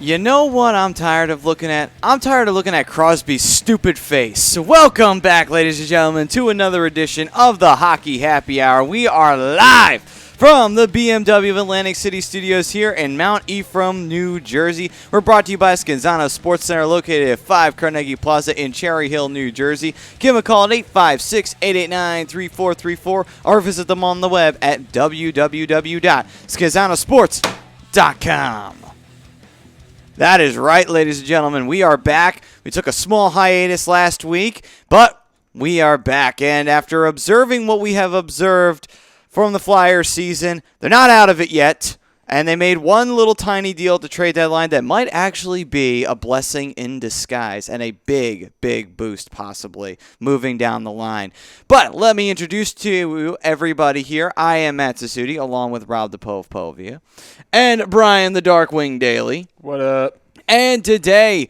You know what I'm tired of looking at? I'm tired of looking at Crosby's stupid face. So welcome back, ladies and gentlemen, to another edition of the Hockey Happy Hour. We are live from the BMW of Atlantic City Studios here in Mount Ephraim, New Jersey. We're brought to you by Scanzano Sports Center, located at 5 Carnegie Plaza in Cherry Hill, New Jersey. Give them a call at 856-889-3434 or visit them on the web at www.scanzanosports.com. That is right, ladies and gentlemen. We are back. We took a small hiatus last week, but we are back. And after observing what we have observed from the Flyers season, they're not out of it yet. And they made one little tiny deal at the trade deadline that might actually be a blessing in disguise and a big, big boost possibly moving down the line. But let me introduce to you everybody here. I am Matt Sasuti along with Rob the Pove Povia and Brian the Darkwing Daly. What up? And today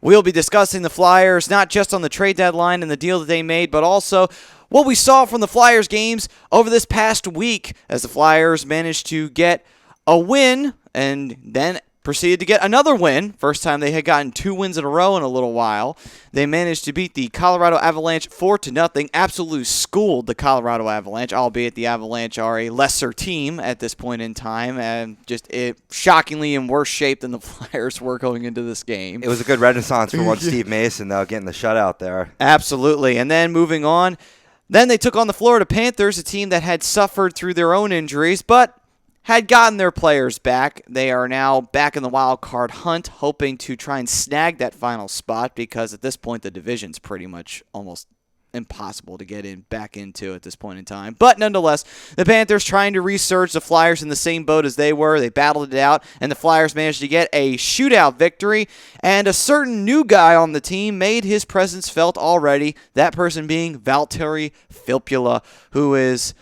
we'll be discussing the Flyers, not just on the trade deadline and the deal that they made, but also what we saw from the Flyers games over this past week as the Flyers managed to get a win and then proceeded to get another win. First time they had gotten 2 wins in a row in a little while. They managed to beat the Colorado Avalanche 4-0. Absolutely schooled the Colorado Avalanche, albeit the Avalanche are a lesser team at this point in time and just shockingly in worse shape than the Flyers were going into this game. It was a good renaissance for one Steve Mason, though, getting the shutout there. Absolutely. And then moving on, then they took on the Florida Panthers, a team that had suffered through their own injuries, but had gotten their players back. They are now back in the wild card hunt, hoping to try and snag that final spot because at this point the division's pretty much almost impossible to get back into at this point in time. But nonetheless, the Panthers trying to resurge, the Flyers in the same boat as they were. They battled it out, and the Flyers managed to get a shootout victory, and a certain new guy on the team made his presence felt already, that person being Valtteri Filppula, who is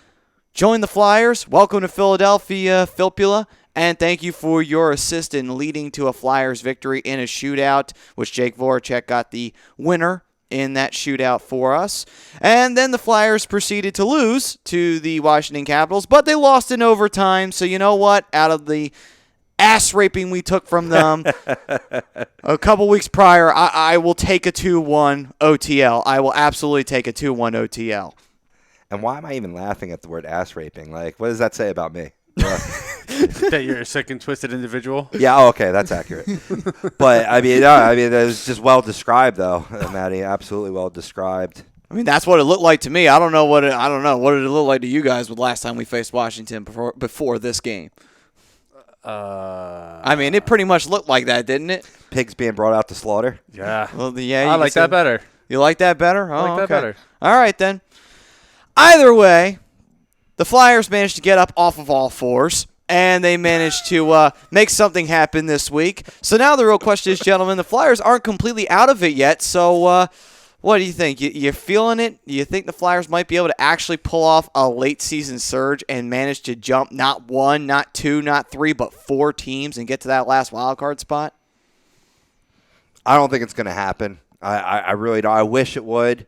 join the Flyers. Welcome to Philadelphia, Filppula, and thank you for your assist in leading to a Flyers victory in a shootout, which Jake Voracek got the winner in that shootout for us. And then the Flyers proceeded to lose to the Washington Capitals, but they lost in overtime, so you know what? Out of the ass raping we took from them a couple weeks prior, I will take a 2-1 OTL. I will absolutely take a 2-1 OTL. And why am I even laughing at the word ass raping? Like, what does that say about me? That you're a sick and twisted individual? Yeah, okay, that's accurate. But, it was just well described, though, Matty. Absolutely well described. I mean, that's what it looked like to me. I don't know. What did it look like to you guys with last time we faced Washington before this game? It pretty much looked like that, didn't it? Pigs being brought out to slaughter? Yeah. Well, yeah. I like that better. You like that better? I like that better. All right, then. Either way, the Flyers managed to get up off of all fours, and they managed to make something happen this week. So now the real question is, gentlemen, the Flyers aren't completely out of it yet, so what do you think? You feeling it? You think the Flyers might be able to actually pull off a late-season surge and manage to jump not 1, not 2, not 3, but 4 teams and get to that last wild card spot? I don't think it's going to happen. I really don't. I wish it would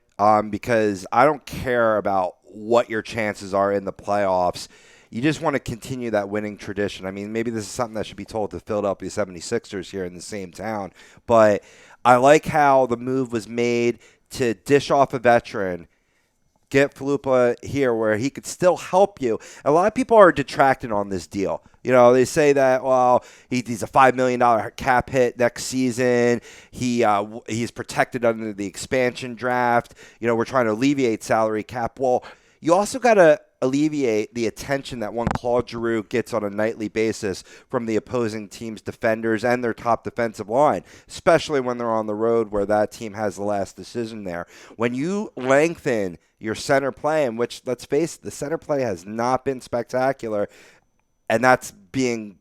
because I don't care about what your chances are in the playoffs. You just want to continue that winning tradition. I mean, maybe this is something that should be told to Philadelphia 76ers here in the same town. But I like how the move was made to dish off a veteran, get Filppula here where he could still help you. A lot of people are detracting on this deal. You know, they say that, well, he's a $5 million cap hit next season. He's protected under the expansion draft. You know, we're trying to alleviate salary cap. Well, you also got to alleviate the attention that one Claude Giroux gets on a nightly basis from the opposing team's defenders and their top defensive line, especially when they're on the road where that team has the last decision there. When you lengthen your center play, in which, let's face it, the center play has not been spectacular, and that's being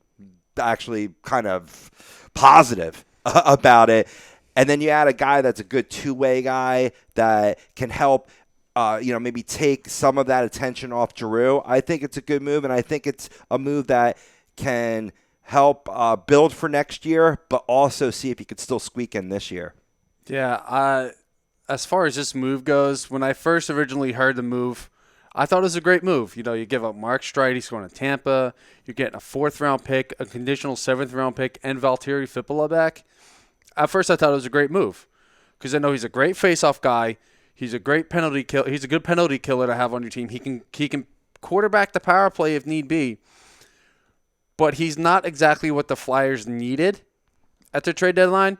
actually kind of positive about it. And then you add a guy that's a good two-way guy that can help maybe take some of that attention off Giroux. I think it's a good move, and I think it's a move that can help build for next year, but also see if he could still squeak in this year. Yeah, as far as this move goes, when I first originally heard the move, I thought it was a great move. You give up Mark Streit. He's going to Tampa. You're getting a 4th-round pick, a conditional 7th-round pick, and Valtteri Filppula back. At first, I thought it was a great move because I know he's a great face-off guy. He's a great penalty kill. He's a good penalty killer to have on your team. He can quarterback the power play if need be. But he's not exactly what the Flyers needed at their trade deadline.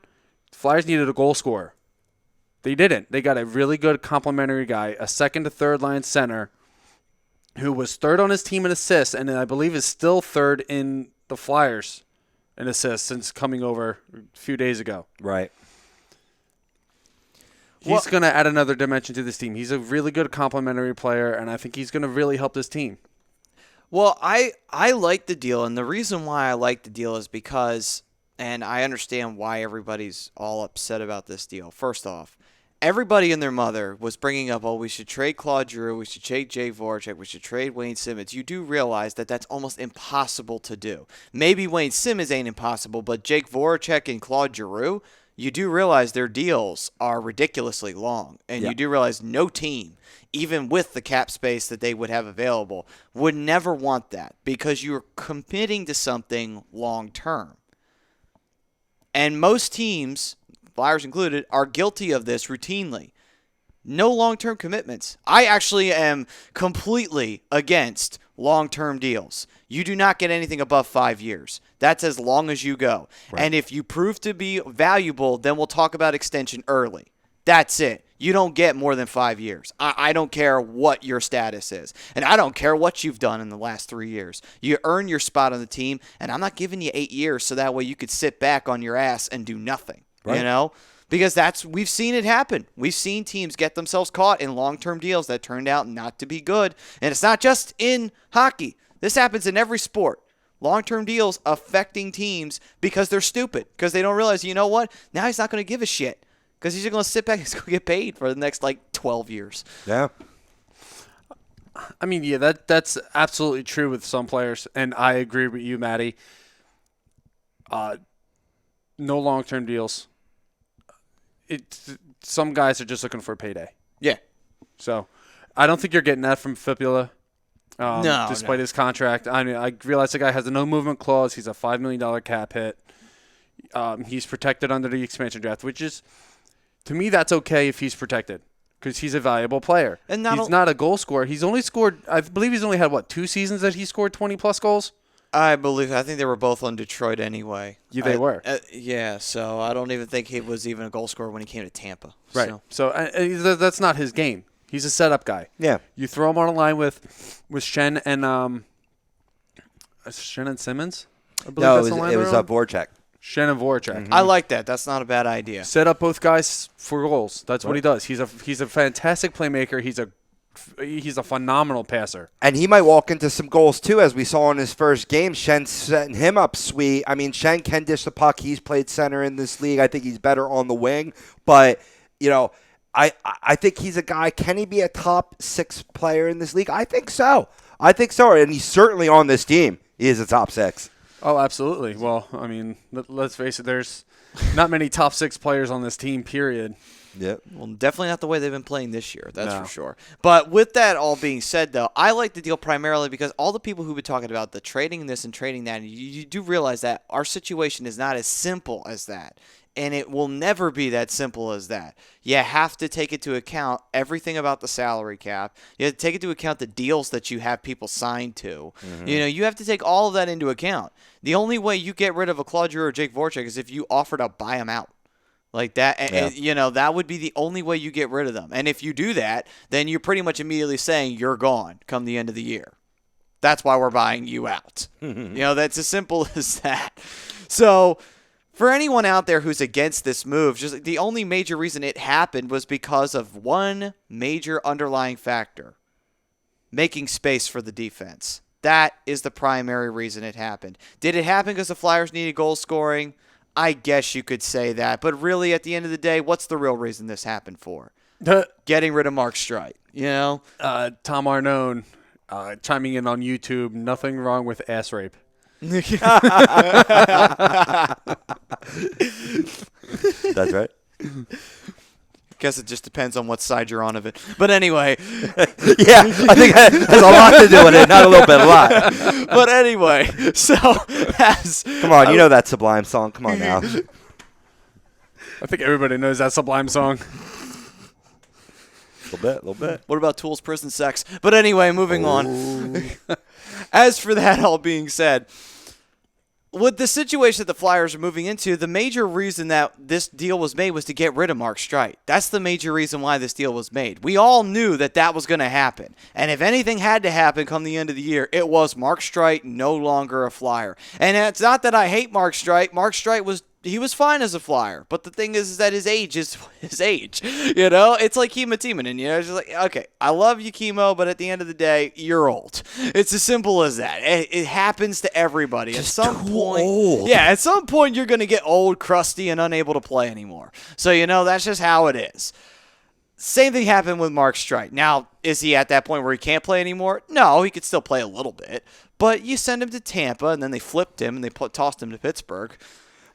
The Flyers needed a goal scorer. They didn't. They got a really good complementary guy, a 2nd to 3rd line center, who was 3rd on his team in assists, and I believe is still 3rd in the Flyers in assists since coming over a few days ago. Right. He's going to add another dimension to this team. He's a really good complementary player, and I think he's going to really help this team. Well, I like the deal, and the reason why I like the deal is because, and I understand why everybody's all upset about this deal. First off, everybody and their mother was bringing up, we should trade Claude Giroux, we should trade Jay Voracek, we should trade Wayne Simmons. You do realize that that's almost impossible to do. Maybe Wayne Simmons ain't impossible, but Jake Voracek and Claude Giroux, you do realize their deals are ridiculously long. And you do realize no team, even with the cap space that they would have available, would never want that because you're committing to something long term. And most teams, Flyers included, are guilty of this routinely. No long-term commitments. I actually am completely against long-term deals. You do not get anything above 5 years. That's as long as you go. Right. And if you prove to be valuable, then we'll talk about extension early. That's it. You don't get more than 5 years. I don't care what your status is. And I don't care what you've done in the last 3 years. You earn your spot on the team, and I'm not giving you 8 years so that way you could sit back on your ass and do nothing. Right. Because we've seen it happen. We've seen teams get themselves caught in long-term deals that turned out not to be good. And it's not just in hockey. This happens in every sport. Long-term deals affecting teams because they're stupid. Because they don't realize, you know what? Now he's not going to give a shit. Because he's going to sit back and he's going to get paid for the next, 12 years. Yeah. I mean, yeah, that's absolutely true with some players. And I agree with you, Maddie. No long-term deals. Some guys are just looking for a payday. Yeah. So, I don't think you're getting that from Filppula. Despite his contract. I mean, I realize the guy has a no movement clause. He's a $5 million cap hit. He's protected under the expansion draft, which is, to me, that's okay if he's protected because he's a valuable player. And he's not a goal scorer. He's only scored, I believe he's only had, 2 seasons that he scored 20-plus goals? I think they were both on Detroit anyway. Yeah, they were. Yeah, so I don't even think he was even a goal scorer when he came to Tampa. Right. So that's not his game. He's a setup guy. Yeah. You throw him on a line with Shen and Shen and Simmons? I believe No, that's it was Voracek. Shen and Voracek. Mm-hmm. I like that. That's not a bad idea. Set up both guys for goals. That's what he does. He's a fantastic playmaker. He's a phenomenal passer. And he might walk into some goals, too, as we saw in his first game. Shen's setting him up sweet. I mean, Shen can dish the puck. He's played center in this league. I think he's better on the wing. But, I think he's a guy. Can he be a top 6 player in this league? I think so. And he's certainly on this team. He is a top 6. Oh, absolutely. Well, I mean, let's face it. There's not many top 6 players on this team, period. Yep. Well, definitely not the way they've been playing this year. That's for sure. But with that all being said, though, I like the deal primarily because all the people who've been talking about the trading this and trading that, you do realize that our situation is not as simple as that. And it will never be that simple as that. You have to take into account everything about the salary cap. You have to take into account the deals that you have people signed to. Mm-hmm. You have to take all of that into account. The only way you get rid of a Claude Giroux or Jake Voracek is if you offer to buy them out. Like that, and, that would be the only way you get rid of them. And if you do that, then you're pretty much immediately saying you're gone come the end of the year. That's why we're buying you out. That's as simple as that. So for anyone out there who's against this move, just the only major reason it happened was because of one major underlying factor: making space for the defense. That is the primary reason it happened. Did it happen because the Flyers needed goal scoring? I guess you could say that. But really, at the end of the day, what's the real reason this happened for? Getting rid of Mark Streit, Tom Arnone chiming in on YouTube, nothing wrong with ass rape. That's right. Guess it just depends on what side you're on of it. But anyway. Yeah, I think that has a lot to do with it, not a little bit, a lot. But anyway, so Come on, you know that Sublime song. Come on now. I think everybody knows that Sublime song. A little bit. What about Tool's Prison Sex? But anyway, moving on. As for that all being said, with the situation that the Flyers are moving into, the major reason that this deal was made was to get rid of Mark Streit. That's the major reason why this deal was made. We all knew that that was going to happen. And if anything had to happen come the end of the year, it was Mark Streit no longer a Flyer. And it's not that I hate Mark Streit. Mark Streit was fine as a Flyer, but the thing is that his age is his age. You know, it's like Kimo Timonen. You know, it's just like, okay, I love you, Kimo, but at the end of the day, you're old. It's as simple as that. It happens to everybody. Just at some too point, old. yeah, at some point you're going to get old, crusty, and unable to play anymore. So you know that's just how it is. Same thing happened with Mark Streit. Now, is he at that point where he can't play anymore? No, he could still play a little bit. But you send him to Tampa, and then they flipped him and they tossed him to Pittsburgh.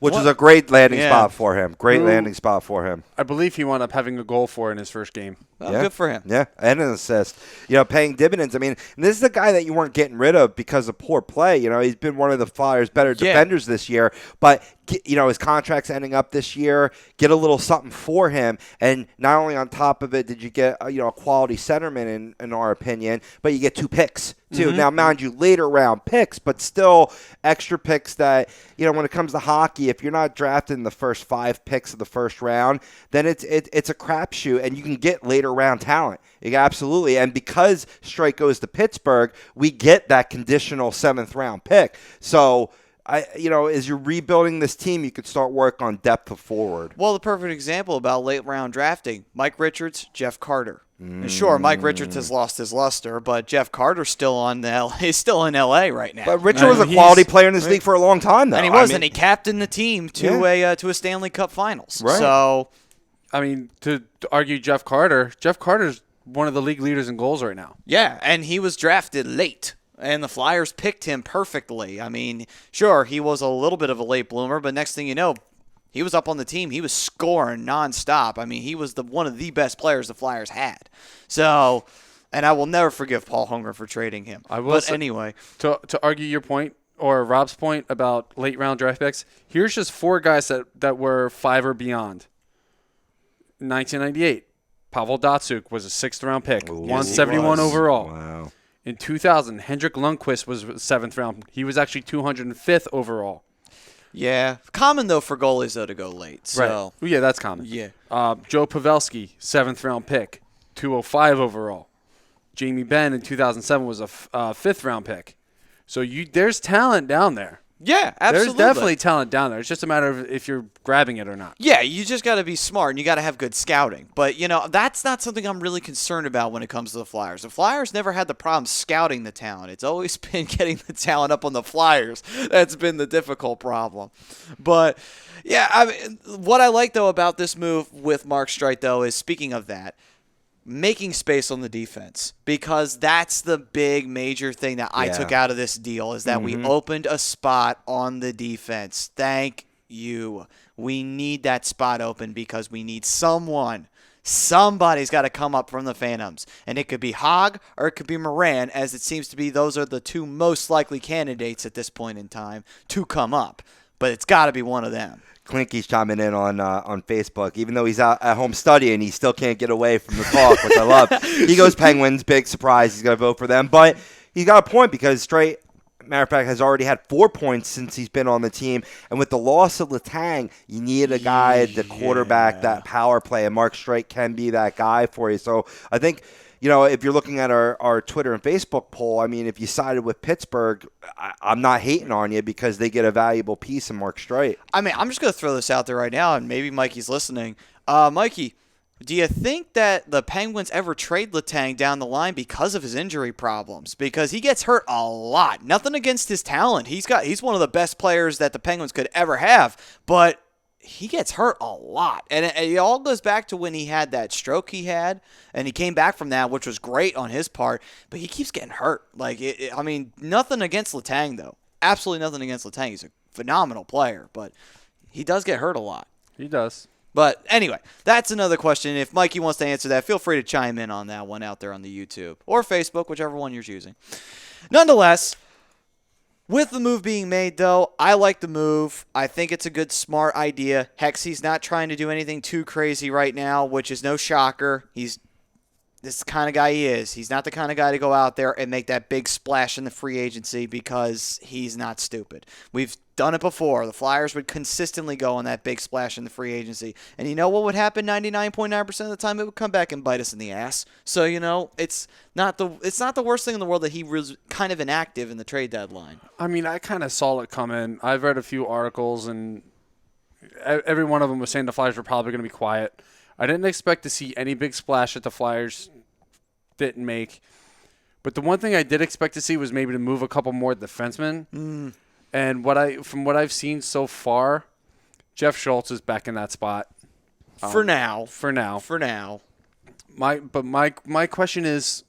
Which was a great landing Yeah. spot for him. Great landing spot for him. I believe he wound up having a goal for in his first game. Well, Yeah. good for him. Yeah, and an assist. You know, paying dividends. I mean, and this is the guy that you weren't getting rid of because of poor play. You know, he's been one of the Flyers' better defenders this year. But, you know, his contract's ending up this year. Get a little something for him. And not only on top of it did you get, you know, a quality centerman, in our opinion, but you get 2 picks, too. Mm-hmm. Now, mind you, later round picks, but still extra picks that, you know, when it comes to hockey, if you're not drafting the first 5 picks of the first round, then it's a crapshoot, and you can get later round talent. Absolutely. And because Streit goes to Pittsburgh, we get that conditional 7th round pick. So, as you're rebuilding this team, you could start work on depth of forward. Well, the perfect example about late round drafting, Mike Richards, Jeff Carter. And sure, Mike Richards has lost his luster, but Jeff Carter's still he's still in LA right now. But Richard was a quality player in this league for a long time, though. And he was, and he captained the team to a Stanley Cup Finals. Right. So, I mean, to argue Jeff Carter's one of the league leaders in goals right now. yeah, and he was drafted late. And the Flyers picked him perfectly. I mean, sure, he was a little bit of a late bloomer, but next thing you know, he was up on the team. He was scoring nonstop. I mean, he was one of the best players the Flyers had. So, and I will never forgive Paul Holmgren for trading him. Anyway. To argue your point, or Rob's point about late round draft picks, here's just 4 guys that were 5 or beyond. 1998, Pavel Datsyuk was a 6th round pick, 171 overall. Wow. In 2000, Hendrik Lundqvist was 7th round. He was actually 205th overall. Yeah. Common, though, for goalies, though, to go late. So. Right. Yeah, that's common. Yeah. Joe Pavelski, 7th round pick, 205 overall. Jamie Benn in 2007 was a 5th round pick. So there's talent down there. Yeah, absolutely. There's definitely talent down there. It's just a matter of if you're grabbing it or not. Yeah, you just got to be smart and you got to have good scouting. But, you know, that's not something I'm really concerned about when it comes to the Flyers. The Flyers never had the problem scouting the talent. It's always been getting the talent up on the Flyers. That's been the difficult problem. But, yeah, I mean, what I like, though, about this move with Mark Streit, though, is speaking of that, making space on the defense, because that's the big major thing that I took out of this deal is that we opened a spot on the defense. Thank you. We need that spot open because we need somebody's got to come up from the Phantoms, and it could be Hogg or it could be Moran, as it seems to be those are the 2 most likely candidates at this point in time to come up, but it's got to be one of them. Clinky's chiming in on Facebook. Even though he's out at home studying, he still can't get away from the talk, which I love. He goes Penguins, big surprise. He's going to vote for them. But he's got a point because Streit, matter of fact, has already had 4 points since he's been on the team. And with the loss of Letang, you need a guy to quarterback that power play, and Mark Streit can be that guy for you. So I think, you know, if you're looking at our Twitter and Facebook poll, I mean, if you sided with Pittsburgh, I'm not hating on you because they get a valuable piece in Mark Streit. I mean, I'm just going to throw this out there right now, and maybe Mikey's listening. Mikey, do you think that the Penguins ever trade Letang down the line because of his injury problems? Because he gets hurt a lot. Nothing against his talent. He's one of the best players that the Penguins could ever have, but he gets hurt a lot. And it all goes back to when he had that stroke he had, and he came back from that, which was great on his part, but he keeps getting hurt. I mean, nothing against Letang, though. Absolutely nothing against Letang. He's a phenomenal player, but he does get hurt a lot. He does. But anyway, that's another question. If Mikey wants to answer that, feel free to chime in on that one out there on the YouTube or Facebook, whichever one you're choosing. Nonetheless, with the move being made, though, I like the move. I think it's a good, smart idea. Hexy's not trying to do anything too crazy right now, which is no shocker. This is the kind of guy he is. He's not the kind of guy to go out there and make that big splash in the free agency because he's not stupid. We've done it before. The Flyers would consistently go on that big splash in the free agency. And you know what would happen 99.9% of the time? It would come back and bite us in the ass. So, it's not the worst thing in the world that he was kind of inactive in the trade deadline. I mean, I kind of saw it coming. I've read a few articles, and every one of them was saying the Flyers were probably going to be quiet. I didn't expect to see any big splash that the Flyers didn't make. But the one thing I did expect to see was maybe to move a couple more defensemen. And from what I've seen so far, Jeff Schultz is back in that spot. For now. My question is,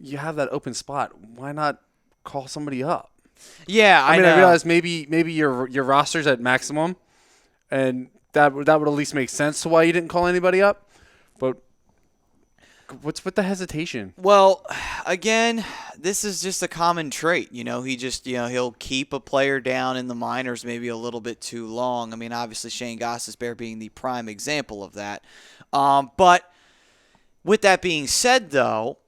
you have that open spot. Why not call somebody up? Yeah, I know. I realize maybe your roster's at maximum, and that would at least make sense to why you didn't call anybody up. But what's with the hesitation? Well, again, this is just a common trait. He'll keep a player down in the minors maybe a little bit too long. I mean, obviously Shane Gostisbehere being the prime example of that. But with that being said, though,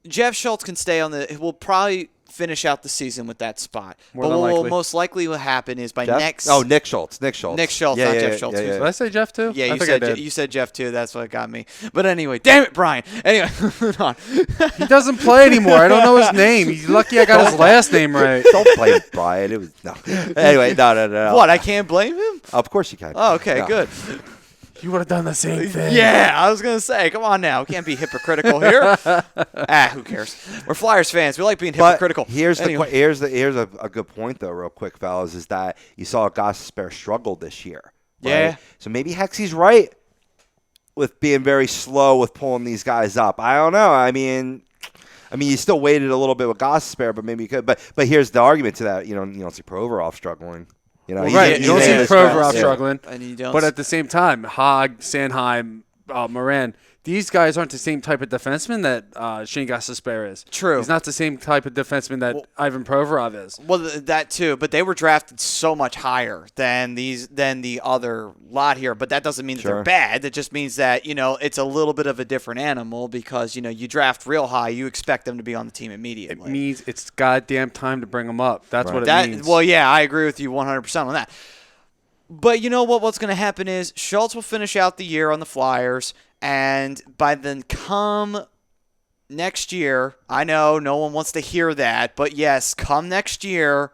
Jeff Schultz can stay will probably finish out the season with that spot. More than likely. What will most likely will happen is by Jeff? next. Oh, Nick Schultz. Nick Schultz, not Jeff Schultz. Did I say Jeff too? Yeah, I think I did. you said Jeff too. That's what got me. But anyway, damn it, Brian. Anyway, moving on. He doesn't play anymore. I don't know his name. He's lucky I got his last name right. Don't blame Brian. It was no. Anyway, no. What? I can't blame him? Of course you can. Oh, okay, No. good. You would have done the same thing. Yeah, I was going to say, come on now. We can't be hypocritical here. Who cares? We're Flyers fans. We like being hypocritical. But here's Anyway. here's a good point though, real quick, fellas, is that you saw Gostisbehere struggle this year. Right? Yeah. So maybe Hexy's right with being very slow with pulling these guys up. I don't know. I mean, you still waited a little bit with Gostisbehere, but maybe you could. But here's the argument to that. You don't see Provorov struggling. Right. You don't see Provorov struggling. And you don't But at the same time, Haag, Sanheim, Moran, these guys aren't the same type of defenseman that Shane Gostisbehere is. True. He's not the same type of defenseman that Ivan Provorov is. Well, that too, but they were drafted so much higher than the other lot here. But that doesn't mean that they're bad. That just means that it's a little bit of a different animal because you draft real high, you expect them to be on the team immediately. It means it's goddamn time to bring them up. That's what it means. Well, yeah, I agree with you 100% on that. But you know what? What's going to happen is Schultz will finish out the year on the Flyers, and by then come next year, I know no one wants to hear that, but yes, come next year,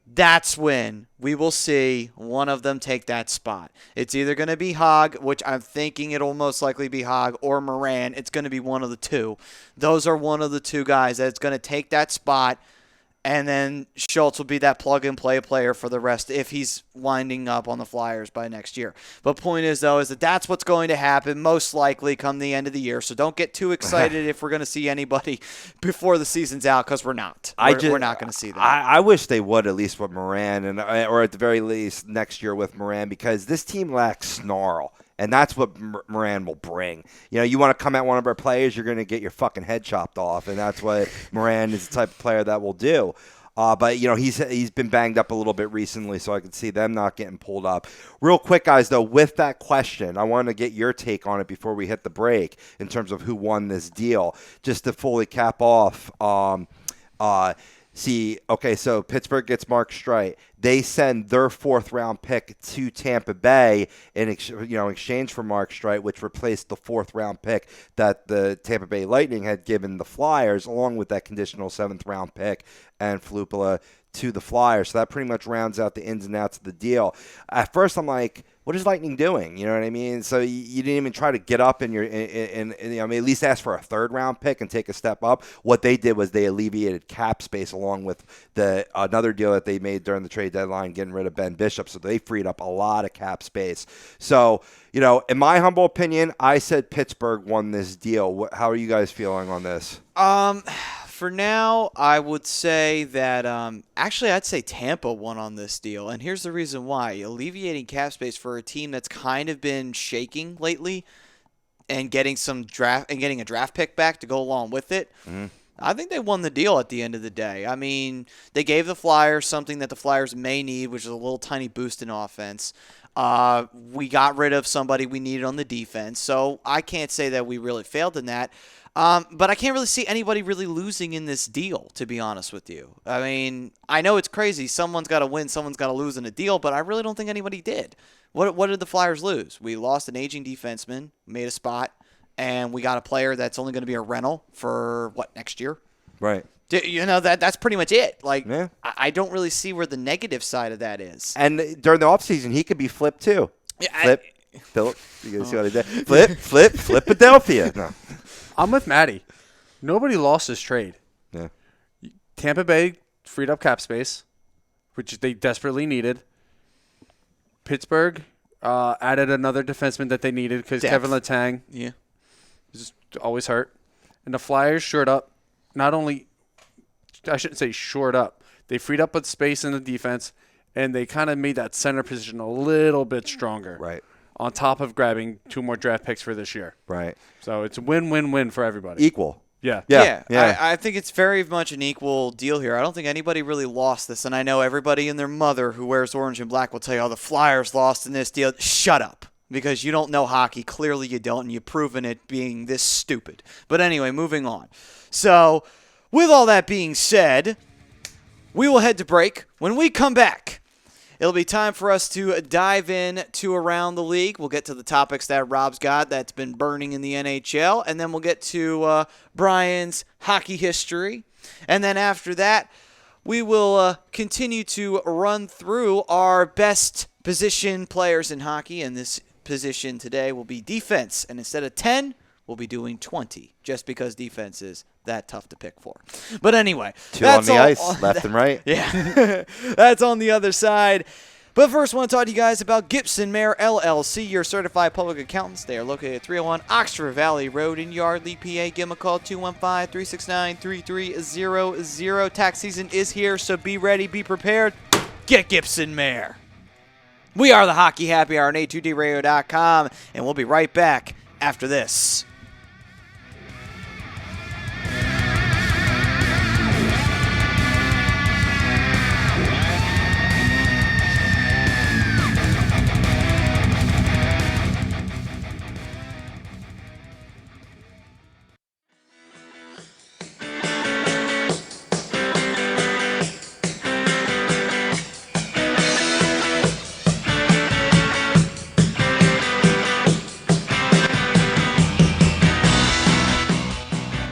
that's when we will see one of them take that spot. It's either going to be Haag, which I'm thinking it'll most likely be Haag, or Moran. It's going to be one of the two. Those are one of the two guys that's going to take that spot. And then Schultz will be that plug-and-play player for the rest if he's winding up on the Flyers by next year. But point is, though, is that that's what's going to happen most likely come the end of the year. So don't get too excited if we're going to see anybody before the season's out because we're not. We're not going to see that. I wish they would at least with Moran, or at the very least next year with Moran, because this team lacks snarl. And that's what Moran will bring. You want to come at one of our players, you're going to get your fucking head chopped off, and that's what Moran is the type of player that will do. But he's been banged up a little bit recently, so I could see them not getting pulled up. Real quick, guys, though, with that question, I want to get your take on it before we hit the break in terms of who won this deal. Just to fully cap off. So Pittsburgh gets Mark Streit. They send their fourth-round pick to Tampa Bay in exchange for Mark Streit, which replaced the fourth-round pick that the Tampa Bay Lightning had given the Flyers, along with that conditional seventh-round pick and Flupala to the Flyers. So that pretty much rounds out the ins and outs of the deal. At first, I'm like, what is Lightning doing? You know what I mean? So you didn't even try to get up at least ask for a third-round pick and take a step up. What they did was they alleviated cap space along with another deal that they made during the trade deadline, getting rid of Ben Bishop. So they freed up a lot of cap space. So, in my humble opinion, I said Pittsburgh won this deal. How are you guys feeling on this? for now, I would say that actually I'd say Tampa won on this deal, and here's the reason why: alleviating cap space for a team that's kind of been shaking lately, and getting a draft pick back to go along with it. Mm-hmm. I think they won the deal at the end of the day. I mean, they gave the Flyers something that the Flyers may need, which is a little tiny boost in offense. We got rid of somebody we needed on the defense, so I can't say that we really failed in that. But I can't really see anybody really losing in this deal, to be honest with you. I mean, I know it's crazy. Someone's got to win, someone's got to lose in a deal, but I really don't think anybody did. What did the Flyers lose? We lost an aging defenseman, made a spot, and we got a player that's only going to be a rental for, next year? Right. That's pretty much it. Yeah. I don't really see where the negative side of that is. And during the offseason, he could be flipped too. Yeah, Philip, you guys see what I did? Flip, Philadelphia. No. I'm with Maddie. Nobody lost this trade. Yeah. Tampa Bay freed up cap space, which they desperately needed. Pittsburgh added another defenseman that they needed because Kevin Letang is always hurt. And the Flyers shored up. Not only, I shouldn't say shored up, they freed up with space in the defense, and they kind of made that center position a little bit stronger. Right. On top of grabbing 2 more draft picks for this year. Right. So it's a win-win-win for everybody. Equal. Yeah. I think it's very much an equal deal here. I don't think anybody really lost this, and I know everybody and their mother who wears orange and black will tell you, oh, the Flyers lost in this deal. Shut up, because you don't know hockey. Clearly you don't, and you've proven it being this stupid. But anyway, moving on. So with all that being said, we will head to break. When we come back, it'll be time for us to dive in to Around the League. We'll get to the topics that Rob's got that's been burning in the NHL, and then we'll get to Brian's hockey history. And then after that, we will continue to run through our best position players in hockey, and this position today will be defense. And instead of 10, we'll be doing 20, just because defense is that tough to pick for. But anyway, 2 on the ice, left and right. Yeah, that's on the other side. But first, I want to talk to you guys about Gibson Mayer LLC, your certified public accountants. They are located at 301 Oxford Valley Road in Yardley, PA. Give them a call, 215-369-3300. Tax season is here, so be ready, be prepared. Get Gibson Mayer. We are the Hockey Happy Hour on A2DRadio.com, and we'll be right back after this.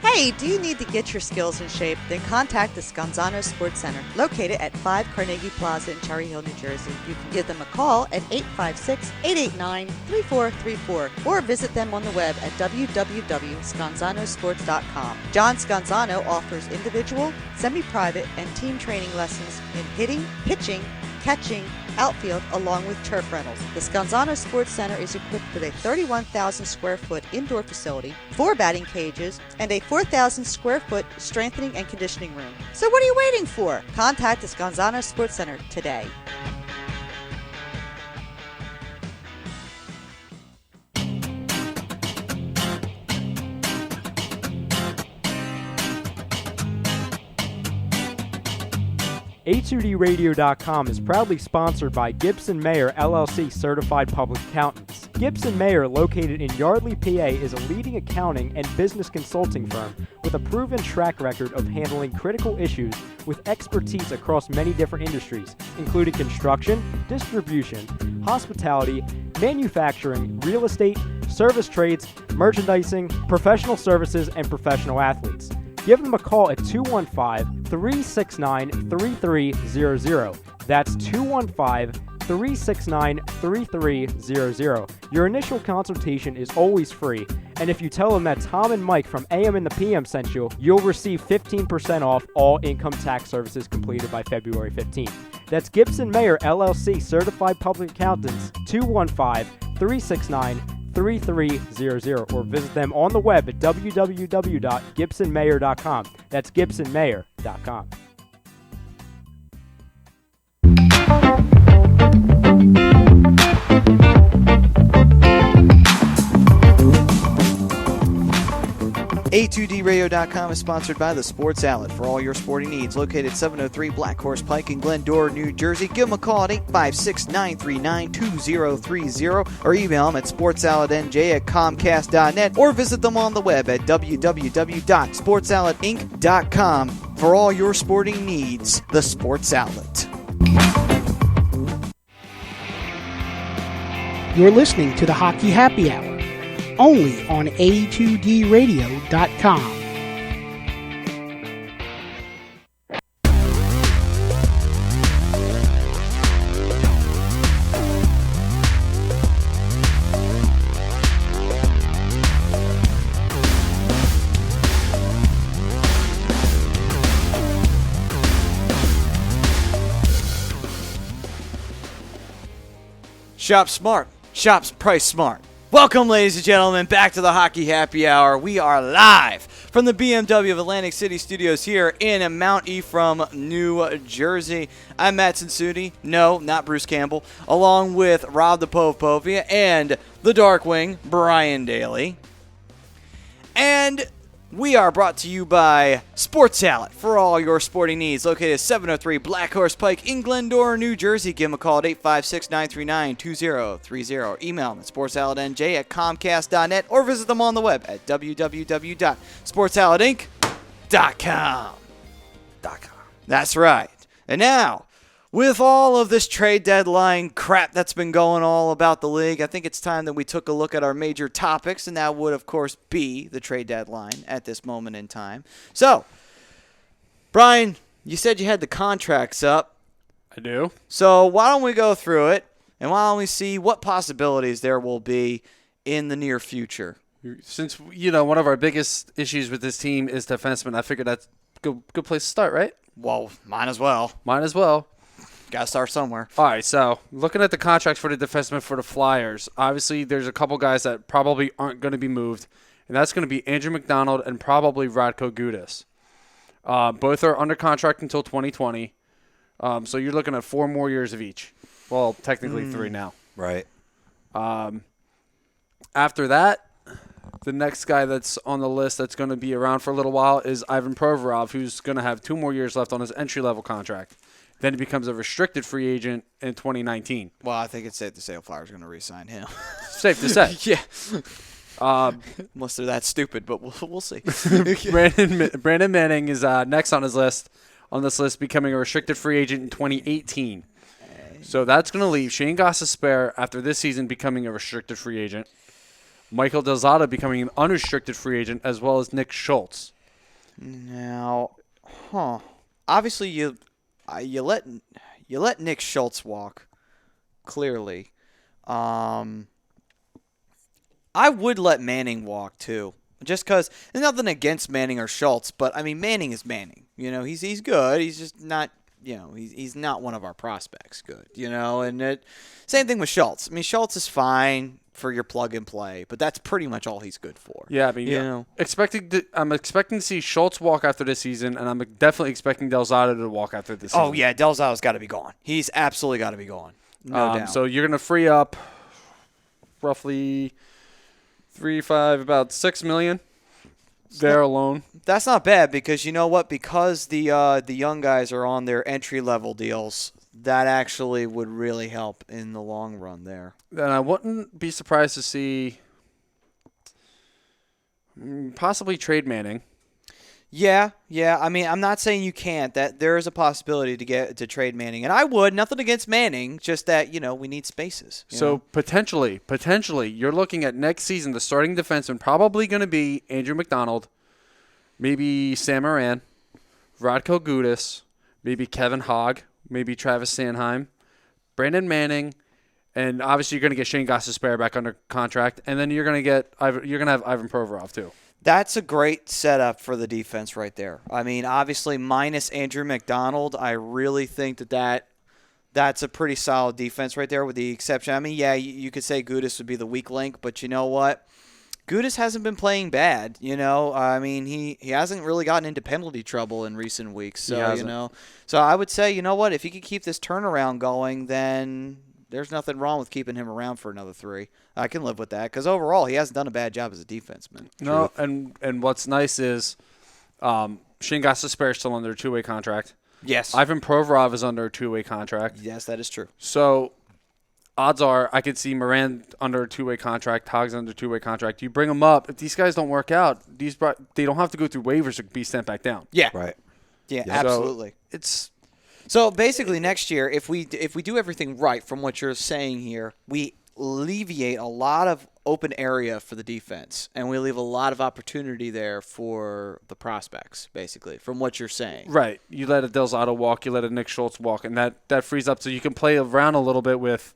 Hey, do you need to get your skills in shape? Then contact the Scanzano Sports Center, located at 5 Carnegie Plaza in Cherry Hill, New Jersey. You can give them a call at 856-889-3434 or visit them on the web at www.scanzanosports.com. John Scanzano offers individual, semi-private, and team training lessons in hitting, pitching, catching, outfield, along with turf rentals. The Scanzano Sports Center is equipped with a 31,000 square foot indoor facility, 4 batting cages, and a 4,000 square foot strengthening and conditioning room. So what are you waiting for? Contact the Scanzano Sports Center today. A2DRadio.com is proudly sponsored by Gibson Mayer LLC Certified Public Accountants. Gibson Mayer, located in Yardley, PA, is a leading accounting and business consulting firm with a proven track record of handling critical issues with expertise across many different industries, including construction, distribution, hospitality, manufacturing, real estate, service trades, merchandising, professional services, and professional athletes. Give them a call at 215-369-3300. That's 215-369-3300. Your initial consultation is always free, and if you tell them that Tom and Mike from AM and the PM sent you, you'll receive 15% off all income tax services completed by February 15th. That's Gibson Mayer LLC Certified Public Accountants, 215-369-3300. 888-866-3300 or visit them on the web at www.gibsonmayer.com. That's gibsonmayer.com. A2DRadio.com is sponsored by the Sports Outlet for all your sporting needs. Located 703 Black Horse Pike in Glendora, New Jersey. Give them a call at 856-939-2030 or email them at sportsoutletnj@comcast.net or visit them on the web at www.sportsoutletinc.com for all your sporting needs. The Sports Outlet. You're listening to the Hockey Happy Hour, only on A2DRadio.com. Shop smart. Shop's price smart. Welcome, ladies and gentlemen, back to the Hockey Happy Hour. We are live from the BMW of Atlantic City Studios here in Mount Ephraim, New Jersey. I'm Matt Cinsudi. No, not Bruce Campbell. Along with Rob the Povia and the Darkwing, Brian Daly. And we are brought to you by Sports Outlet for all your sporting needs. Located at 703 Black Horse Pike in Glendora, New Jersey. Give them a call at 856-939-2030. Email them at sportsoutletnj@comcast.net or visit them on the web at www.sportsoutletinc.com. That's right. And now, with all of this trade deadline crap that's been going all about the league, I think it's time that we took a look at our major topics, and that would, of course, be the trade deadline at this moment in time. So, Brian, you said you had the contracts up. I do. So why don't we go through it, and why don't we see what possibilities there will be in the near future? Since, one of our biggest issues with this team is defensemen, I figured that's a good place to start, right? Well, might as well. Got to start somewhere. All right, so looking at the contracts for the defensemen for the Flyers, obviously there's a couple guys that probably aren't going to be moved, and that's going to be Andrew McDonald and probably Radko Gudas. Both are under contract until 2020, so you're looking at 4 more years of each. Well, technically 3 now. Right. After that, the next guy that's on the list that's going to be around for a little while is Ivan Provorov, who's going to have 2 more years left on his entry-level contract. Then he becomes a restricted free agent in 2019. Well, I think it's safe to say the Flyers are going to re-sign him. Safe to say. Yeah. Unless they're that stupid, but we'll see. Brandon Manning is next on this list, becoming a restricted free agent in 2018. So that's going to leave Shane Gostisbehere after this season becoming a restricted free agent, Michael Del Zotto becoming an unrestricted free agent, as well as Nick Schultz. Now, obviously you let Nick Schultz walk. Clearly, I would let Manning walk too, just because there's nothing against Manning or Schultz, but I mean Manning is Manning. He's good. He's just not. He's not one of our prospects. Good. And same thing with Schultz. I mean, Schultz is fine for your plug and play, but that's pretty much all he's good for. Yeah, I mean, I'm expecting to see Schultz walk after this season, and I'm definitely expecting Del Zotto to walk after this season. Oh yeah, Del Zotto's got to be gone. He's absolutely got to be gone. No doubt. So you're going to free up roughly about $6 million there alone. That's not bad because you know what? Because the young guys are on their entry level deals, that actually would really help in the long run there. And I wouldn't be surprised to see possibly trade Manning. Yeah. I mean, I'm not saying you can't. That there is a possibility to trade Manning, and I would. Nothing against Manning, just that we need spaces. So potentially, you're looking at next season. The starting defenseman probably going to be Andrew McDonald, maybe Sam Moran, Radko Gudas, maybe Kevin Hogg, maybe Travis Sanheim, Brandon Manning, and obviously you're going to get Shane Gostisbehere back under contract, and then you're going to have Ivan Provorov too. That's a great setup for the defense right there. I mean, obviously minus Andrew McDonald, I really think that That's a pretty solid defense right there with the exception. I mean, yeah, you could say Gudas would be the weak link, but you know what? Gudas hasn't been playing bad, I mean, he hasn't really gotten into penalty trouble in recent weeks. So, so I would say, you know what? If he could keep this turnaround going, then there's nothing wrong with keeping him around for another 3. I can live with that because overall he hasn't done a bad job as a defenseman. No, and what's nice is Shane Gostisbehere is still under a 2-way contract. Yes. Ivan Provorov is under a 2-way contract. Yes, that is true. So odds are I could see Moran under a 2-way contract, Hoggs under a 2-way contract. You bring them up. If these guys don't work out, they don't have to go through waivers to be sent back down. Yeah. Right. Yeah, absolutely. So basically next year, if we do everything right from what you're saying here, we alleviate a lot of open area for the defense, and we leave a lot of opportunity there for the prospects, basically, from what you're saying. Right. You let a Delzato walk, you let a Nick Schultz walk, and that frees up so you can play around a little bit with,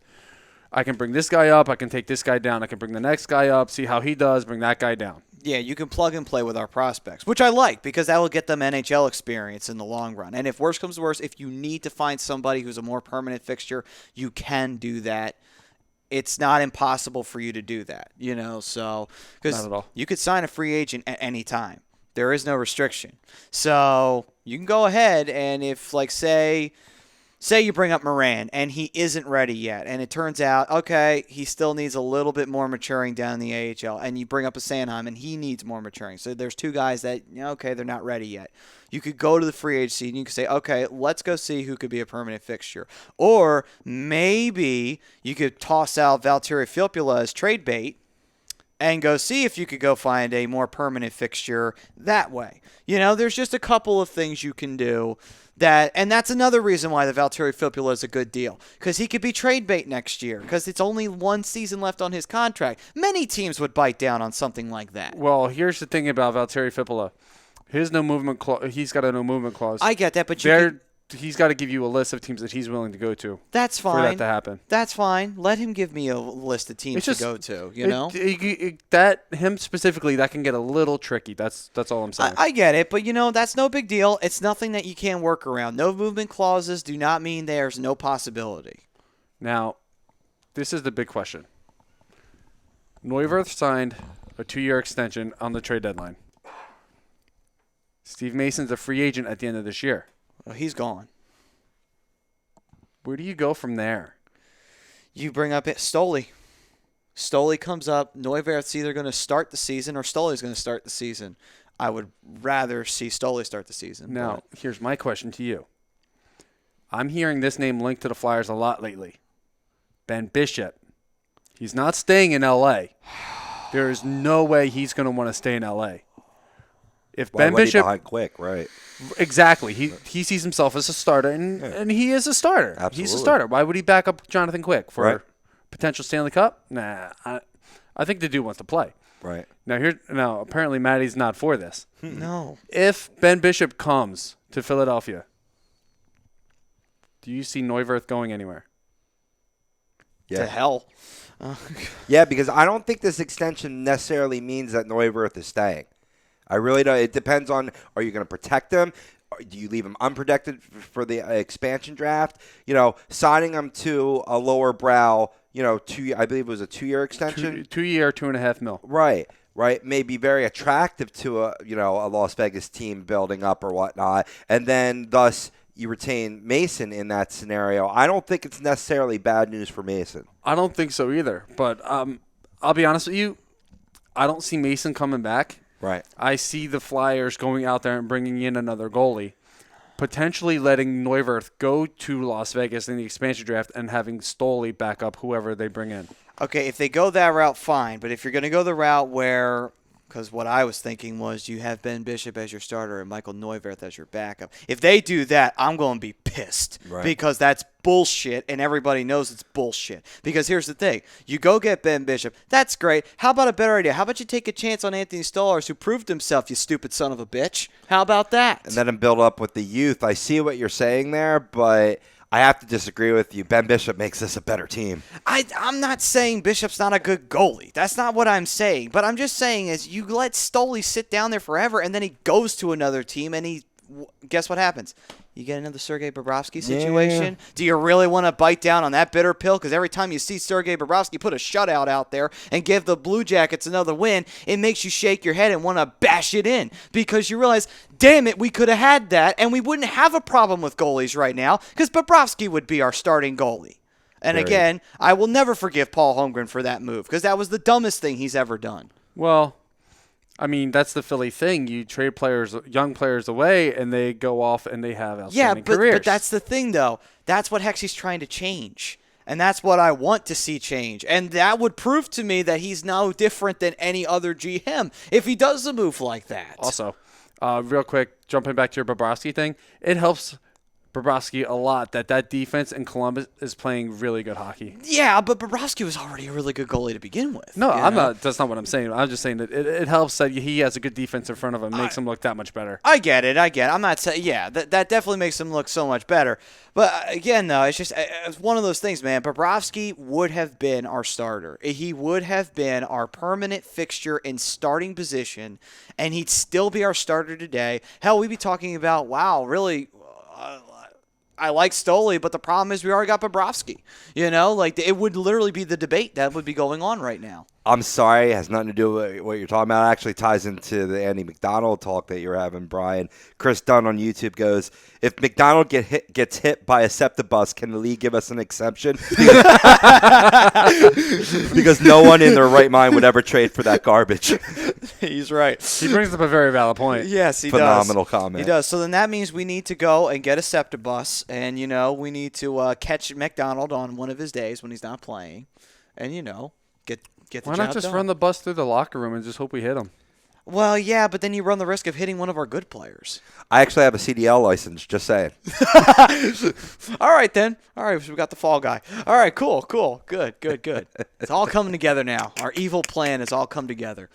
I can bring this guy up, I can take this guy down, I can bring the next guy up, see how he does, bring that guy down. Yeah, you can plug and play with our prospects, which I like because that will get them NHL experience in the long run. And if worse comes to worse, if you need to find somebody who's a more permanent fixture, you can do that. It's not impossible for you to do that, so because Not at all. you could sign a free agent at any time. There is no restriction. So you can go ahead and if, like, say you bring up Moran and he isn't ready yet, and it turns out, okay, he still needs a little bit more maturing down in the AHL, and you bring up a Sanheim and he needs more maturing. So there's 2 guys that, okay, they're not ready yet. You could go to the free agency and you could say, okay, let's go see who could be a permanent fixture. Or maybe you could toss out Valtteri Filppula as trade bait and go see if you could go find a more permanent fixture that way. There's just a couple of things you can do. And that's another reason why the Valtteri Filppula is a good deal, because he could be trade bait next year because it's only 1 season left on his contract. Many teams would bite down on something like that. Well, here's the thing about Valtteri Filppula. He's got a no movement clause. I get that, but he's got to give you a list of teams that he's willing to go to. That's fine. For that to happen. That's fine. Let him give me a list of teams to go to, Him specifically, that can get a little tricky. That's all I'm saying. I get it, but that's no big deal. It's nothing that you can't work around. No movement clauses do not mean there's no possibility. Now, this is the big question. Neuwirth signed a 2-year extension on the trade deadline. Steve Mason's a free agent at the end of this year. Well, he's gone. Where do you go from there? You bring up Stoli. Stoli comes up. Neuwirth's either going to start the season or Stoli's going to start the season. I would rather see Stoli start the season. Now, here's my question to you. I'm hearing this name linked to the Flyers a lot lately. Ben Bishop. He's not staying in L.A. There is no way he's going to want to stay in L.A. If Ben Bishop behind Quick, right? Exactly. He sees himself as a starter, and he is a starter. Absolutely. He's a starter. Why would he back up Jonathan Quick for potential Stanley Cup? Nah, I think the dude wants to play. Right. Now apparently Matty's not for this. No. If Ben Bishop comes to Philadelphia, do you see Neuwirth going anywhere? Yeah. To hell. Yeah, because I don't think this extension necessarily means that Neuwirth is staying. I really don't. It depends on, are you going to protect him? Do you leave him unprotected for the expansion draft? Signing him to a lower brow, I believe it was a 2-year extension. 2-year, $2.5 million. Right. May be very attractive to a Las Vegas team building up or whatnot. And then thus you retain Mason in that scenario. I don't think it's necessarily bad news for Mason. I don't think so either. But I'll be honest with you. I don't see Mason coming back. Right. I see the Flyers going out there and bringing in another goalie, potentially letting Neuwirth go to Las Vegas in the expansion draft and having Stoli back up whoever they bring in. Okay, if they go that route, fine. But if you're going to go the route where, because what I was thinking was you have Ben Bishop as your starter and Michael Neuwirth as your backup. If they do that, I'm going to be pissed because that's bullshit, and everybody knows it's bullshit. Because here's the thing. You go get Ben Bishop. That's great. How about a better idea? How about you take a chance on Anthony Stolarz, who proved himself, you stupid son of a bitch? How about that? And let him build up with the youth. I see what you're saying there, but I have to disagree with you. Ben Bishop makes this a better team. I'm not saying Bishop's not a good goalie. That's not what I'm saying. But I'm just saying is you let Stoli sit down there forever, and then he goes to another team, and guess what happens? You get another Sergei Bobrovsky situation? Yeah. Do you really want to bite down on that bitter pill? Because every time you see Sergei Bobrovsky put a shutout out there and give the Blue Jackets another win, it makes you shake your head and want to bash it in because you realize, damn it, we could have had that and we wouldn't have a problem with goalies right now because Bobrovsky would be our starting goalie. And again, I will never forgive Paul Holmgren for that move because that was the dumbest thing he's ever done. Well, I mean, that's the Philly thing. You trade young players away, and they go off and they have outstanding careers. But that's the thing, though. That's what Hexy's trying to change. And that's what I want to see change. And that would prove to me that he's no different than any other GM if he does a move like that. Also, real quick, jumping back to your Bobrovsky thing, it helps Bobrovsky a lot that defense in Columbus is playing really good hockey. Yeah, but Bobrovsky was already a really good goalie to begin with. No, I'm not. That's not what I'm saying. I'm just saying that it helps that he has a good defense in front of him, makes him look that much better. I get it. I'm not saying, that definitely makes him look so much better. But again, though, it's one of those things, man. Bobrovsky would have been our starter. He would have been our permanent fixture in starting position, and he'd still be our starter today. Hell, we'd be talking about, really. I like Stoli, but the problem is we already got Bobrovsky. It would literally be the debate that would be going on right now. I'm sorry, it has nothing to do with what you're talking about. It actually ties into the Andy McDonald talk that you're having, Brian. Chris Dunn on YouTube goes, if McDonald gets hit by a septibus, can the league give us an exception? Because no one in their right mind would ever trade for that garbage. He's right. He brings up a very valid point. Yes, he Phenomenal does. comment. He does. So then that means we need to go and get a septibus, and, we need to catch McDonald on one of his days when he's not playing, and, get the job done. Why not just run the bus through the locker room and just hope we hit him? Well, yeah, but then you run the risk of hitting one of our good players. I actually have a CDL license, just saying. All right, then. All right, so we got the fall guy. All right, cool. Good. It's all coming together now. Our evil plan has all come together.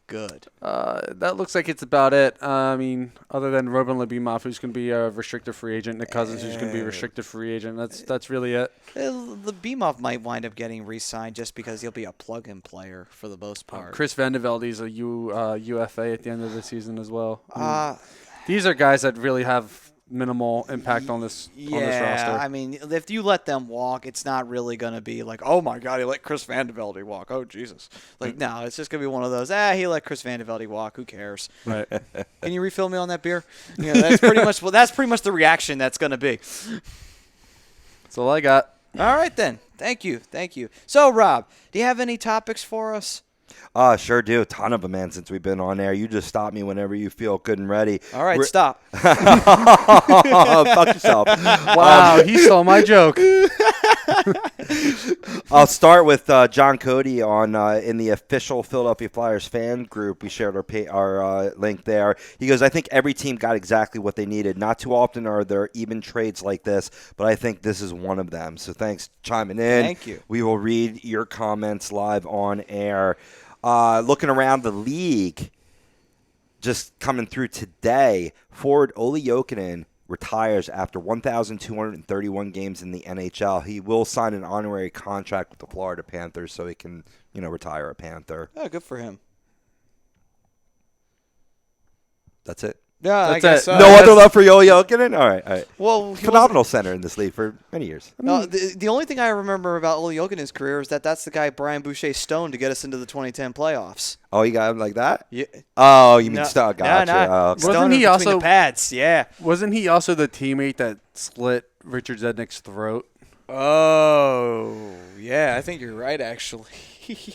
Good. That looks like it's about it. I mean, other than Robin Lebimov, who's going to be a restricted free agent, Nick Cousins, who's going to be a restricted free agent. That's really it. Lebimov might wind up getting re-signed just because he'll be a plug-in player for the most part. Chris Vandevelde is a UFA at the end of the season as well. These are guys that really have minimal impact on this roster. I mean, if you let them walk, it's not really going to be like, oh my God, he let Chris Vandevelde walk. Oh Jesus! No, it's just going to be one of those. He let Chris Vandevelde walk. Who cares? Right? Can you refill me on that beer? That's pretty much. Well, that's pretty much the reaction that's going to be. That's all I got. All right then. Thank you. So, Rob, do you have any topics for us? Sure do. A ton of them, man, since we've been on air. You just stop me whenever you feel good and ready. All right, stop. Fuck yourself. Wow, he stole my joke. I'll start with John Cody on in the official Philadelphia Flyers fan group. We shared our link there. He goes, I think every team got exactly what they needed. Not too often are there even trades like this, but I think this is one of them. So thanks for chiming in. Thank you. We will read your comments live on air. Looking around the league, just coming through today, forward Olli Jokinen retires after 1,231 games in the NHL. He will sign an honorary contract with the Florida Panthers so he can, retire a Panther. Oh, good for him. That's it. Yeah, That's I guess it. so. No other love for Olli Jokinen? All right. Well, phenomenal center in this league for many years. No, the only thing I remember about Olli Jokinen's career is that's the guy Brian Boucher stoned to get us into the 2010 playoffs. Oh, you got him like that? Yeah. Oh, you mean Stone? Gotcha. No. Oh, okay. Wasn't he also the pads? Yeah. Wasn't he also the teammate that slit Richard Zednick's throat? Oh, yeah. I think you're right, actually.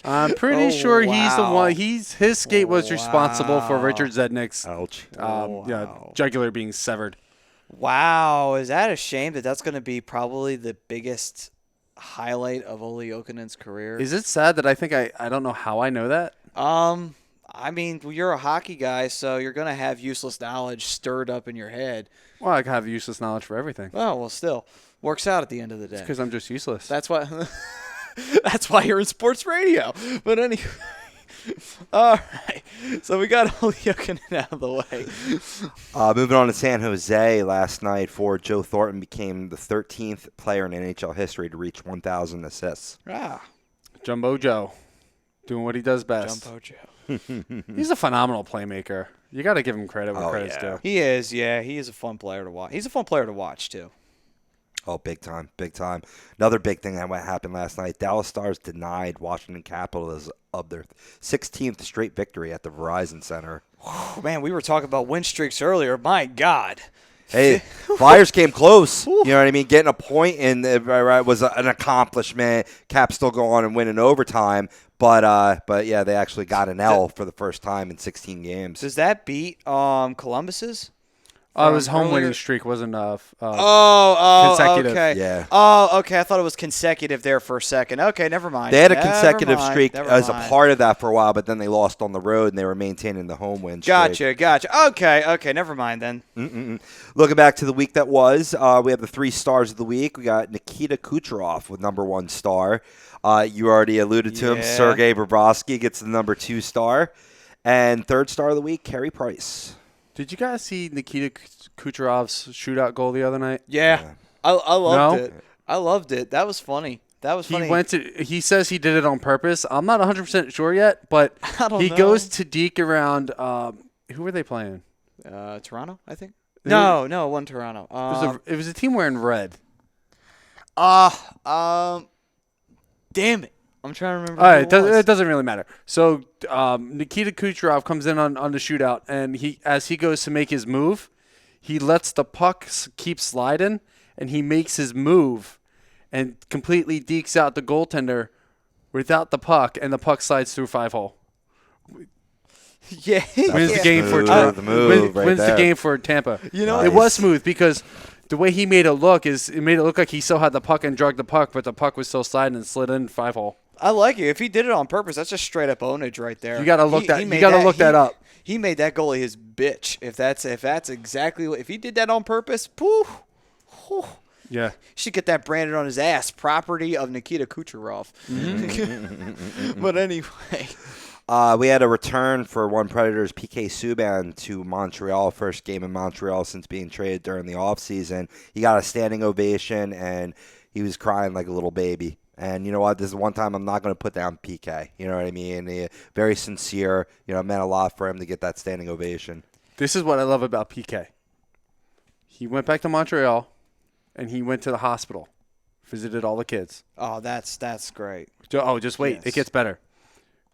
I'm pretty sure he's the one. His skate was responsible for Richard Zednick's jugular being severed. Wow, is that a shame that's going to be probably the biggest highlight of Olli Jokinen's career? Is it sad that I think I don't know how I know that? I mean, you're a hockey guy, so you're going to have useless knowledge stirred up in your head. Well, I have useless knowledge for everything. Oh, well, still works out at the end of the day. Because I'm just useless. That's why. That's why you're in sports radio. But anyway, all right. So we got Olli Jokinen out of the way. Moving on to San Jose last night, forward Joe Thornton became the 13th player in NHL history to reach 1,000 assists. Ah, Jumbo Joe, doing what he does best. Jumbo Joe. He's a phenomenal playmaker. You got to give him credit where credit's yeah. due. He is, yeah. He is a fun player to watch. He's a fun player to watch, too. Oh, big time, big time. Another big thing that happened last night, Dallas Stars denied Washington Capitals of their 16th straight victory at the Verizon Center. Oh, man, we were talking about win streaks earlier. My God. Hey, Flyers came close. You know what I mean? Getting a point in was an accomplishment. Caps still go on and win in overtime. But yeah, they actually got an L for the first time in 16 games. Does that beat Columbus's? It was home earlier? winning streak wasn't consecutive. consecutive. Okay. Yeah. Oh, okay. I thought it was consecutive there for a second. Okay, never mind. They had a Never consecutive mind, streak never as a mind. part of that for a while, but then they lost on the road and they were maintaining the home win streak. Gotcha. Okay. Never mind then. Looking back to the week that was, we have the 3 stars of the week. We got Nikita Kucherov with number 1 star. You already alluded to him. Yeah. Sergei Bobrovsky gets the number 2 star. And 3rd star of the week, Carey Price. Did you guys see Nikita Kucherov's shootout goal the other night? Yeah. I loved No? it. I loved it. That was funny. He says he did it on purpose. I'm not 100% sure yet, but I don't he know. goes to deke around. Who were they playing? Toronto, I think. No, it wasn't Toronto. It was a team wearing red. Damn it. I'm trying to remember. All who right, it was. it doesn't really matter. So Nikita Kucherov comes in on the shootout, and as he goes to make his move, he lets the puck keep sliding, and he makes his move and completely dekes out the goaltender without the puck, and the puck slides through 5-hole. Yeah. Wins the game for The move right wins the there. game for Tampa. You know, It was smooth because the way he made it look like he still had the puck and drugged the puck, but the puck was still sliding and slid in 5-hole. I like it. If he did it on purpose, that's just straight up ownage right there. You got to look He that. made You got to look that up. He made that goalie his bitch. If that's exactly what, if he did that on purpose, poof. Yeah. He should get that branded on his ass. Property of Nikita Kucherov. But anyway. We had a return for one Predators, PK Subban, to Montreal. First game in Montreal since being traded during the offseason. He got a standing ovation, and he was crying like a little baby. And you know what? This is one time I'm not going to put down PK. You know what I mean? He, very sincere. You know, it meant a lot for him to get that standing ovation. This is what I love about PK. He went back to Montreal, and he went to the hospital, visited all the kids. Oh, that's great. Just wait. Yes. It gets better.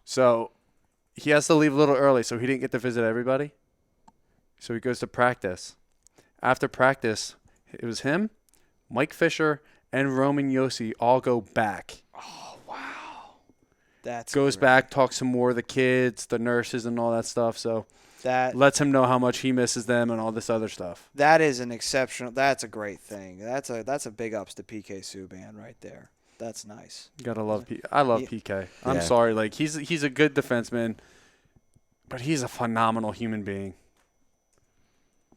So he has to leave a little early, so he didn't get to visit everybody. So he goes to practice. After practice, it was him, Mike Fisher, and Roman Josi all go back. That's Goes great. back, talks to more of the kids, the nurses, and all that stuff. So lets him know how much he misses them and all this other stuff. That is an exceptional. That's a great thing. That's a big ups to PK Subban right there. That's nice. You gotta love I love PK. I'm sorry, like he's a good defenseman, but he's a phenomenal human being.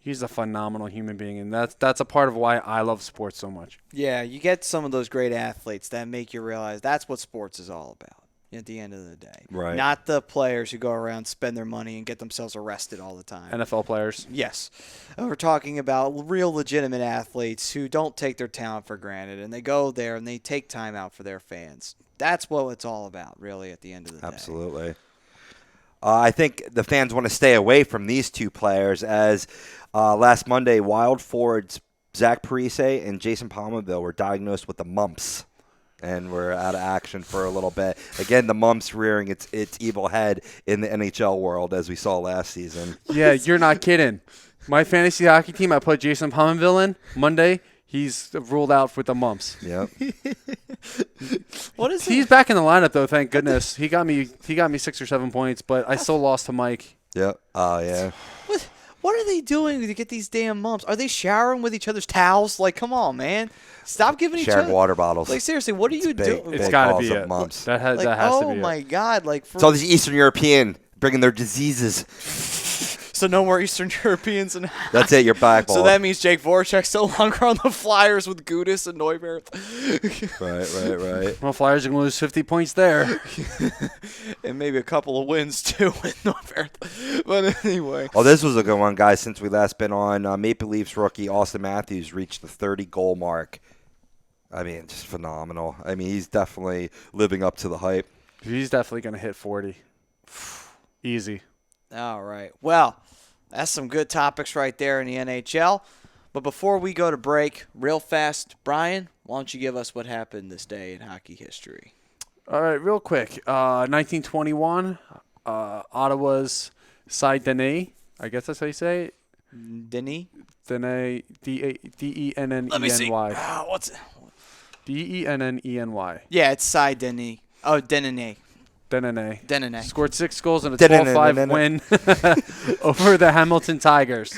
He's a phenomenal human being, and that's a part of why I love sports so much. Yeah, you get some of those great athletes that make you realize that's what sports is all about at the end of the day. Right. Not the players who go around, spend their money, and get themselves arrested all the time. NFL players. Yes. We're talking about real legitimate athletes who don't take their talent for granted, and they go there and they take time out for their fans. That's what it's all about, really, at the end of the day. Absolutely. I think the fans want to stay away from these two players as last Monday, Wild forwards Zach Parise and Jason Palmaville were diagnosed with the mumps and were out of action for a little bit. Again, the mumps rearing its evil head in the NHL world as we saw last season. Yeah, you're not kidding. My fantasy hockey team, I put Jason Palmaville in Monday. He's ruled out with the mumps. Yep. What is He's back in the lineup though, thank goodness. He got me 6 or 7 points, but I still lost to Mike. Yep. Oh, yeah. What are they doing to get these damn mumps? Are they showering with each other's towels? Like, come on, man. Stop giving each Sharing other water bottles. Like, seriously, what are you doing? It's Big got to balls be of it. mumps. That has Like, to oh be my it. God! Like, It's all these Eastern European bringing their diseases. so no more Eastern Europeans and That's it. You're back. So that means Jake Voracek's no longer on the Flyers with Gudis and Neuwirth. Right. Well, Flyers are going to lose 50 points there. And maybe a couple of wins, too, with Neuwirth. But anyway. Oh, this was a good one, guys. Since we last been on, Maple Leafs rookie Austin Matthews reached the 30-goal mark. I mean, just phenomenal. I mean, he's definitely living up to the hype. He's definitely going to hit 40. Easy. All right. Well, that's some good topics right there in the NHL. But before we go to break, real fast, Brian, why don't you give us what happened this day in hockey history? All right, real quick. 1921, Ottawa's Cy Denney. I guess that's how you say it. Denny? Denney, D-E-N-N-E-N-Y. Let me see. What's it? D-E-N-N-E-N-Y. Yeah, it's Cy Denny. Oh, Denny. Denney. Scored 6 goals in a Denney. 12-5 win over the Hamilton Tigers.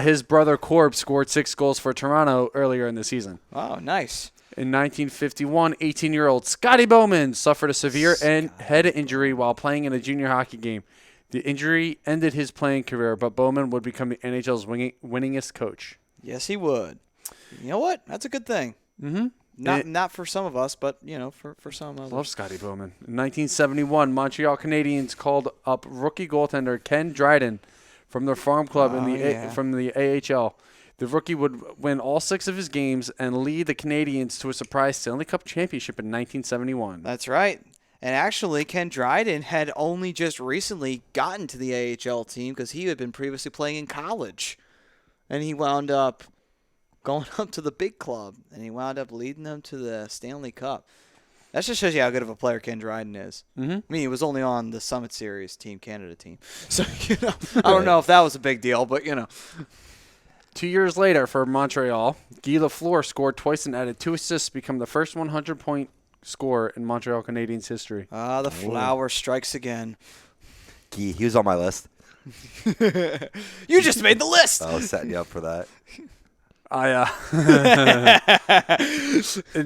His brother Corb scored 6 goals for Toronto earlier in the season. Oh, nice. In 1951, 18-year-old Scotty Bowman suffered a severe head injury while playing in a junior hockey game. The injury ended his playing career, but Bowman would become the NHL's winningest coach. Yes, he would. You know what? That's a good thing. Mm-hmm. Not for some of us, but, for some others. Love Scotty Bowman. In 1971, Montreal Canadiens called up rookie goaltender Ken Dryden from their farm club from the AHL. The rookie would win all 6 of his games and lead the Canadiens to a surprise Stanley Cup championship in 1971. That's right. And actually, Ken Dryden had only just recently gotten to the AHL team because he had been previously playing in college. And he wound up going up to the big club, and he wound up leading them to the Stanley Cup. That just shows you how good of a player Ken Dryden is. Mm-hmm. I mean, he was only on the Summit Series Team Canada team. So, I don't know if that was a big deal, but, 2 years later for Montreal, Guy Lafleur scored twice and added 2 assists to become the first 100-point scorer in Montreal Canadiens history. The flower strikes again. He was on my list. You just made the list. I was setting you up for that. In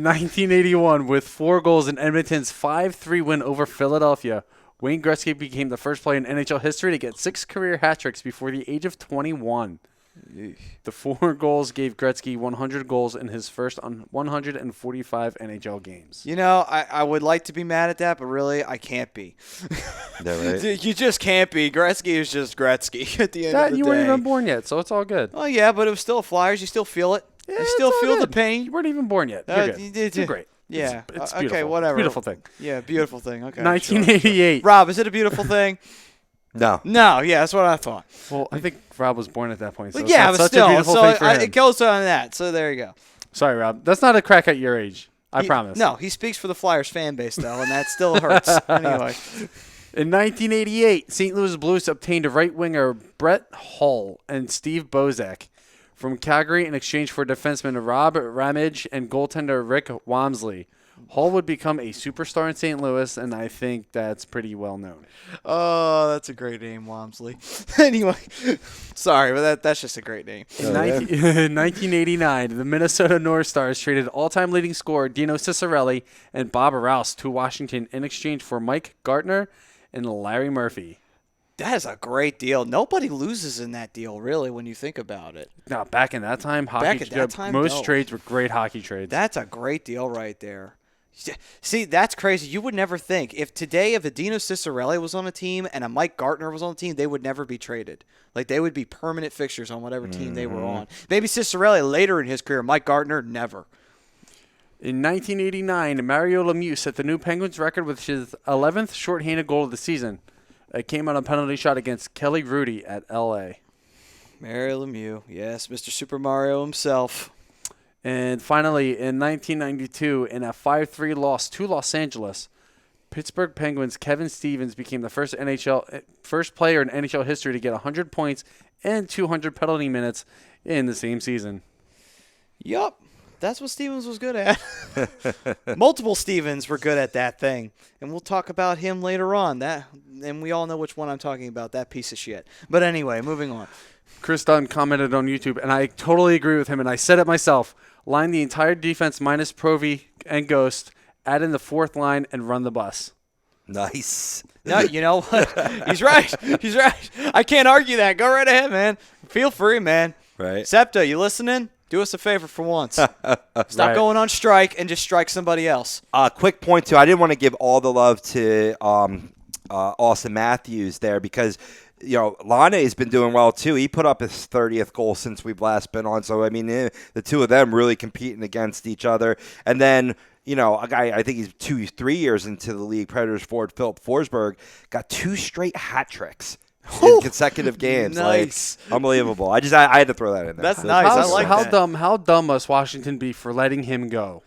1981, with 4 goals in Edmonton's 5-3 win over Philadelphia, Wayne Gretzky became the first player in NHL history to get 6 career hat tricks before the age of 21. The 4 goals gave Gretzky 100 goals in his first 145 NHL games. I would like to be mad at that, but really, I can't be. That right? You just can't be. Gretzky is just Gretzky at the end of the day. You weren't even born yet, so it's all good. Oh, yeah, but it was still Flyers. You still feel it. Yeah, you still it's all feel the good. pain. You weren't even born yet. You're good. You're great. Yeah. It's Okay, beautiful. whatever. Beautiful thing. Yeah, beautiful thing. Okay. 1988. Sure. Rob, is it a beautiful thing? No. No, yeah, that's what I thought. Well, I think Rob was born at that point. So But yeah, it's but such still, a beautiful thing for him. it goes on that. So there you go. Sorry, Rob. That's not a crack at your age. I promise. No, he speaks for the Flyers fan base, though, and that still hurts. Anyway. In 1988, St. Louis Blues obtained right winger Brett Hull and Steve Bozak from Calgary in exchange for defenseman Rob Ramage and goaltender Rick Wamsley. Hull would become a superstar in St. Louis, and I think that's pretty well known. Oh, that's a great name, Wamsley. Anyway, sorry, but that's just a great name. In 1989, the Minnesota North Stars traded all-time leading scorer Dino Ciccarelli and Bob Rouse to Washington in exchange for Mike Gartner and Larry Murphy. That is a great deal. Nobody loses in that deal, really, when you think about it. Now, back in that time, most trades were great hockey trades. That's a great deal right there. See, that's crazy. You would never think. If a Dino Ciccarelli was on a team and a Mike Gartner was on a team, they would never be traded. Like, they would be permanent fixtures on whatever team they were on. Maybe Ciccarelli later in his career. Mike Gartner, never. In 1989, Mario Lemieux set the new Penguins record with his 11th shorthanded goal of the season. It came on a penalty shot against Kelly Rudy at L.A. Mario Lemieux. Yes, Mr. Super Mario himself. And finally, in 1992, in a 5-3 loss to Los Angeles, Pittsburgh Penguins' Kevin Stevens became the first player in NHL history to get 100 points and 200 penalty minutes in the same season. Yup. That's what Stevens was good at. Multiple Stevens were good at that thing. And we'll talk about him later on. And we all know which one I'm talking about, that piece of shit. But anyway, moving on. Chris Dunn commented on YouTube, and I totally agree with him, and I said it myself. Line the entire defense minus Provy and Ghost, add in the 4th line, and run the bus. Nice. No, you know what? He's right. He's right. I can't argue that. Go right ahead, man. Feel free, man. Right. Septa, you listening? Do us a favor for once. Stop going on strike and just strike somebody else. Quick point, too. I didn't want to give all the love to Austin Matthews there because, Lane's been doing well, too. He put up his 30th goal since we've last been on. So, I mean, the two of them really competing against each other. And then, a guy, I think he's 3 years into the league, Predators forward Philip Forsberg, got 2 straight hat tricks in consecutive games. Nice. Like, unbelievable. I had to throw that in there. That's nice. I like how that. How dumb must Washington be for letting him go?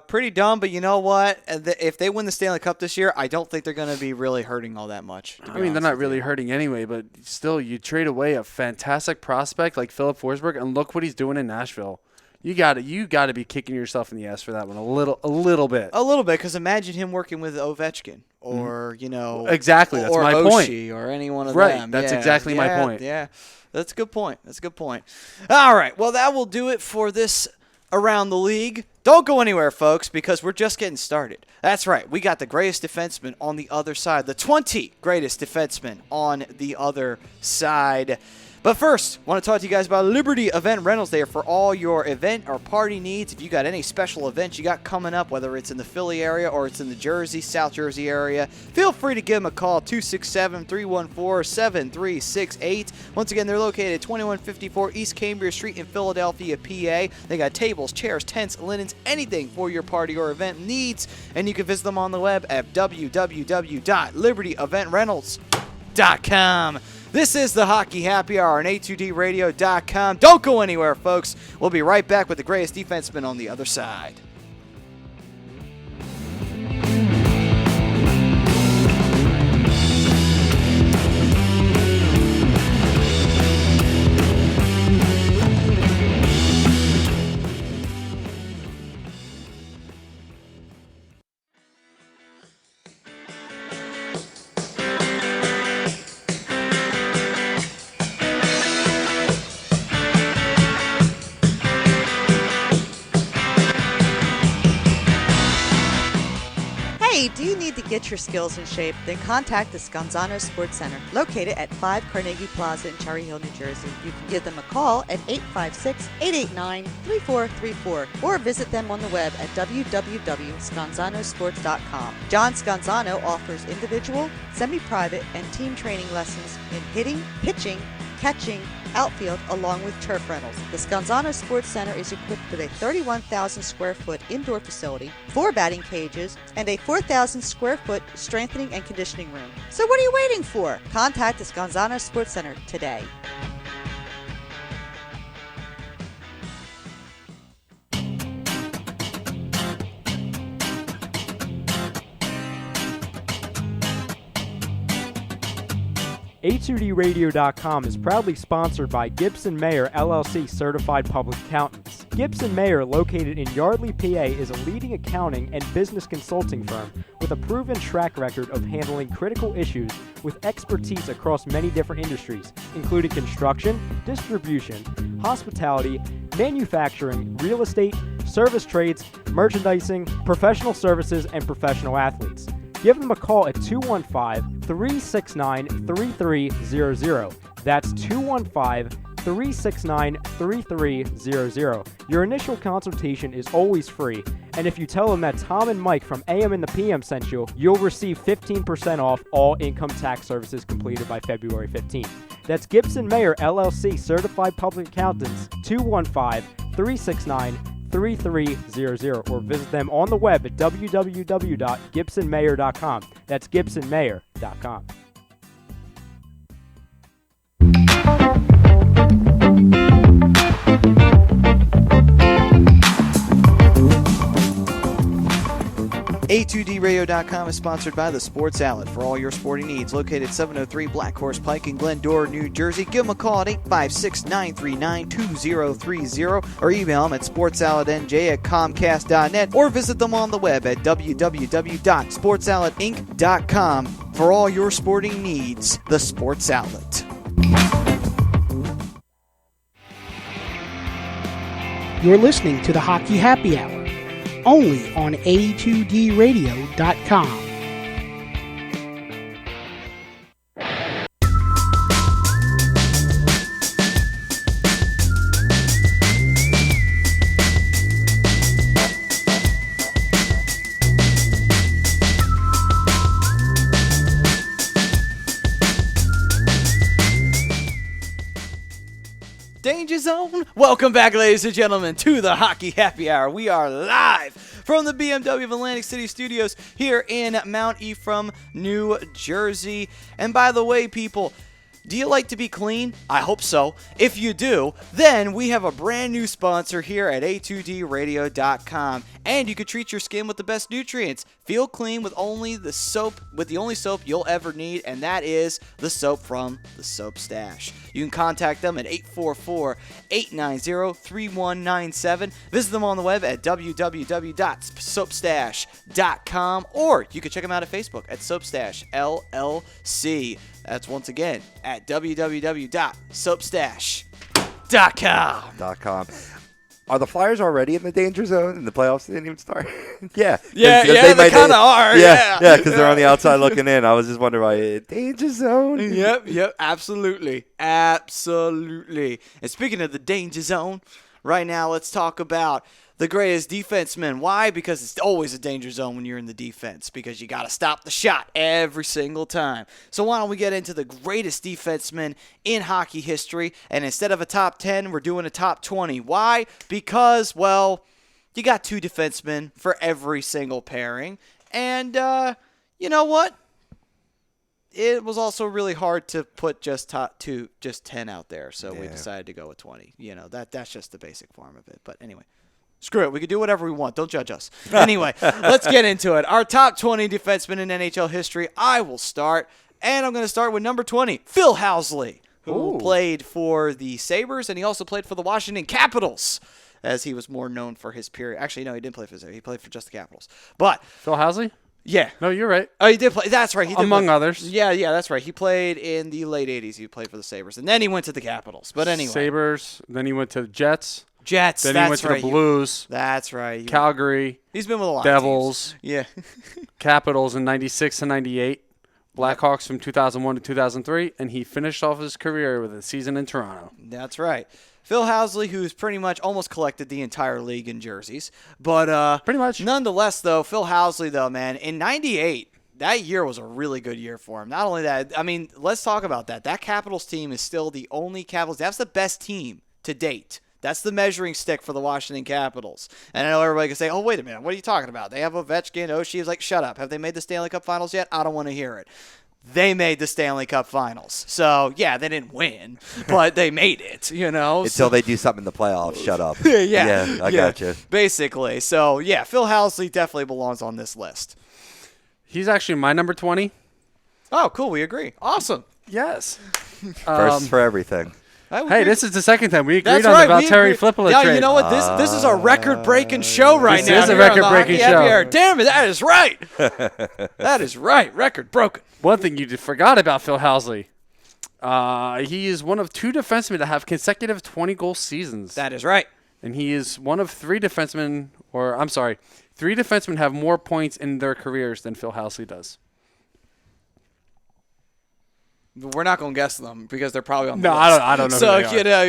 Pretty dumb, but you know what? If they win the Stanley Cup this year, I don't think they're going to be really hurting all that much. I mean, they're not really hurting anyway, but still, you trade away a fantastic prospect like Philip Forsberg, and look what he's doing in Nashville. You got to be kicking yourself in the ass for that one a little bit. A little bit, because imagine him working with Ovechkin or exactly. That's or my Oshie point. Or any one of right. them. That's Yeah, exactly my yeah, point. Yeah, that's a good point. All right, well that will do it for this Around the League. Don't go anywhere, folks, because we're just getting started. That's right. We got the greatest defenseman on the other side, the 20 greatest defensemen on the other side. But first, I want to talk to you guys about Liberty Event Rentals. They are for all your event or party needs. If you got any special events you got coming up, whether it's in the Philly area or it's in the Jersey, South Jersey area, feel free to give them a call, 267-314-7368. Once again, they're located at 2154 East Cambria Street in Philadelphia, PA. They got tables, chairs, tents, linens, anything for your party or event needs. And you can visit them on the web at www.libertyeventrentals.com. This is the Hockey Happy Hour on A2DRadio.com. Don't go anywhere, folks. We'll be right back with the greatest defenseman on the other side. Hey, do you need to get your skills in shape? Then contact the Scanzano Sports Center, located at 5 Carnegie Plaza in Cherry Hill, New Jersey. You can give them a call at 856-889-3434 or visit them on the web at www.scanzanosports.com. John Scanzano offers individual, semi-private, and team training lessons in hitting, pitching, catching, outfield, along with turf rentals. The Scanzano Sports Center is equipped with a 31,000 square foot indoor facility, 4 batting cages, and a 4,000 square foot strengthening and conditioning room. So what are you waiting for? Contact the Scanzano Sports Center today. A2DRadio.com is proudly sponsored by Gibson Mayer LLC Certified Public Accountants. Gibson Mayer, located in Yardley, PA, is a leading accounting and business consulting firm with a proven track record of handling critical issues with expertise across many different industries, including construction, distribution, hospitality, manufacturing, real estate, service trades, merchandising, professional services, and professional athletes. Give them a call at 215-369-3300. That's 215-369-3300. Your initial consultation is always free, and if you tell them that Tom and Mike from AM and the PM sent you, you'll receive 15% off all income tax services completed by February 15th. That's Gibson Mayer LLC Certified Public Accountants, 215-369-3300, or visit them on the web at www.gibsonmayer.com. That's gibsonmayer.com. A2DRadio.com is sponsored by The Sports Outlet for all your sporting needs. Located at 703 Black Horse Pike in Glendora, New Jersey. Give them a call at 856-939-2030 or email them at sportsoutletnj@comcast.net or visit them on the web at www.sportsoutletinc.com for all your sporting needs. The Sports Outlet. You're listening to the Hockey Happy Hour, only on A2DRadio.com. Danger Zone. Welcome back, ladies and gentlemen, to the Hockey Happy Hour. We are live from the BMW of Atlantic City Studios here in Mount Ephraim, New Jersey. And by the way, people, do you like to be clean? I hope so. If you do, then we have a brand new sponsor here at A2DRadio.com. And you can treat your skin with the best nutrients. Feel clean with the only soap you'll ever need, and that is the soap from the Soap Stash. You can contact them at 844-890-3197. Visit them on the web at www.soapstash.com, or you can check them out at Facebook at Soapstash LLC. That's once again at www.soapstash.com. Are the Flyers already in the danger zone and the playoffs didn't even start? Yeah. They kind of are. Yeah, because they're on the outside looking in. I was just wondering why danger zone. Yep, absolutely. And speaking of the danger zone, right now let's talk about the greatest defenseman. Why? Because it's always a danger zone when you're in the defense, because you got to stop the shot every single time. So why don't we get into the greatest defenseman in hockey history, and instead of a top 10, we're doing a top 20. Why? Because, well, you got 2 defensemen for every single pairing, and you know what? It was also really hard to put just 10 out there, so we decided to go with 20. That's just the basic form of it. But anyway. Screw it. We can do whatever we want. Don't judge us. Anyway, let's get into it. Our top 20 defensemen in NHL history. I will start, and I'm going to start with number 20, Phil Housley, who played for the Sabres, and he also played for the Washington Capitals, as he was more known for his period. Actually, no, he didn't play for the Sabres. He played for just the Capitals. But Phil Housley? Yeah. No, you're right. Oh, he did play. That's right. He did Among play. others. Yeah, that's right. He played in the late 80s. He played for the Sabres, and then he went to the Capitals. But anyway. Sabres. Then he went to the Jets. Jets. Then that's he went to right. the Blues. That's right. Calgary. He's been with a lot Devils. of teams. Yeah. Capitals in 96 to 98. Blackhawks from 2001 to 2003. And he finished off his career with a season in Toronto. That's right. Phil Housley, who's pretty much almost collected the entire league in jerseys. But pretty much. Nonetheless, though, Phil Housley, though, man, in 98, that year was a really good year for him. Not only that, I mean, let's talk about that. That Capitals team is still the only Capitals. That's the best team to date. That's the measuring stick for the Washington Capitals. And I know everybody can say, oh, wait a minute, what are you talking about? They have Ovechkin, Oshie. Like, shut up. Have they made the Stanley Cup Finals yet? I don't want to hear it. They made the Stanley Cup Finals. So, yeah, they didn't win, but they made it, Until they do something in the playoffs. Shut up. Yeah, I got you. Basically. So, yeah, Phil Housley definitely belongs on this list. He's actually my number 20. Oh, cool. We agree. Awesome. Yes. First for everything. Hey, this is the second time we agreed That's on right. the Valtteri Filppula now, trade. you know what? This is a record-breaking show right This now. is a here on the record-breaking Hockey Happy show. Hour. Damn it, that is right. That is right. Record broken. One thing you forgot about Phil Housley. He is one of 2 defensemen to have consecutive 20-goal seasons. That is right. And he is one of 3 defensemen, 3 defensemen have more points in their careers than Phil Housley does. We're not going to guess them because they're probably on the No, list. I don't know. So, who they are.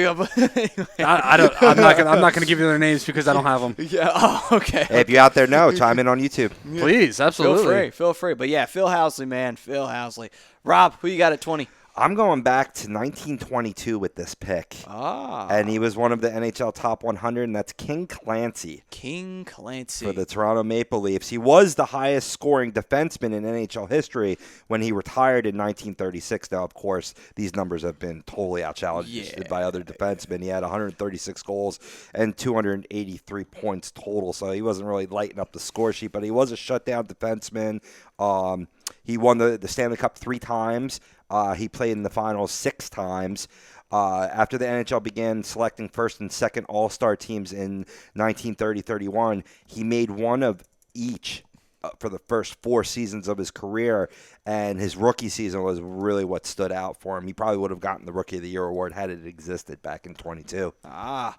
I'm not going to give you their names because I don't have them. Yeah. Oh, okay. Hey, if you're out there, chime in on YouTube. Please, absolutely. Feel free. But yeah, Phil Housley, man. Phil Housley. Rob, who you got at 20? I'm going back to 1922 with this pick. And he was one of the NHL top 100, and that's King Clancy. King Clancy. For the Toronto Maple Leafs. He was the highest scoring defenseman in NHL history when he retired in 1936. Now, of course, these numbers have been totally outchallenged by other defensemen. He had 136 goals and 283 points total, so he wasn't really lighting up the score sheet, but he was a shutdown defenseman. He won the Stanley Cup 3 times. He played in the finals 6 times. After the NHL began selecting first and second all-star teams in 1930-31, he made one of each for the first 4 seasons of his career, and his rookie season was really what stood out for him. He probably would have gotten the Rookie of the Year award had it existed back in 22. Yeah,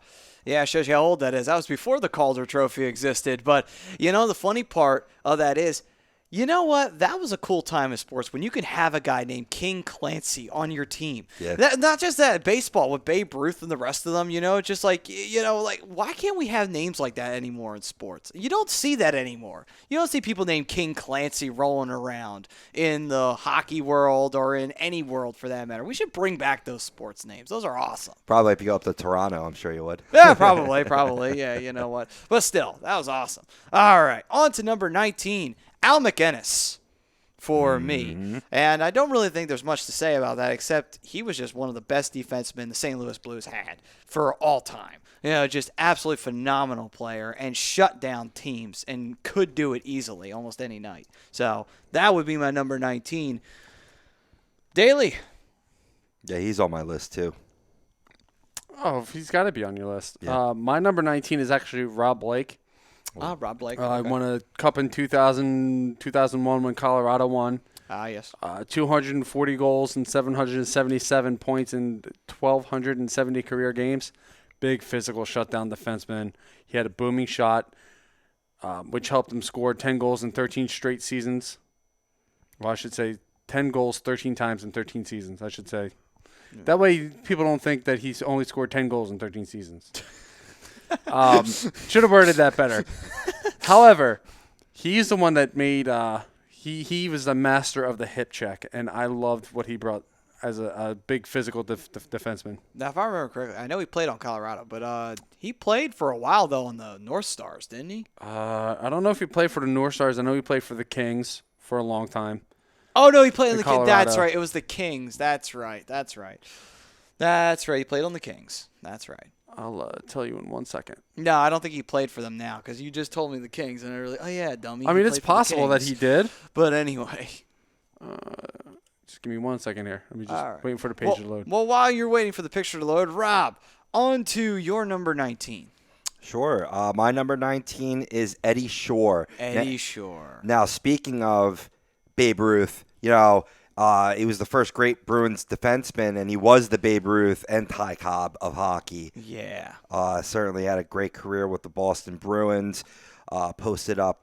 it shows you how old that is. That was before the Calder Trophy existed. But, the funny part of that is, You know what? That was a cool time in sports when you could have a guy named King Clancy on your team. Yeah. Not just that, baseball with Babe Ruth and the rest of them, just like, why can't we have names like that anymore in sports? You don't see that anymore. You don't see people named King Clancy rolling around in the hockey world or in any world for that matter. We should bring back those sports names. Those are awesome. Probably if you go up to Toronto, I'm sure you would. Yeah, probably. Yeah, you know what? But still, that was awesome. All right, on to number 19. Al McInnes for me. And I don't really think there's much to say about that except he was just one of the best defensemen the St. Louis Blues had for all time. Just absolutely phenomenal player and shut down teams and could do it easily almost any night. So that would be my number 19. Daly. Yeah, he's on my list too. Oh, he's got to be on your list. Yeah. My number 19 is actually Rob Blake. Rob Blake. I won a cup in 2001 when Colorado won. Yes. 240 goals and 777 points in 1,270 career games. Big physical shutdown defenseman. He had a booming shot, which helped him score 10 goals in 13 straight seasons. Well, I should say 10 goals 13 times in 13 seasons, I should say. Yeah. That way people don't think that he's only scored 10 goals in 13 seasons. Should have worded that better. However, he's the one that made he was the master of the hip check, and I loved what he brought as a big physical defenseman. Now, if I remember correctly, I know he played on Colorado, but he played for a while, though, on the North Stars, didn't he? I don't know if he played for the North Stars. I know he played for the Kings for a long time. Oh, no, he played on the Kings. Colorado. That's right. It was the Kings. That's right. He played on the Kings. That's right. I'll tell you in 1 second. No, I don't think he played for them now because you just told me the Kings, and I really, oh yeah, dummy. I mean, it's possible that he did. But anyway, just give me 1 second here. I'm just waiting for the page to load. Well, while you're waiting for the picture to load, Rob, on to your number 19. Sure. My number 19 is Eddie Shore. Shore. Now, speaking of Babe Ruth, he was the first great Bruins defenseman, and he was the Babe Ruth and Ty Cobb of hockey. Yeah. Certainly had a great career with the Boston Bruins. Posted up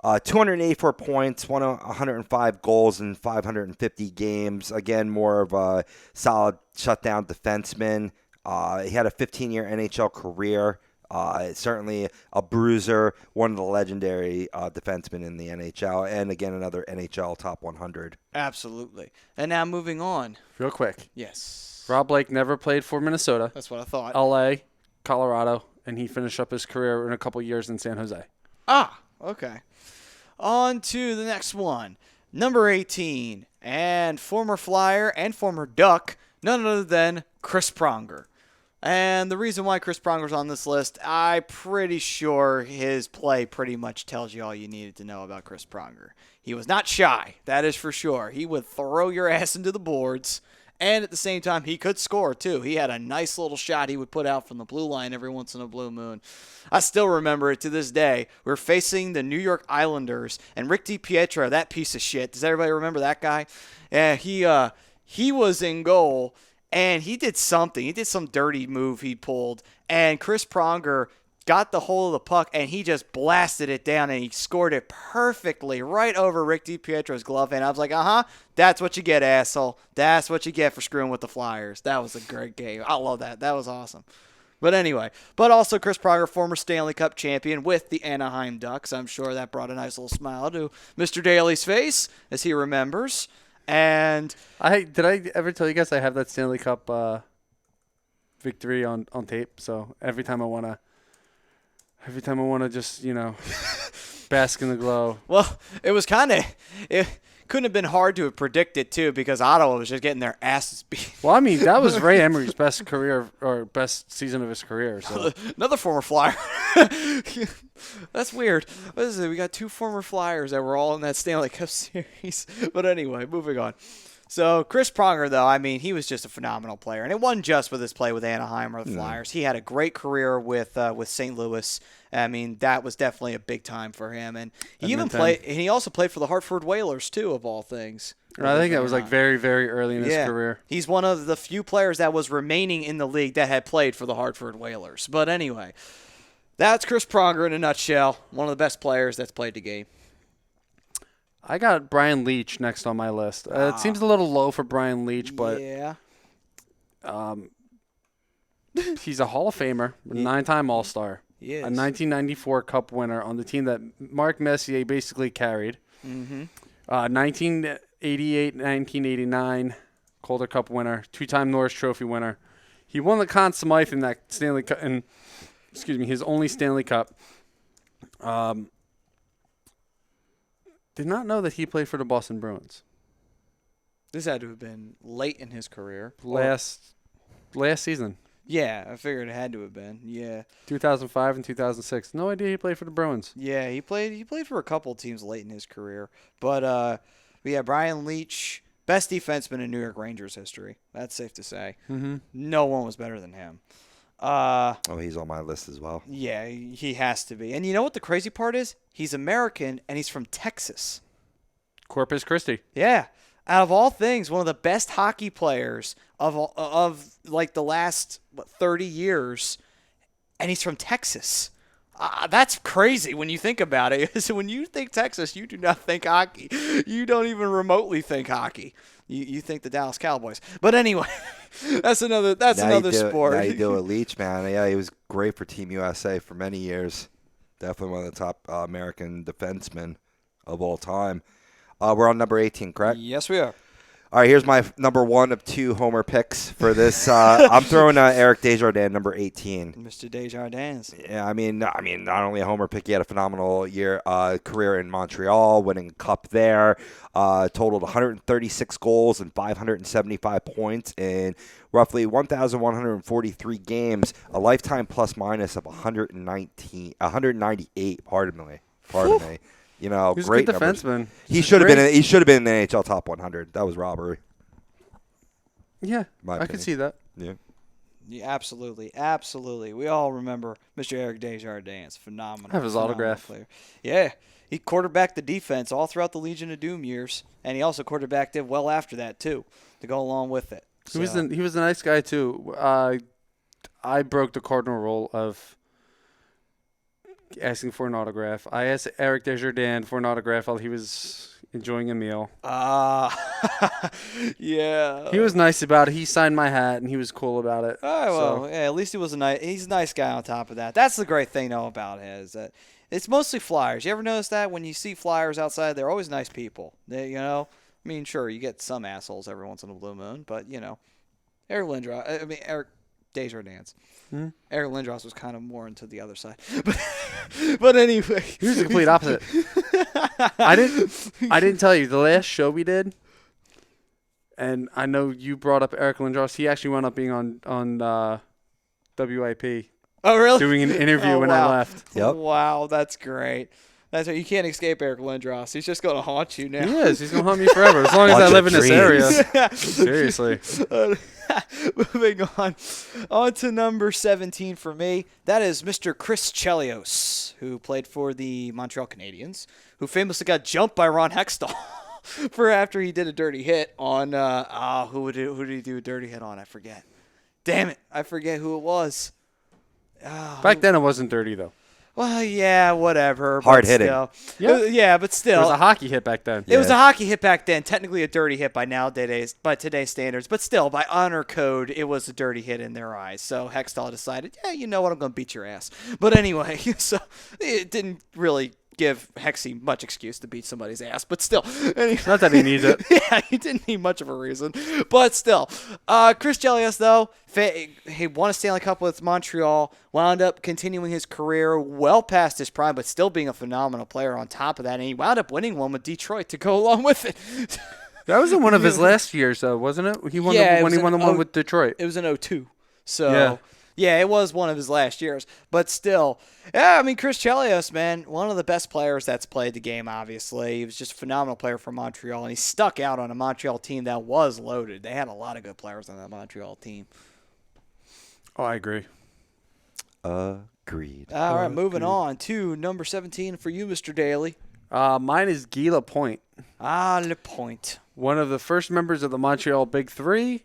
284 points, won 105 goals in 550 games. Again, more of a solid shutdown defenseman. He had a 15-year NHL career. Certainly a bruiser, one of the legendary defensemen in the NHL, and again, another NHL top 100. Absolutely. And now moving on. Real quick. Yes. Rob Blake never played for Minnesota. That's what I thought. L.A., Colorado, and he finished up his career in a couple years in San Jose. Okay. On to the next one. Number 18, and former Flyer and former Duck, none other than Chris Pronger. And the reason why Chris Pronger's on this list, I'm pretty sure his play pretty much tells you all you needed to know about Chris Pronger. He was not shy, that is for sure. He would throw your ass into the boards, and at the same time, he could score, too. He had a nice little shot he would put out from the blue line every once in a blue moon. I still remember it to this day. We were facing the New York Islanders, and Rick DiPietro, that piece of shit. Does everybody remember that guy? Yeah, he was in goal. And he did something. He did some dirty move he pulled. And Chris Pronger got the hold of the puck, and he just blasted it down, and he scored it perfectly right over Rick DiPietro's glove. And I was like, that's what you get, asshole. That's what you get for screwing with the Flyers. That was a great game. I love that. That was awesome. But anyway, also Chris Pronger, former Stanley Cup champion with the Anaheim Ducks. I'm sure that brought a nice little smile to Mr. Daly's face as he remembers. And did I ever tell you guys I have that Stanley Cup victory on tape? So every time I wanna just bask in the glow. Well, it couldn't have been hard to have predicted too because Ottawa was just getting their asses beat. Well, I mean that was Ray Emery's best career or best season of his career. So another former Flyer. That's weird. What is it? We got two former Flyers that were all in that Stanley Cup series. But anyway, moving on. So Chris Pronger, though, I mean, he was just a phenomenal player, and it wasn't just with his play with Anaheim or the Flyers. He had a great career with St. Louis. I mean, that was definitely a big time for him, and he also played for the Hartford Whalers too, of all things. I think that was like very, very early in his career. He's one of the few players that was remaining in the league that had played for the Hartford Whalers. But anyway. That's Chris Pronger in a nutshell. One of the best players that's played the game. I got Brian Leach next on my list. It seems a little low for Brian Leach, but yeah. he's a Hall of Famer, 9-time All-Star, He is. a 1994 Cup winner on the team that Marc Messier basically carried. Mm-hmm. 1988, 1989 Calder Cup winner, 2-time Norris Trophy winner. He won the Conn Smythe in that Stanley Cup, and his only Stanley Cup. Did not know that he played for the Boston Bruins. This had to have been late in his career. Last season, Yeah, I figured it had to have been. Yeah. 2005 and 2006. No idea he played for the Bruins. Yeah, he played for a couple teams late in his career. But yeah, Brian Leach, best defenseman in New York Rangers history. That's safe to say. Mm-hmm. No one was better than him. He's on my list as well. Yeah, he has to be. And you know what the crazy part is? He's American and he's from Texas. Corpus Christi. Yeah. Out of all things, one of the best hockey players of like the last 30 years, and he's from Texas. That's crazy when you think about it. So when you think Texas, you do not think hockey. You don't even remotely think hockey. You think the Dallas Cowboys. But anyway, that's another sport. Now you do a Leach, man. Yeah, he was great for Team USA for many years. Definitely one of the top American defensemen of all time. We're on number 18, correct? Yes, we are. All right, here's my number 1 of 2 homer picks for this. I'm throwing Eric Desjardins, number 18. Mr. Desjardins. Yeah, I mean, not only a homer pick, he had a phenomenal career in Montreal, winning a cup there. Totaled 136 goals and 575 points in roughly 1,143 games. A lifetime plus minus of 198. Pardon me. You know, He's great a good numbers. defenseman. He should have been. He should have been in the NHL top 100. That was robbery. Yeah, My I opinion. could see that. Yeah. Yeah, absolutely. We all remember Mr. Eric Desjardins. Phenomenal. I have his phenomenal autograph. player. Yeah, he quarterbacked the defense all throughout the Legion of Doom years, and he also quarterbacked it well after that too, to go along with it. He was a nice guy too. I broke the cardinal rule of asking for an autograph. I asked Eric Desjardins for an autograph while he was enjoying a meal. Yeah. He was nice about it. He signed my hat, and he was cool about it. Oh, well, So, yeah, at least he's a nice guy on top of that. That's the great thing, though, about him is that it's mostly Flyers. You ever notice that when you see Flyers outside, they're always nice people. I mean, sure, you get some assholes every once in a blue moon, but, Eric Desjardins. Eric Lindros was kind of more into the other side. But anyway. he was the complete opposite. I didn't tell you, the last show we did, and I know you brought up Eric Lindros. He actually wound up being on WIP. Oh, really? Doing an interview when I left. Yep. Wow, that's great. That's right. You can't escape Eric Lindros. He's just going to haunt you now. He is. He's going to haunt me forever, as long as I Bunch live in of this dreams. area. Seriously. Moving on to number 17 for me. That is Mr. Chris Chelios, who played for the Montreal Canadiens, who famously got jumped by Ron Hextall for after he did a dirty hit on who did he do a dirty hit on? I forget. Damn it, I forget who it was. Back then, it wasn't dirty, though. Well, yeah, whatever. Hard but hitting. Still. Yeah. Yeah, but It still. was a hockey hit back then. It was a hockey hit back then, technically a dirty hit by today's standards, but still, by honor code, it was a dirty hit in their eyes. So Hextall decided, yeah, you know what, I'm going to beat your ass. But anyway, so it didn't really give Hexy much excuse to beat somebody's ass, but still. Anyway, Not that he needs it. yeah, he didn't need much of a reason, but still. Chris Chelios, though, he won a Stanley Cup with Montreal, wound up continuing his career well past his prime, but still being a phenomenal player on top of that, and he wound up winning one with Detroit to go along with it. That was in one of his last years, though, wasn't it? He won Yeah, it when he was won the in one with Detroit. It was in 2002. So, Yeah. yeah, it was one of his last years. But still, yeah, I mean, Chris Chelios, man, one of the best players that's played the game, obviously. He was just a phenomenal player for Montreal, and he stuck out on a Montreal team that was loaded. They had a lot of good players on that Montreal team. Oh, I agree. Agreed. All right, moving on to number 17 for you, Mr. Daly. Mine is Guy Lapointe, Le Point. one of the first members of the Montreal Big Three.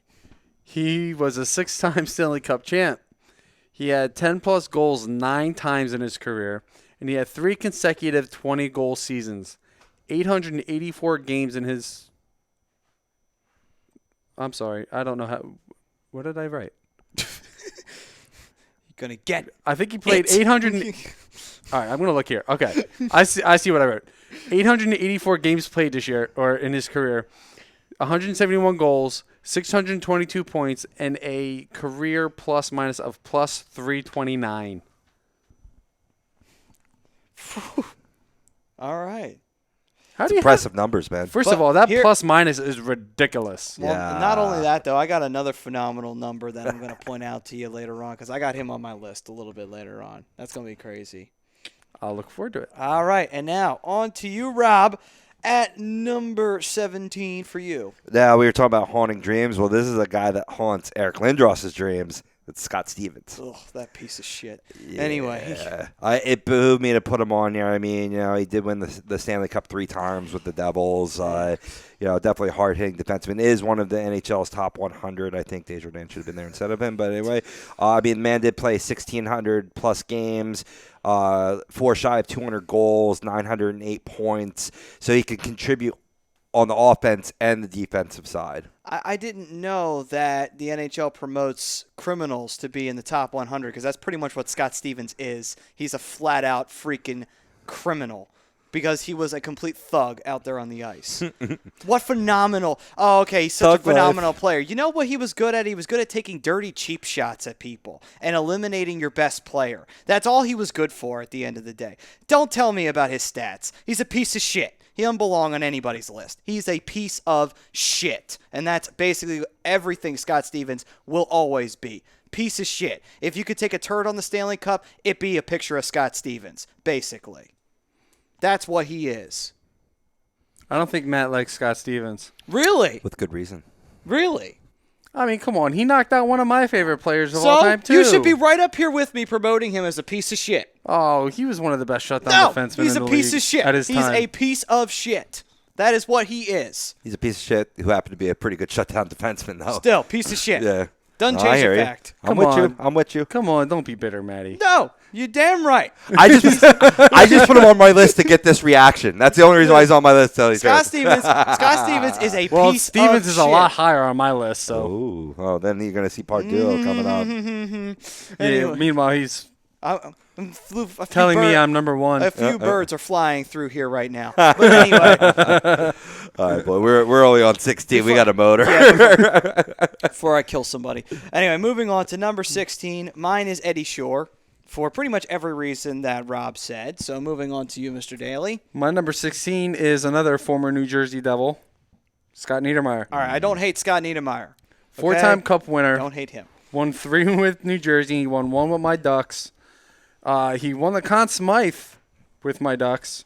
He was a 6-time Stanley Cup champ. He had 10-plus goals 9 times in his career, and he had 3 consecutive 20-goal seasons. 884 games in his. I'm sorry, I don't know how. What did I write? You're gonna get. I think he played 800. All right, I'm gonna look here. Okay, I see what I wrote. 884 games played this year or in his career, 171 goals, 622 points, and a career plus minus of plus 329. All right. How do you Impressive numbers, man. First But of all, that here- plus minus is ridiculous. Well, Yeah. not only that, though, I got another phenomenal number that I'm going to point out to you later on because I got him on my list a little bit later on. That's going to be crazy. I'll look forward to it. All right, and now on to you, Rob, at number 17 for you. Now, we were talking about haunting dreams. Well, this is a guy that haunts Eric Lindros's dreams. It's Scott Stevens. Ugh, that piece of shit. Anyway. Yeah. It behooved me to put him on there. I mean, he did win the Stanley Cup 3 times with the Devils. Definitely a hard-hitting defenseman. Is one of the NHL's top 100. I think Desjardins should have been there instead of him. But anyway, the man did play 1,600-plus games, 4 shy of 200 goals, 908 points. So he could contribute on the offense and the defensive side. I didn't know that the NHL promotes criminals to be in the top 100 because that's pretty much what Scott Stevens is. He's a flat-out freaking criminal because he was a complete thug out there on the ice. What phenomenal. Oh, okay, he's such Thug a phenomenal life. player. You know what he was good at? He was good at taking dirty, cheap shots at people and eliminating your best player. That's all he was good for at the end of the day. Don't tell me about his stats. He's a piece of shit. He doesn't belong on anybody's list. He's a piece of shit. And that's basically everything Scott Stevens will always be. Piece of shit. If you could take a turd on the Stanley Cup, it'd be a picture of Scott Stevens, basically. That's what he is. I don't think Matt likes Scott Stevens. Really? With good reason. Really? I mean, come on. He knocked out one of my favorite players of all time, too. You should be right up here with me promoting him as a piece of shit. Oh, he was one of the best shutdown No, defensemen he's in a the piece league of shit. at his He's time. a piece of shit. That is what he is. He's a piece of shit who happened to be a pretty good shutdown defenseman, though. Still, piece of shit. Yeah. Doesn't No, I change hear the you. fact. I'm Come with on. you. I'm with you. Come on, don't be bitter, Matty. No, you're damn right. I just put him on my list to get this reaction. That's the only reason why he's on my list. To tell you the Scott truth. Stevens is a Well, piece Stevens of is shit. a lot higher on my list, so. Ooh. Oh, then you're gonna see part 2 coming up. Anyway. Yeah, meanwhile, he's A few telling me bird- I'm number one. A few birds are flying through here right now. But anyway, All right, boy. We're only on 16. We got a motor. before I kill somebody. Anyway, moving on to number 16. Mine is Eddie Shore for pretty much every reason that Rob said. So moving on to you, Mr. Daly. My number 16 is another former New Jersey Devil, Scott Niedermayer. All right, I don't hate Scott Niedermayer. Four-time okay? Cup winner. Don't hate him. Won 3 with New Jersey. He won 1 with my Ducks. He won the Conn Smythe with my Ducks.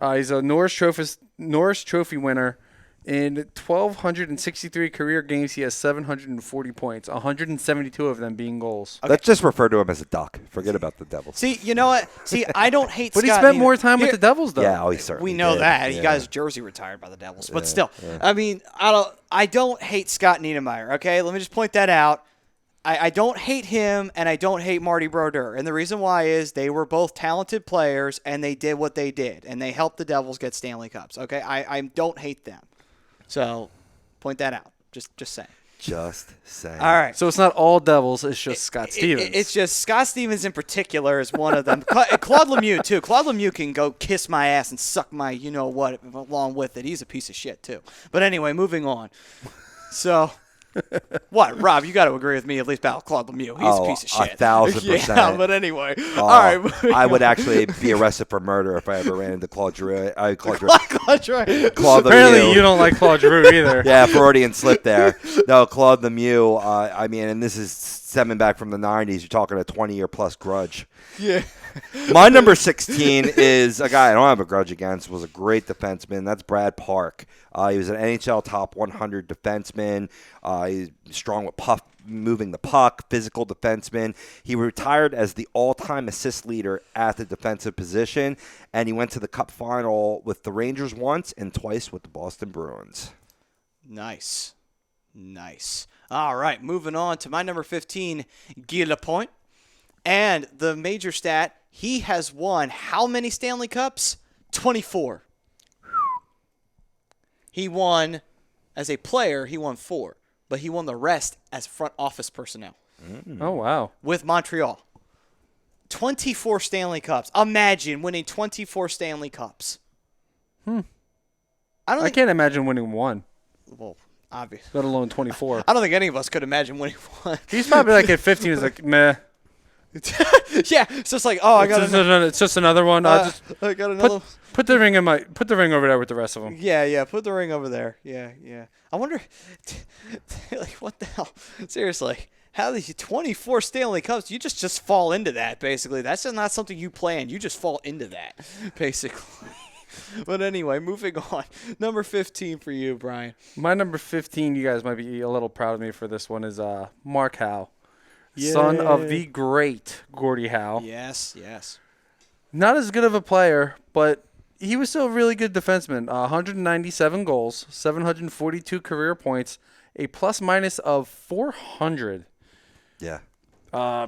He's a Norris Trophy winner. In 1,263 career games, he has 740 points, 172 of them being goals. Let's just refer to him as a duck. Forget about the Devils. See, you know what? See, I don't hate But Scott he spent Niedermayer. more time with Here- the Devils, though. Yeah, he certainly We know did. that. Yeah. He got his jersey retired by the Devils. But still, I mean, I don't hate Scott Niedermayer, okay? Let me just point that out. I don't hate him, and I don't hate Marty Brodeur. And the reason why is they were both talented players, and they did what they did, and they helped the Devils get Stanley Cups, okay? I don't hate them. So, point that out. Just saying. Just saying. All right. So it's not all Devils, it's just Scott Stevens. It's just Scott Stevens in particular is one of them. Claude Lemieux, too. Claude Lemieux can go kiss my ass and suck my you-know-what along with it. He's a piece of shit, too. But anyway, moving on. So, what? Rob, you got to agree with me at least about Claude Lemieux. He's a piece of shit. 1,000%. Yeah, but anyway. All right. I would actually be arrested for murder if I ever ran into Claude Giroux. Claude Apparently Lemieux. you don't like Claude Giroux either. Yeah, Freudian slip there. No, Claude Lemieux, I mean, and this is stemming back from the 90s. You're talking a 20-year-plus grudge. Yeah. My number 16 is a guy I don't have a grudge against, was a great defenseman. That's Brad Park. He was an NHL top 100 defenseman. He's strong with moving the puck, physical defenseman. He retired as the all-time assist leader at the defensive position, and he went to the Cup final with the Rangers once and twice with the Boston Bruins. Nice. All right, moving on to my number 15, Guy Lapointe. And the major stat, he has won how many Stanley Cups? 24. He won, as a player, he won 4. But he won the rest as front office personnel Oh, wow. with Montreal. 24 Stanley Cups. Imagine winning 24 Stanley Cups. I can't imagine winning one, Well, obvious. let alone 24. I don't think any of us could imagine winning one. He's probably like at 15. He's like, meh. Yeah, it's just like, oh, It's just another one. I got another. Put the ring over there with the rest of them. Yeah, put the ring over there. Yeah. I wonder, like, what the hell? Seriously, how the 24 Stanley Cups? You just fall into that, basically. That's not something you planned. You just fall into that, basically. But anyway, moving on. Number 15 for you, Brian. My number 15, you guys might be a little proud of me for this one, is Mark Howe, son of the great Gordie Howe. Yes. Not as good of a player, but he was still a really good defenseman. 197 goals, 742 career points, a plus-minus of 400. Yeah.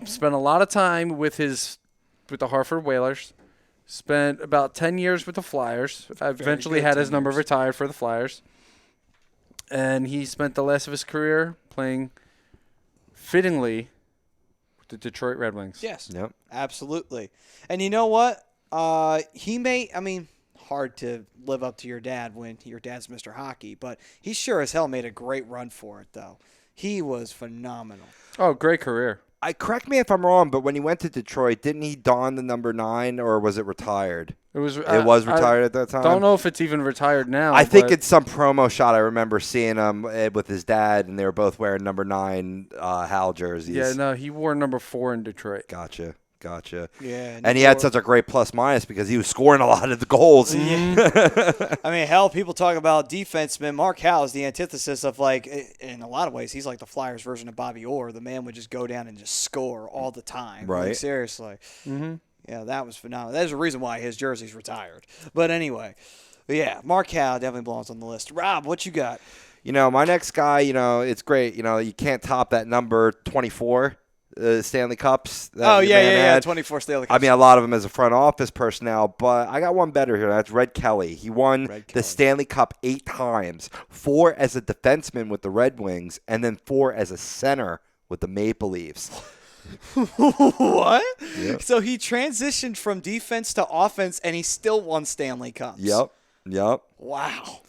Spent a lot of time with the Hartford Whalers. Spent about 10 years with the Flyers. Eventually had his number retired for the Flyers. And he spent the last of his career playing, fittingly, with the Detroit Red Wings. Yes. Yep. Absolutely. And you know what? Hard to live up to your dad when your dad's Mr. Hockey, but he sure as hell made a great run for it, though. He was phenomenal. Oh, great career. Correct me if I'm wrong, but when he went to Detroit, didn't he don the number 9, or was it retired? It was retired at that time? Don't know if it's even retired now. I think it's some promo shot. I remember seeing him with his dad, and they were both wearing number 9 Hal jerseys. Yeah, no, he wore number 4 in Detroit. Gotcha. Yeah. And he had such a great plus-minus because he was scoring a lot of the goals. Yeah. Hell, people talk about defensemen. Mark Howe is the antithesis of, like, in a lot of ways, he's like the Flyers version of Bobby Orr. The man would just go down and just score all the time. Right. Like, seriously. Mm-hmm. Yeah, that was phenomenal. There's a reason why his jersey's retired. But anyway, yeah, Mark Howe definitely belongs on the list. Rob, what you got? My next guy, it's great. You can't top that number 24. Stanley Cups. 24 Stanley Cups. A lot of them as a front office personnel, but I got one better here. That's Red Kelly. He won the Stanley Cup 8 times, 4 as a defenseman with the Red Wings, and then 4 as a center with the Maple Leafs. What? Yep. So he transitioned from defense to offense, and he still won Stanley Cups. Yep. Wow.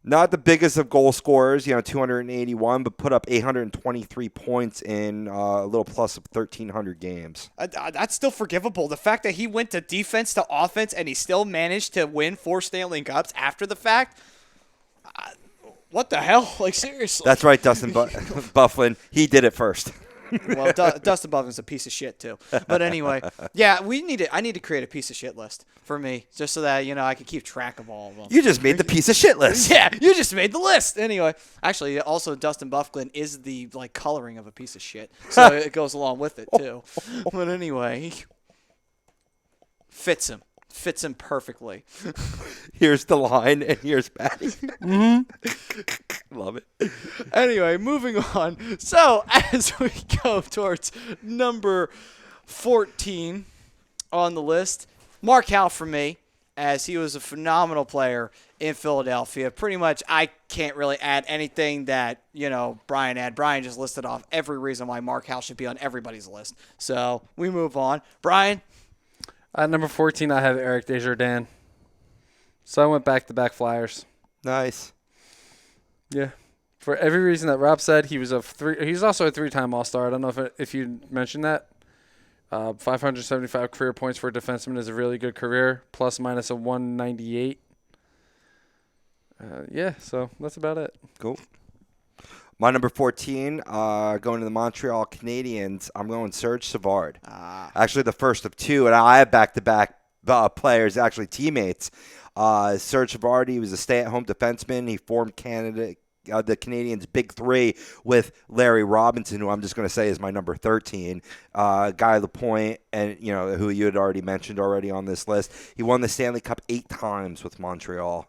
Not the biggest of goal scorers, 281, but put up 823 points in a little plus of 1,300 games. That's still forgivable. The fact that he went to defense to offense and he still managed to win 4 Stanley Cups after the fact, what the hell? Like, seriously. That's right, Dustin Bufflin. He did it first. Well, Dustin Buffin's a piece of shit too. But anyway, yeah, I need to create a piece of shit list for me, just so that I can keep track of all of them. You just made the piece of shit list. Yeah, you just made the list. Anyway, actually, also Dustin Bufflin is the coloring of a piece of shit, so it goes along with it too. But anyway, fits him perfectly. Here's the line, and here's Patty. Love it. Anyway, moving on. So, as we go towards number 14 on the list, Mark Howe for me, as he was a phenomenal player in Philadelphia. Pretty much, I can't really add anything that, Brian had. Brian just listed off every reason why Mark Howe should be on everybody's list. So, we move on. Brian? At number 14, I have Eric Desjardins. So I went back-to-back Flyers. Nice. Yeah. For every reason that Rob said, he was he's also a 3-time All-Star. I don't know if you mentioned that. 575 career points for a defenseman is a really good career, plus-minus a 198. So that's about it. Cool. My number 14, going to the Montreal Canadiens, I'm going Serge Savard. Actually, the first of 2, and I have back-to-back players, actually teammates. Serge Savard, he was a stay-at-home defenseman. He formed the Canadiens' big 3 with Larry Robinson, who I'm just going to say is my number 13. Guy Lapointe, and who you had already mentioned on this list. He won the Stanley Cup 8 times with Montreal.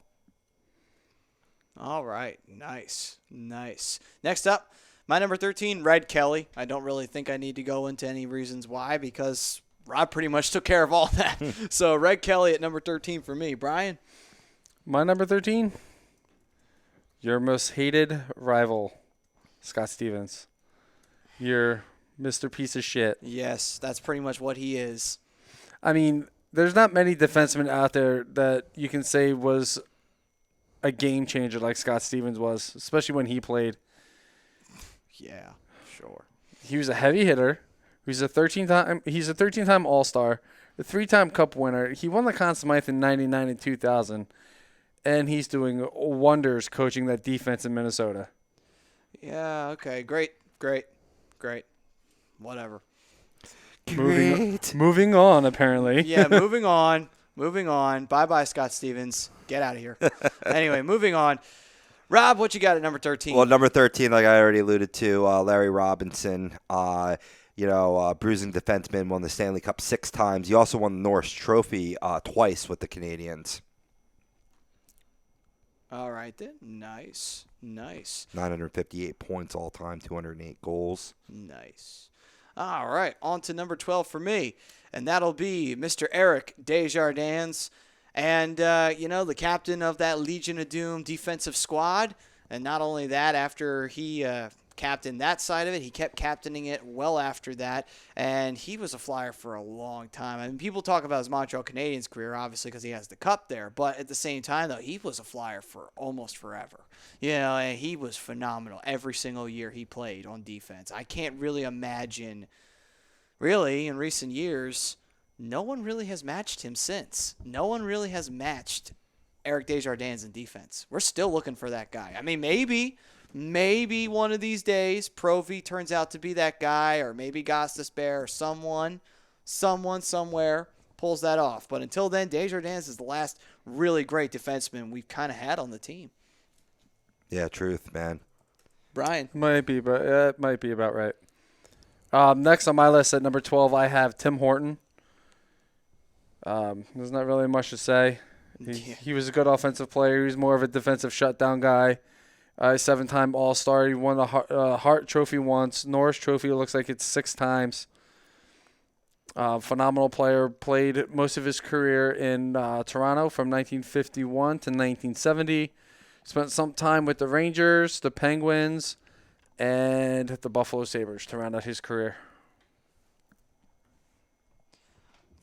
All right. Nice. Next up, my number 13, Red Kelly. I don't really think I need to go into any reasons why, because Rob pretty much took care of all that. So Red Kelly at number 13 for me. Brian? My number 13? Your most hated rival, Scott Stevens. You're Mr. Piece of Shit. Yes, that's pretty much what he is. I mean, there's not many defensemen out there that you can say was a game changer like Scott Stevens was, especially when he played. Yeah, sure. He was a heavy hitter. He's a 13-time All-Star, a 3-time Cup winner. He won the Conn Smythe in 99 and 2000, and he's doing wonders coaching that defense in Minnesota. Yeah, okay. Great. Whatever. Moving on, apparently. Yeah, moving on. Bye-bye, Scott Stevens. Get out of here. Anyway, moving on. Rob, what you got at number 13? Well, number 13, like I already alluded to, Larry Robinson, bruising defenseman, won the Stanley Cup 6 times. He also won the Norris Trophy twice with the Canadiens. All right, then. Nice. 958 points all time, 208 goals. Nice. All right, on to number 12 for me, and that'll be Mr. Eric Desjardins. And, the captain of that Legion of Doom defensive squad. And not only that, after he captained that side of it, he kept captaining it well after that. And he was a Flyer for a long time. I mean, people talk about his Montreal Canadiens career, obviously, because he has the cup there. But at the same time, though, he was a Flyer for almost forever. And he was phenomenal every single year he played on defense. I can't really imagine, really, in recent years, no one really has matched him since. No one really has matched Eric Desjardins in defense. We're still looking for that guy. I mean, maybe one of these days Provy turns out to be that guy, or maybe Gostisbehere or someone somewhere pulls that off. But until then, Desjardins is the last really great defenseman we've kind of had on the team. Yeah, truth, man. Brian. Might be, but it might be about right. Next on my list at number 12, I have Tim Horton. There's not really much to say. He was a good offensive player. He was more of a defensive shutdown guy. 7-time All-Star. He won the Hart Trophy once. Norris Trophy, it looks like it's 6 times. Phenomenal player. Played most of his career in Toronto from 1951 to 1970. Spent some time with the Rangers, the Penguins, and the Buffalo Sabres to round out his career.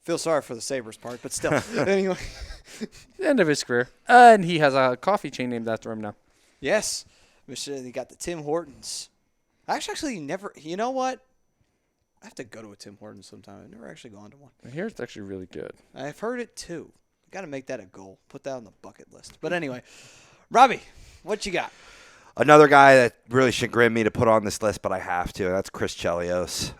Feel sorry for the Sabres part, but still. Anyway. End of his career. And he has a coffee chain named after him now. Yes. They got the Tim Hortons. Actually never, you know what? I have to go to a Tim Hortons sometime. I've never actually gone to one. I hear it's actually really good. I've heard it too. Got to make that a goal. Put that on the bucket list. But anyway, Robbie, what you got? Another guy that really chagrined me to put on this list, but I have to, and that's Chris Chelios.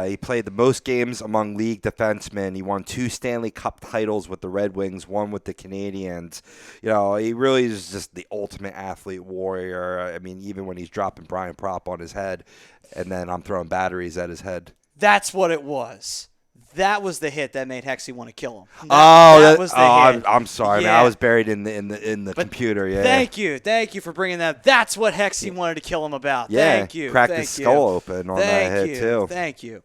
He played the most games among league defensemen. He won 2 Stanley Cup titles with the Red Wings, 1 with the Canadiens. He really is just the ultimate athlete warrior. I mean, even when he's dropping Brian Propp on his head, and then I'm throwing batteries at his head. That's what it was. That was the hit that made Hexy want to kill him. That was the hit. I'm sorry, man. I was buried in the computer. Yeah. Thank you for bringing that. That's what Hexy wanted to kill him about. Yeah, Thank you. cracked his skull open on that hit too. Thank you.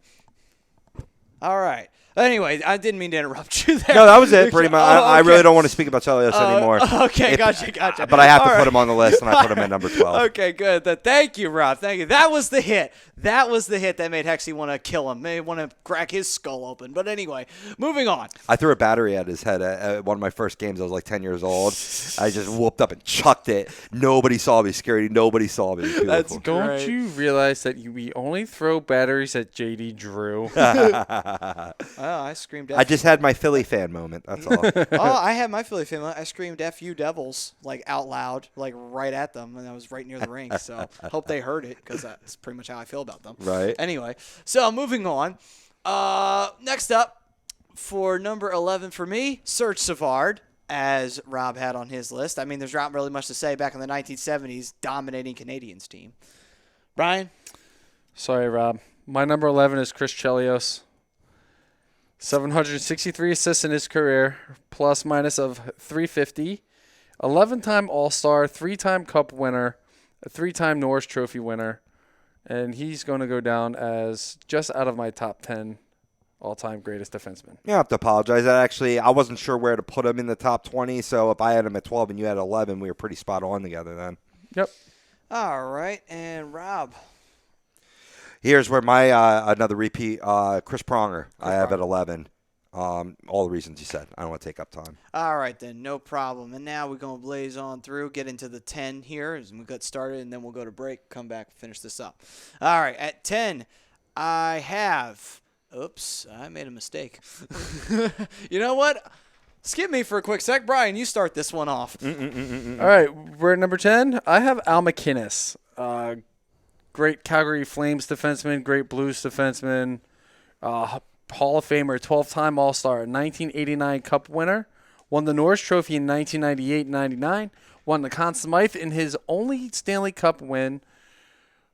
All right. Anyway, I didn't mean to interrupt you there. No, that was it, pretty much. Oh, okay. I really don't want to speak about Chelios anymore. Okay, gotcha. But I have to All put right. him on the list, and I put him at number 12. Okay, good. Thank you, Rob. Thank you. That was the hit. That was the hit that made Hexy want to kill him. Made want to crack his skull open. But anyway, moving on. I threw a battery at his head at one of my first games. I was like 10 years old. I just whooped up and chucked it. Nobody saw me. Scary. Nobody saw me. That's Don't great. you realize that we only throw batteries at JD Drew? I screamed I just had my Philly fan moment. That's all. I had my Philly fan. I screamed "F you Devils" like out loud, like right at them, and I was right near the ring. So hope they heard it because that's pretty much how I feel about them. Right. Anyway, so moving on. Next up for number 11 for me, Serge Savard, as Rob had on his list. I mean, there's not really much to say. Back in the 1970s, dominating Canadiens team. Brian. Sorry, Rob. My number 11 is Chris Chelios. 763 assists in his career, plus minus of 350. 11-time All-Star, 3-time Cup winner, a 3-time Norris Trophy winner. And he's going to go down as just out of my top 10 all-time greatest defenseman. You don't have to apologize. I wasn't sure where to put him in the top 20, so if I had him at 12 and you had 11, we were pretty spot on together then. Yep. All right, and Rob. Here's where my another repeat, Chris Pronger. I have at 11. All the reasons you said. I don't want to take up time. All right, then, no problem. And now we're going to blaze on through, get into the 10 here as we get started, and then we'll go to break, come back, finish this up. All right, at 10, I have – oops, I made a mistake. You know what? Skip me for a quick sec. Brian, you start this one off. All right, we're at number 10. I have Al McInnes. Great Calgary Flames defenseman, great Blues defenseman, Hall of Famer, 12-time All-Star, 1989 Cup winner, won the Norris Trophy in 1998-99, won the Conn Smythe in his only Stanley Cup win,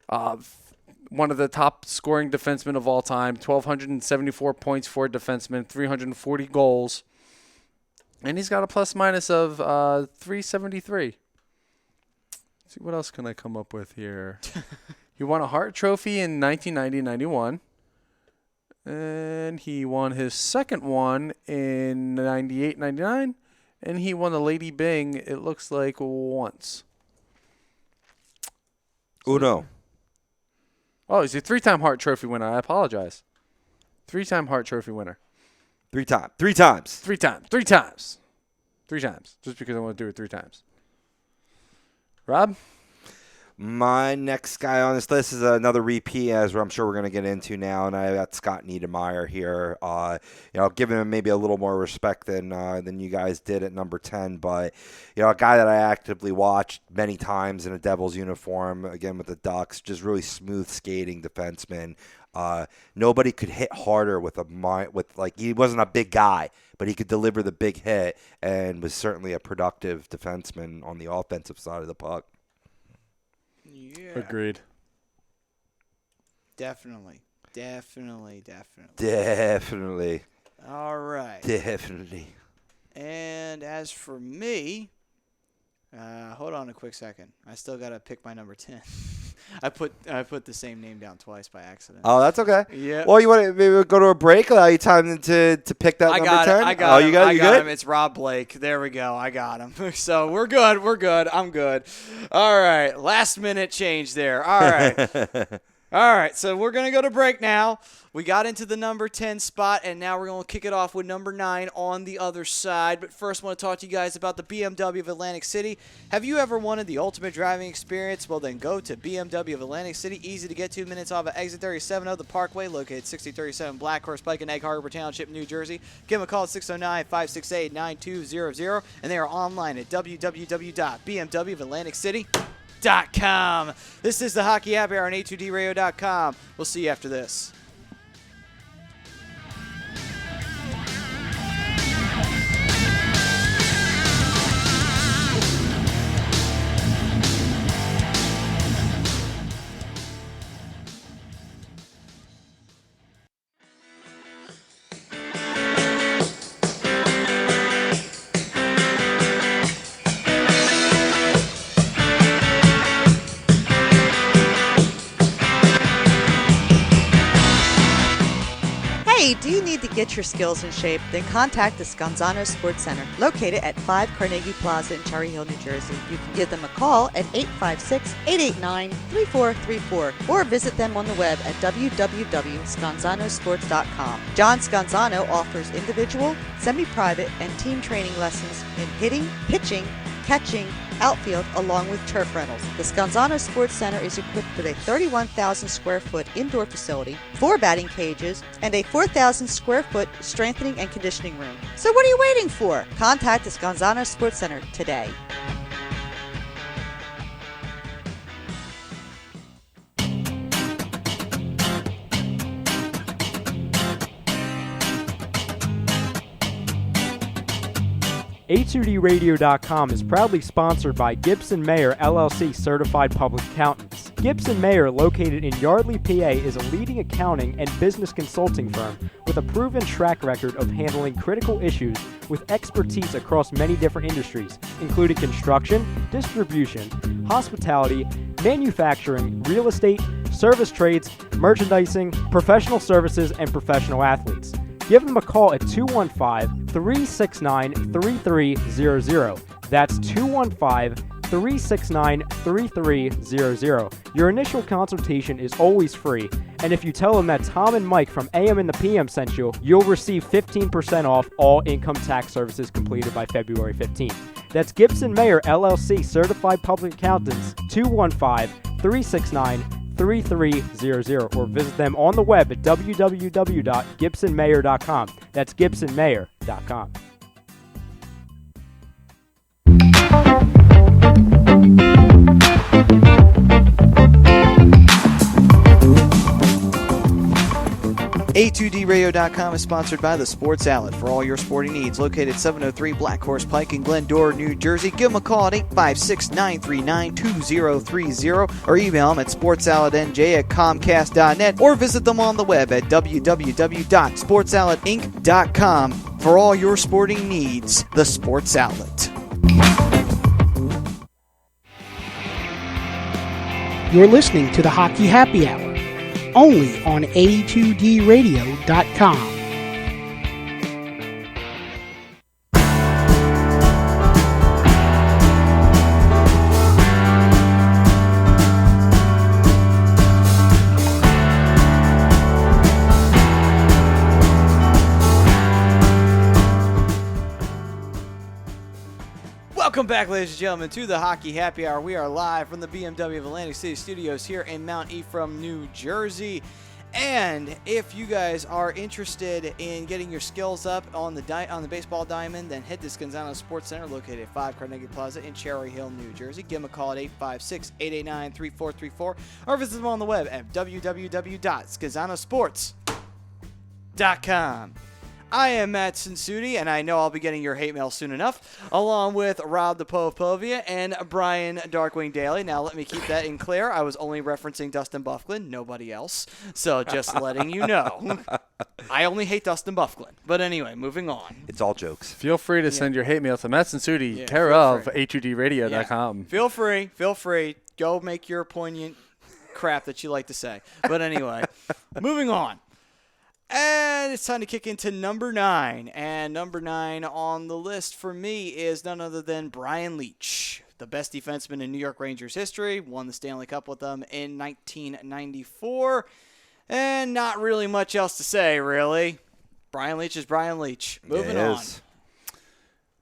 one of the top scoring defensemen of all time, 1,274 points for a defenseman, 340 goals, and he's got a plus-minus of 373. Let's see, what else can I come up with here? He won a Hart Trophy in 1990-91. And he won his second one in 98-99. And he won the Lady Byng, it looks like, once. Uno. Oh, he's a 3-time Hart Trophy winner. I apologize. 3-time Hart Trophy winner. 3 times. 3 times. 3 times. 3 times. 3 times. Just because I want to do it 3 times. Rob? My next guy on this list is another repeat, as I'm sure we're going to get into now, and I got Scott Niedermayer here. Giving him maybe a little more respect than you guys did at number 10, but a guy that I actively watched many times in a Devils uniform, again with the Ducks, just really smooth skating defenseman. Nobody could hit harder he wasn't a big guy, but he could deliver the big hit, and was certainly a productive defenseman on the offensive side of the puck. Yeah. Agreed. Definitely. All right. Definitely. And as for me, hold on a quick second. I still got to pick my number 10. I put the same name down twice by accident. Oh, that's okay. Yeah. Well, you want to maybe go to a break? Allow you time to pick that number 10? I got him. You got it? I You got good? him. It's Rob Blake. There we go. I got him. So we're good. I'm good. All right. Last minute change there. All right. All right, so we're going to go to break now. We got into the number 10 spot, and now we're going to kick it off with number 9 on the other side. But first, I want to talk to you guys about the BMW of Atlantic City. Have you ever wanted the ultimate driving experience? Well, then go to BMW of Atlantic City. Easy to get 2 minutes off of exit 37 of the Parkway, located 6037 Black Horse Pike in Egg Harbor Township, New Jersey. Give them a call at 609-568-9200, and they are online at www.bmwofatlanticcity.com. This is the Hockey Happy Hour on A2DRadio.com. We'll see you after this. Hey, do you need to get your skills in shape? Then contact the Scanzano Sports Center, located at 5 Carnegie Plaza in Cherry Hill, New Jersey. You can give them a call at 856-889-3434 or visit them on the web at www.scanzanosports.com. John Scanzano offers individual, semi-private, and team training lessons in hitting, pitching, catching, outfield, along with turf rentals. The Scanzano Sports Center is equipped with a 31,000 square foot indoor facility, 4 batting cages, and a 4,000 square foot strengthening and conditioning room. So what are you waiting for? Contact the Scanzano Sports Center today. A2DRadio.com is proudly sponsored by Gibson Mayer LLC Certified Public Accountants. Gibson Mayer, located in Yardley, PA, is a leading accounting and business consulting firm with a proven track record of handling critical issues with expertise across many different industries, including construction, distribution, hospitality, manufacturing, real estate, service trades, merchandising, professional services, and professional athletes. Give them a call at 215-369-3300. That's 215 888-369-3300. Your initial consultation is always free, and if you tell them that Tom and Mike from AM and the PM sent you, you'll receive 15% off all income tax services completed by February 15th. That's Gibson Mayer LLC Certified Public Accountants, 215-369-3300, or visit them on the web at www.gibsonmayer.com. That's gibsonmayer.com. A2DRadio.com is sponsored by the Sports Outlet for all your sporting needs. Located 703 Black Horse Pike in Glendora, New Jersey. Give them a call at 856-939-2030 or email them at sportsoutletnj@comcast.net or visit them on the web at www.sportsoutletinc.com for all your sporting needs. The Sports Outlet. You're listening to the Hockey Happy Hour, only on A2DRadio.com. Welcome back, ladies and gentlemen, to the Hockey Happy Hour. We are live from the BMW of Atlantic City Studios here in Mount Ephraim, New Jersey. And if you guys are interested in getting your skills up on the baseball diamond, then head to Scanzano Sports Center, located at 5 Carnegie Plaza in Cherry Hill, New Jersey. Give them a call at 856-889-3434 or visit them on the web at www.scanzanosports.com. I am Matt Sensuti, and I know I'll be getting your hate mail soon enough, along with Rob the Povia and Brian Darkwing Daly. Now, let me keep that in clear. I was only referencing Dustin Bufflin, nobody else. So, just letting you know. I only hate Dustin Bufflin. But anyway, moving on. It's all jokes. Feel free to send your hate mail to Matt Sensuti, care feel of free. A2DRadio.com. Feel free. Go make your poignant crap that you like to say. But anyway, moving on. And it's time to kick into number 9. And number 9 on the list for me is none other than Brian Leetch, the best defenseman in New York Rangers history. Won the Stanley Cup with them in 1994. And not really much else to say, really. Brian Leetch is Brian Leetch. Moving on.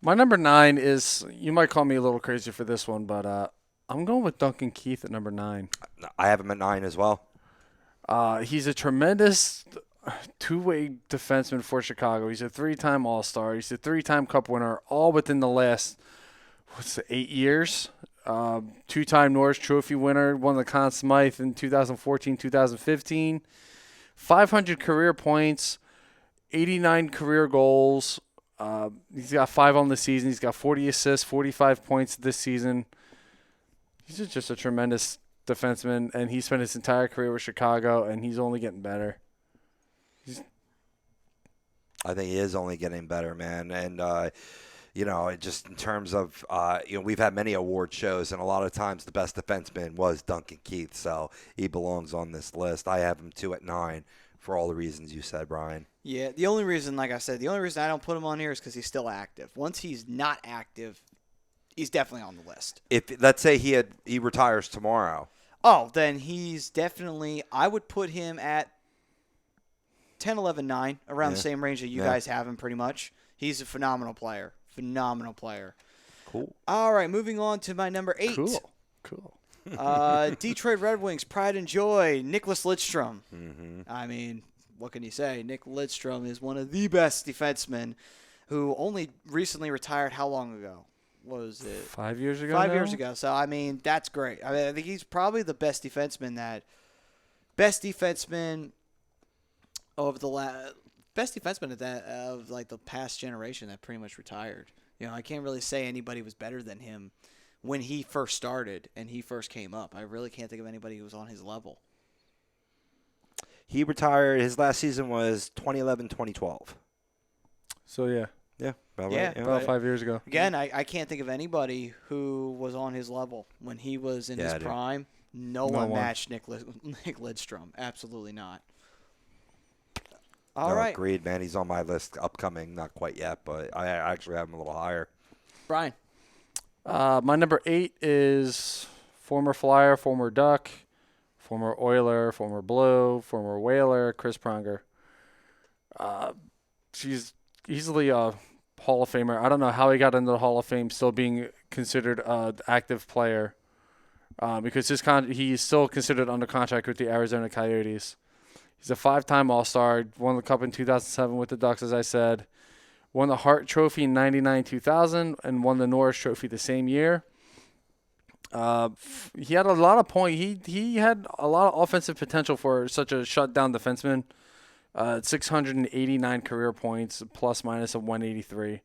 My number 9 is, you might call me a little crazy for this one, but I'm going with Duncan Keith at number 9. I have him at 9 as well. He's a tremendous two-way defenseman for Chicago. He's a 3-time All-Star. He's a 3-time Cup winner, all within the last, 8 years. 2-time Norris Trophy winner, won the Conn Smythe in 2014, 2015. 500 career points, 89 career goals. He's got 5 on the season. He's got 40 assists, 45 points this season. He's just a tremendous defenseman, and he spent his entire career with Chicago, and he's only getting better. I think he is only getting better, man. And, just in terms of, we've had many award shows, and a lot of times the best defenseman was Duncan Keith, so he belongs on this list. I have him, too, at 9 for all the reasons you said, Brian. Yeah, the only reason I don't put him on here is because he's still active. Once he's not active, he's definitely on the list. If let's say he retires tomorrow. Oh, then he's definitely, I would put him at 10, 11, 9, around the same range that you guys have him pretty much. He's a phenomenal player. Cool. All right, moving on to my number 8. Cool. Detroit Red Wings, pride and joy, Nicklas Lidstrom. Mm-hmm. I mean, what can you say? Nick Lidstrom is one of the best defensemen who only recently retired. How long ago was it? 5 years ago 5 now? years ago. So, I mean, that's great. I mean, I think he's probably the best defenseman of the past generation that pretty much retired. I can't really say anybody was better than him when he first started and he first came up. I really can't think of anybody who was on his level. He retired. His last season was 2011-2012. So, yeah. Yeah, about Yeah. right. About 5 years ago. Again, I can't think of anybody who was on his level when he was in his prime. No one matched Nick Lidstrom. Absolutely not. All right. Agreed, man. He's on my list upcoming. Not quite yet, but I actually have him a little higher. Brian. My number 8 is former Flyer, former Duck, former Oiler, former Blue, former Whaler, Chris Pronger. She's easily a Hall of Famer. I don't know how he got into the Hall of Fame still being considered an active player because he's still considered under contract with the Arizona Coyotes. He's a 5-time All-Star, won the Cup in 2007 with the Ducks, as I said, won the Hart Trophy in 99-2000, and won the Norris Trophy the same year. He had a lot of He had a lot of offensive potential for such a shutdown defenseman. 689 career points, plus minus of 183.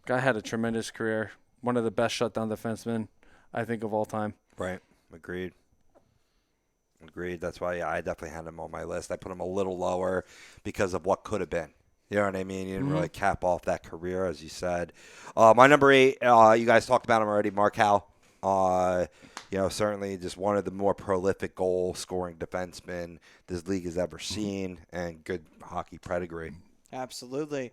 Guy had a tremendous career. One of the best shutdown defensemen, I think, of all time. Right. Agreed. That's why I definitely had him on my list. I put him a little lower because of what could have been. You know what I mean? He didn't really cap off that career, as you said. My number 8, you guys talked about him already, Mark Howe. Certainly just one of the more prolific goal-scoring defensemen this league has ever seen, and good hockey pedigree. Absolutely.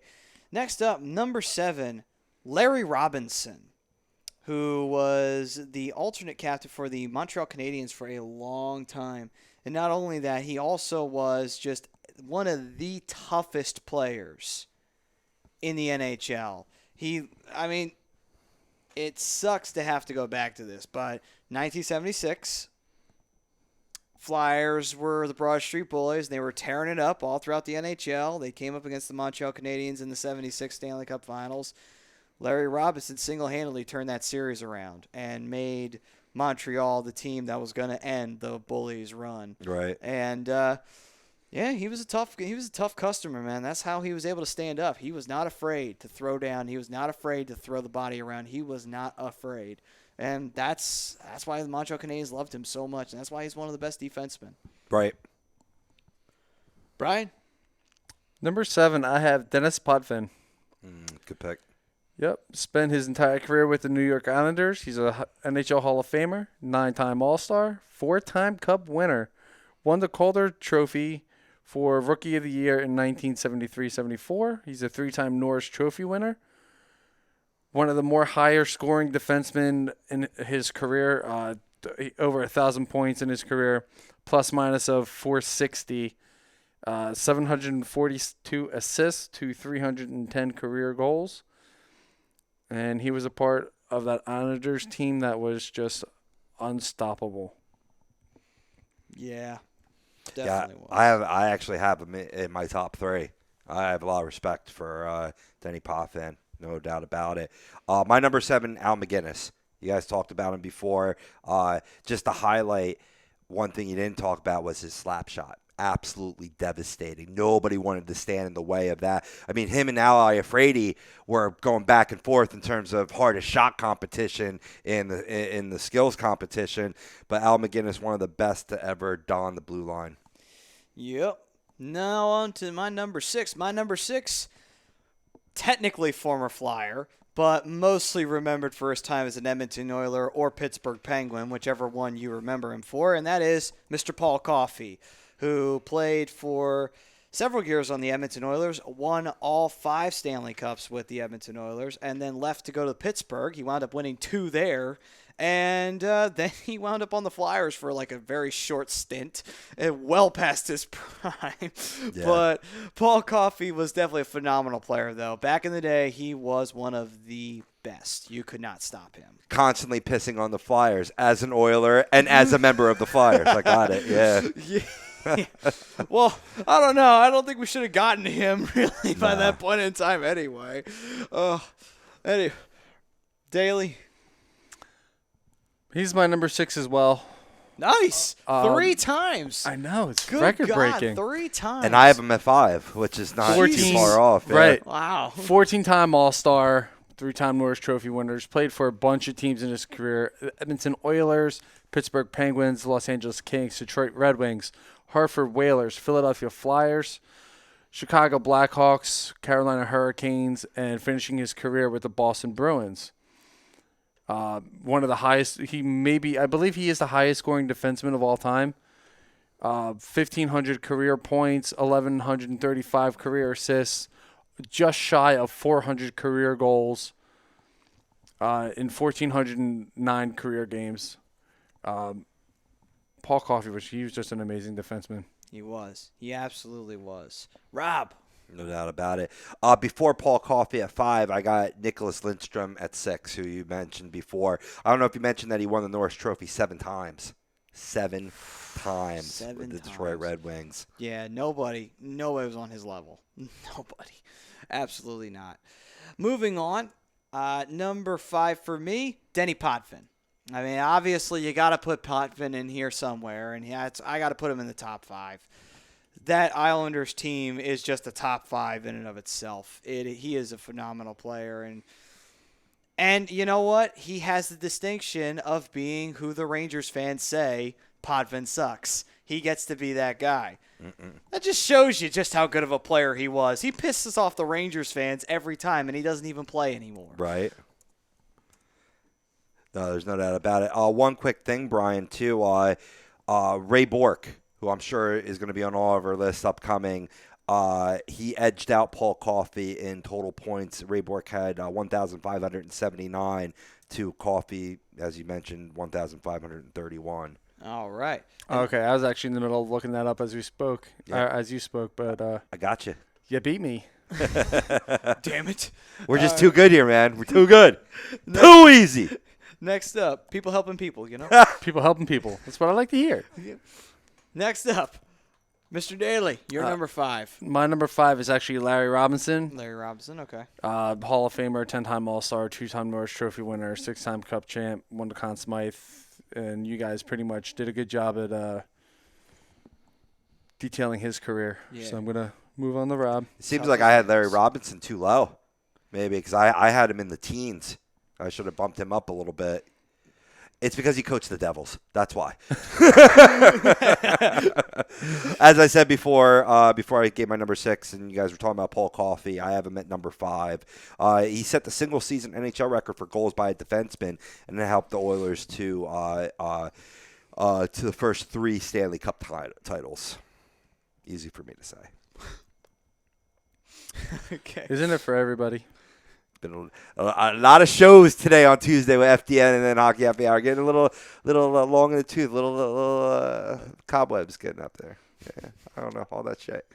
Next up, number 7, Larry Robinson, who was the alternate captain for the Montreal Canadiens for a long time. And not only that, he also was just one of the toughest players in the NHL. It sucks to have to go back to this, but 1976, Flyers were the Broad Street Bullies, and they were tearing it up all throughout the NHL. They came up against the Montreal Canadiens in the 76 Stanley Cup Finals. Larry Robinson single-handedly turned that series around and made Montreal the team that was going to end the Bullies' run. Right. And he was a tough customer, man. That's how he was able to stand up. He was not afraid to throw down. He was not afraid to throw the body around. He was not afraid. And that's why the Montreal Canadiens loved him so much, and that's why he's one of the best defensemen. Right. Brian? Number 7, I have Dennis Potvin. Good pick. Yep. Spent his entire career with the New York Islanders. He's a NHL Hall of Famer, 9-time All-Star, 4-time Cup winner. Won the Calder Trophy for Rookie of the Year in 1973-74. He's a 3-time Norris Trophy winner. One of the more higher scoring defensemen in his career, over 1,000 points in his career, plus minus of 460, 742 assists to 310 career goals. And he was a part of that Islanders team that was just unstoppable. Yeah, definitely was. I actually have him in my top 3. I have a lot of respect for Denny Potvin, no doubt about it. My number 7, Al McGinnis. You guys talked about him before. Just to highlight, one thing you didn't talk about was his slap shot. Absolutely devastating. Nobody wanted to stand in the way of that. I mean, him and Ali Afraidy were going back and forth in terms of hardest shot competition in the skills competition. But Al McGinnis, one of the best to ever don the blue line. Yep. Now on to my number 6. My number 6, technically former Flyer, but mostly remembered for his time as an Edmonton Oiler or Pittsburgh Penguin, whichever one you remember him for, and that is Mr. Paul Coffey, who played for several years on the Edmonton Oilers, won all 5 Stanley Cups with the Edmonton Oilers, and then left to go to Pittsburgh. He wound up winning 2 there, and then he wound up on the Flyers for like a very short stint, well past his prime. Yeah. But Paul Coffey was definitely a phenomenal player, though. Back in the day, he was one of the best. You could not stop him. Constantly pissing on the Flyers as an Oiler and as a member of the Flyers. I got it, yeah. Well, I don't know. I don't think we should have gotten to him really by that point in time anyway. Anyway, Daly. He's my number 6 as well. Nice. 3 times. I know. It's Good record-breaking. God, 3 times. And I have him at 5, which is not too far off. Yeah. Right. Wow. 14-time All-Star, 3-time Norris Trophy winners. Played for a bunch of teams in his career. Edmonton Oilers, Pittsburgh Penguins, Los Angeles Kings, Detroit Red Wings, Hartford Whalers, Philadelphia Flyers, Chicago Blackhawks, Carolina Hurricanes, and finishing his career with the Boston Bruins. One of the highest, I believe he is the highest scoring defenseman of all time. 1,500 career points, 1,135 career assists, just shy of 400 career goals. in 1,409 career games. Paul Coffey, he was just an amazing defenseman. He was. He absolutely was. Rob. No doubt about it. Before Paul Coffey at 5, I got Nicholas Lindstrom at 6, who you mentioned before. I don't know if you mentioned that he won the Norris Trophy 7 times. 7 times with the Detroit Red Wings. Yeah, nobody was on his level. Nobody. Absolutely not. Moving on, number 5 for me, Denny Potvin. I mean, obviously you got to put Potvin in here somewhere, and I got to put him in the top 5. That Islanders team is just a top 5 in and of itself. He is a phenomenal player, and you know what? He has the distinction of being who the Rangers fans say Potvin sucks. He gets to be that guy. That just shows you just how good of a player he was. He pisses off the Rangers fans every time, and he doesn't even play anymore. Right. No, there's no doubt about it. One quick thing, Brian, too. Ray Bourque, who I'm sure is going to be on all of our lists upcoming, he edged out Paul Coffey in total points. Ray Bourque had 1,579 to Coffey, as you mentioned, 1,531. All right. Okay, I was actually in the middle of looking that up as we spoke, as you spoke, but I got you. You beat me. Damn it. We're just too good here, man. We're too good. Too easy. Next up, people helping people, you know? People helping people. That's what I like to hear. Next up, Mr. Daly, you're number 5. My number 5 is actually Larry Robinson. Larry Robinson, okay. Hall of Famer, 10-time All-Star, 2-time Norris Trophy winner, 6-time Cup champ, won the Conn Smythe, and you guys pretty much did a good job at detailing his career. Yeah. So I'm going to move on to Rob. It seems like I had Larry Robinson too low, maybe, because I had him in the teens. I should have bumped him up a little bit. It's because he coached the Devils. That's why. As I said before I gave my number 6, and you guys were talking about Paul Coffey, I have him at number 5. He set the single-season NHL record for goals by a defenseman, and it helped the Oilers to the first 3 Stanley Cup titles. Easy for me to say. Okay. Isn't it for everybody? Been a lot of shows today on Tuesday with FDN and then Hockey Happy Hour. Getting a little long in the tooth, little cobwebs getting up there. Yeah, I don't know all that shit.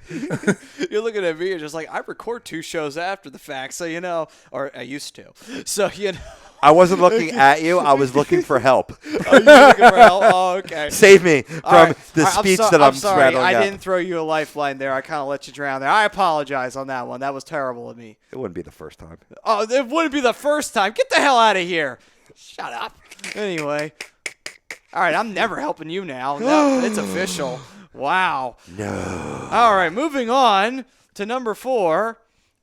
You're looking at me, you're just like, I record 2 shows after the fact, so you know, or I used to. So, you know. I wasn't looking at you. I was looking for help. Oh, you were looking for help? Oh, okay. Save me from the speech that I'm sorry. rattling I out. didn't throw you a lifeline there. I kind of let you drown there. I apologize on that one. That was terrible of me. It wouldn't be the first time. Oh, it wouldn't be the first time. Get the hell out of here. Shut up. Anyway. All right, I'm never helping you now. No, it's official. Wow. No. All right, moving on to number 4.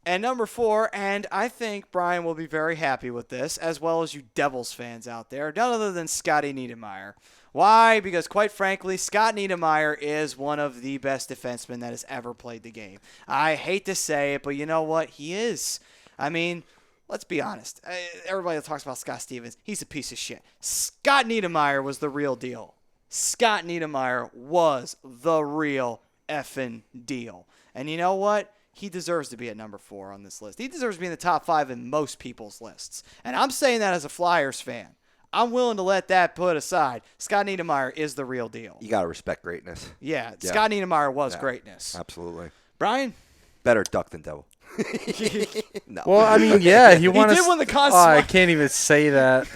And number 4, and I think Brian will be very happy with this, as well as you Devils fans out there, none other than Scotty Niedermayer. Why? Because, quite frankly, Scott Niedermayer is one of the best defensemen that has ever played the game. I hate to say it, but you know what? He is. I mean, let's be honest. Everybody that talks about Scott Stevens, he's a piece of shit. Scott Niedermayer was the real deal. Scott Niedermayer was the real effing deal. And you know what? He deserves to be at number 4 on this list. He deserves to be in the top 5 in most people's lists. And I'm saying that as a Flyers fan. I'm willing to let that put aside. Scott Niedermayer is the real deal. You got to respect greatness. Yeah, Scott Niedermayer was greatness. Absolutely. Brian? Better duck than devil. No. Well, I mean, yeah, he won. He did win the Conn I Smythe. can't even say that.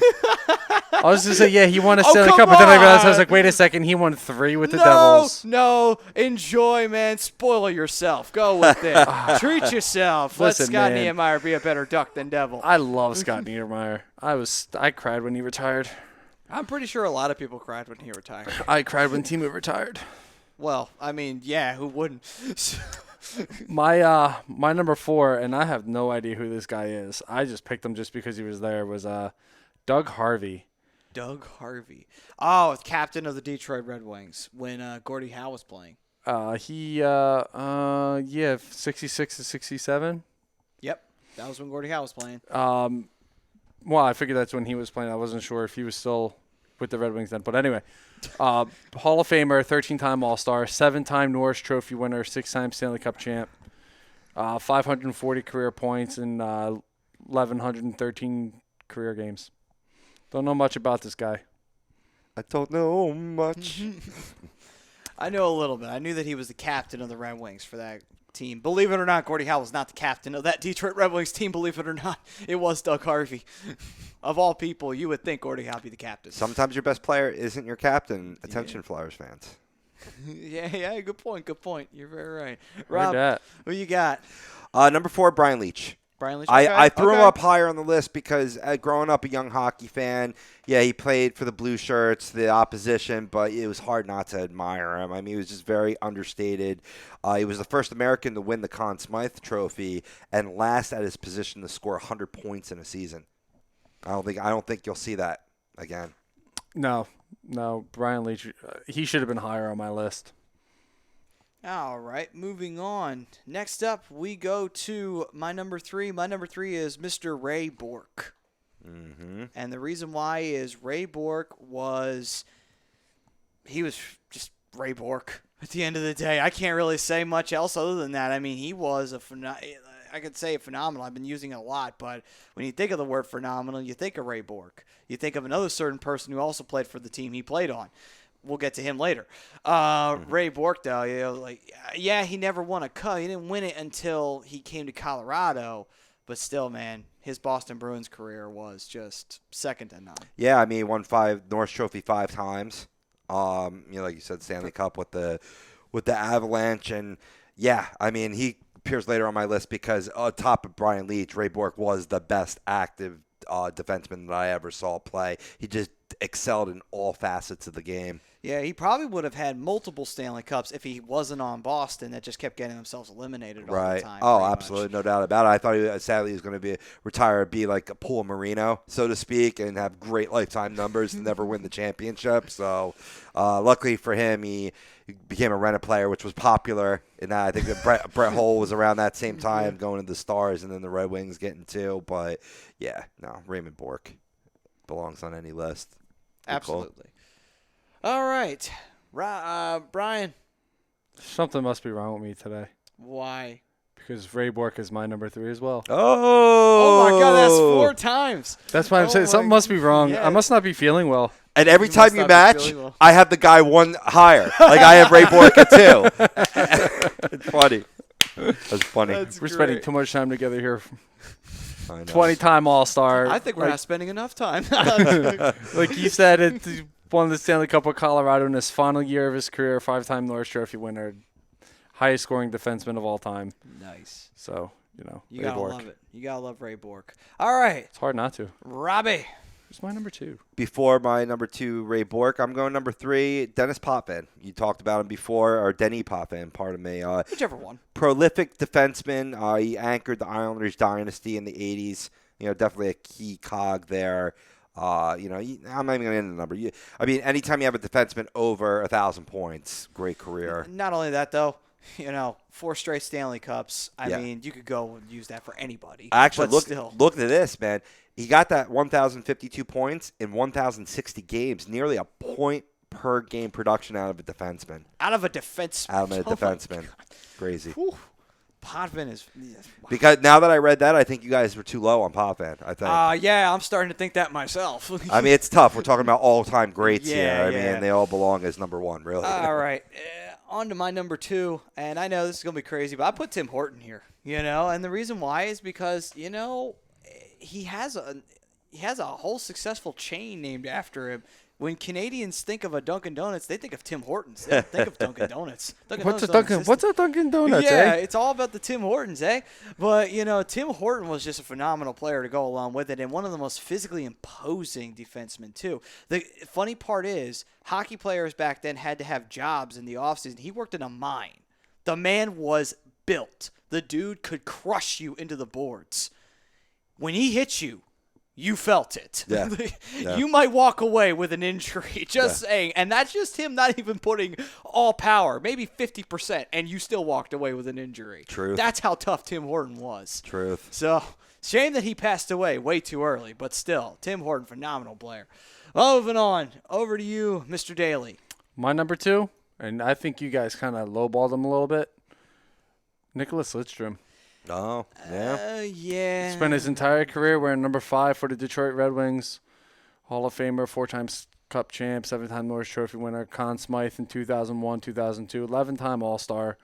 I was going to say, yeah, he won a Oh, Stanley come Cup, but then I realized, I was on. like, wait a second, he won 3 with the Devils. No, enjoy, man. Spoil yourself. Go with it. Treat yourself. Let Listen, Scott man. Niedermayer be a better duck than devil. I love Scott Niedermayer. I cried when he retired. I'm pretty sure a lot of people cried when he retired. I cried when Timo retired. Well, I mean, yeah, who wouldn't? My number 4, and I have no idea who this guy is. I just picked him just because he was there. Was Doug Harvey. Doug Harvey. Oh, captain of the Detroit Red Wings when Gordie Howe was playing. 66 to 67. Yep, that was when Gordie Howe was playing. Well, I figured that's when he was playing. I wasn't sure if he was still with the Red Wings then. But anyway, Hall of Famer, 13-time All-Star, 7-time Norris Trophy winner, 6-time Stanley Cup champ, 540 career points, and 1,113 career games. Don't know much about this guy. I don't know much. I know a little bit. I knew that he was the captain of the Red Wings for that team. Believe it or not, Gordie Howe was not the captain of that Detroit Red Wings team. Believe it or not, it was Doug Harvey. Of all people, you would think Gordie Howe be the captain. Sometimes your best player isn't your captain. Attention, Flyers fans. Yeah, good point. You're very right. Heard Rob, that. who you got? Number 4, Brian Leetch. Brian Leetch. I threw him Okay. up higher on the list because growing up a young hockey fan, he played for the Blue Shirts, the opposition, but it was hard not to admire him. I mean, he was just very understated. He was the first American to win the Conn Smythe Trophy and last at his position to score 100 points in a season. I don't think you'll see that again. No, Brian Leetch, he should have been higher on my list. All right, moving on. Next up, we go to my number 3. My number 3 is Mr. Ray Bourque. Mm-hmm. And the reason why is Ray Bourque was just Ray Bourque at the end of the day. I can't really say much else other than that. I mean, he was I could say phenomenal. I've been using it a lot, but when you think of the word phenomenal, you think of Ray Bourque. You think of another certain person who also played for the team he played on. We'll get to him later. Ray Bourque, though, he never won a cup. He didn't win it until he came to Colorado. But still, man, his Boston Bruins career was just second to none. Yeah, I mean, he won 5 Norris Trophy 5 times. Like you said, Stanley Cup with the Avalanche, and I mean, he appears later on my list because on top of Brian Leetch, Ray Bourque was the best active defenseman that I ever saw play. He just excelled in all facets of the game. Yeah, he probably would have had multiple Stanley Cups if he wasn't on Boston that just kept getting themselves eliminated all the time. Oh, absolutely. No doubt about it. I thought sadly he was going to retire, be like a Paul Marino, so to speak, and have great lifetime numbers and never win the championship. So luckily for him, he became a rented player, which was popular. And I think that Brett Hull was around that same time going to the Stars and then the Red Wings getting 2. But, Raymond Bourque belongs on any list. Absolutely. All right. Brian. Something must be wrong with me today Why? because Ray Bourque is my number 3 as well. Oh, my God. That's 4 times. That's why I'm saying something must be wrong. Yeah. I must not be feeling well. And every You time must you not be match, feeling well. I have the guy one higher. Like I have Ray Bourque at 2. It's funny. That's funny. We're spending too much time together here. I know. 20-time All-Star. I think we're not spending enough time. Like you said, he won the Stanley Cup with Colorado in his final year of his career, 5-time Norris Trophy winner, highest scoring defenseman of all time. Nice. So, You Ray got to Bourque. love it. You got to love Ray Bourque. All right. It's hard not to. Robbie. Who's my number 2? Before my number 2, Ray Bourque, I'm going number 3, Dennis Potvin. You talked about him before, or Denny Potvin, pardon me. Whichever one. Prolific defenseman. He anchored the Islanders dynasty in the 80s. Definitely a key cog there. I'm not even going to end the number. Anytime you have a defenseman over 1,000 points, great career. Not only that, though, 4 straight Stanley Cups. I Yeah. mean, you could go and use that for anybody. Actually, but look at this, man. He got that 1,052 points in 1,060 games, nearly a point per game production out of a defenseman. Out of a defenseman. Out of a Oh, my defenseman. God. Crazy. Whew. Potvin is. Wow. Because now that I read that, I think you guys were too low on Potvin. I think. Yeah, I'm starting to think that myself. I mean, it's tough. We're talking about all-time greats Yeah, here. I yeah. mean, they all belong as number 1, really. All right. On to my number 2, and I know this is going to be crazy, but I put Tim Horton here, and the reason why is because, he has a whole successful chain named after him. When Canadians think of a Dunkin' Donuts, they think of Tim Hortons. They don't think of Dunkin' Donuts. What's a Dunkin' Donuts, Yeah, eh? it's all about the Tim Hortons, eh? But, Tim Horton was just a phenomenal player to go along with it and one of the most physically imposing defensemen, too. The funny part is hockey players back then had to have jobs in the offseason. He worked in a mine. The man was built. The dude could crush you into the boards. When he hit you, you felt it. Yeah. Yeah. You might walk away with an injury, just saying. And that's just him not even putting all power, maybe 50%, and you still walked away with an injury. Truth. That's how tough Tim Horton was. Truth. So, shame that he passed away way too early, but still, Tim Horton, phenomenal player. Moving on, over to you, Mr. Daly. My number 2, and I think you guys kind of lowballed him a little bit, Nicholas Lidstrom. Oh, yeah. Yeah. Spent his entire career wearing number 5 for the Detroit Red Wings. Hall of Famer, 4-time Cup champ, 7-time Norris Trophy winner. Conn Smythe in 2001, 2002, 11-time All-Star.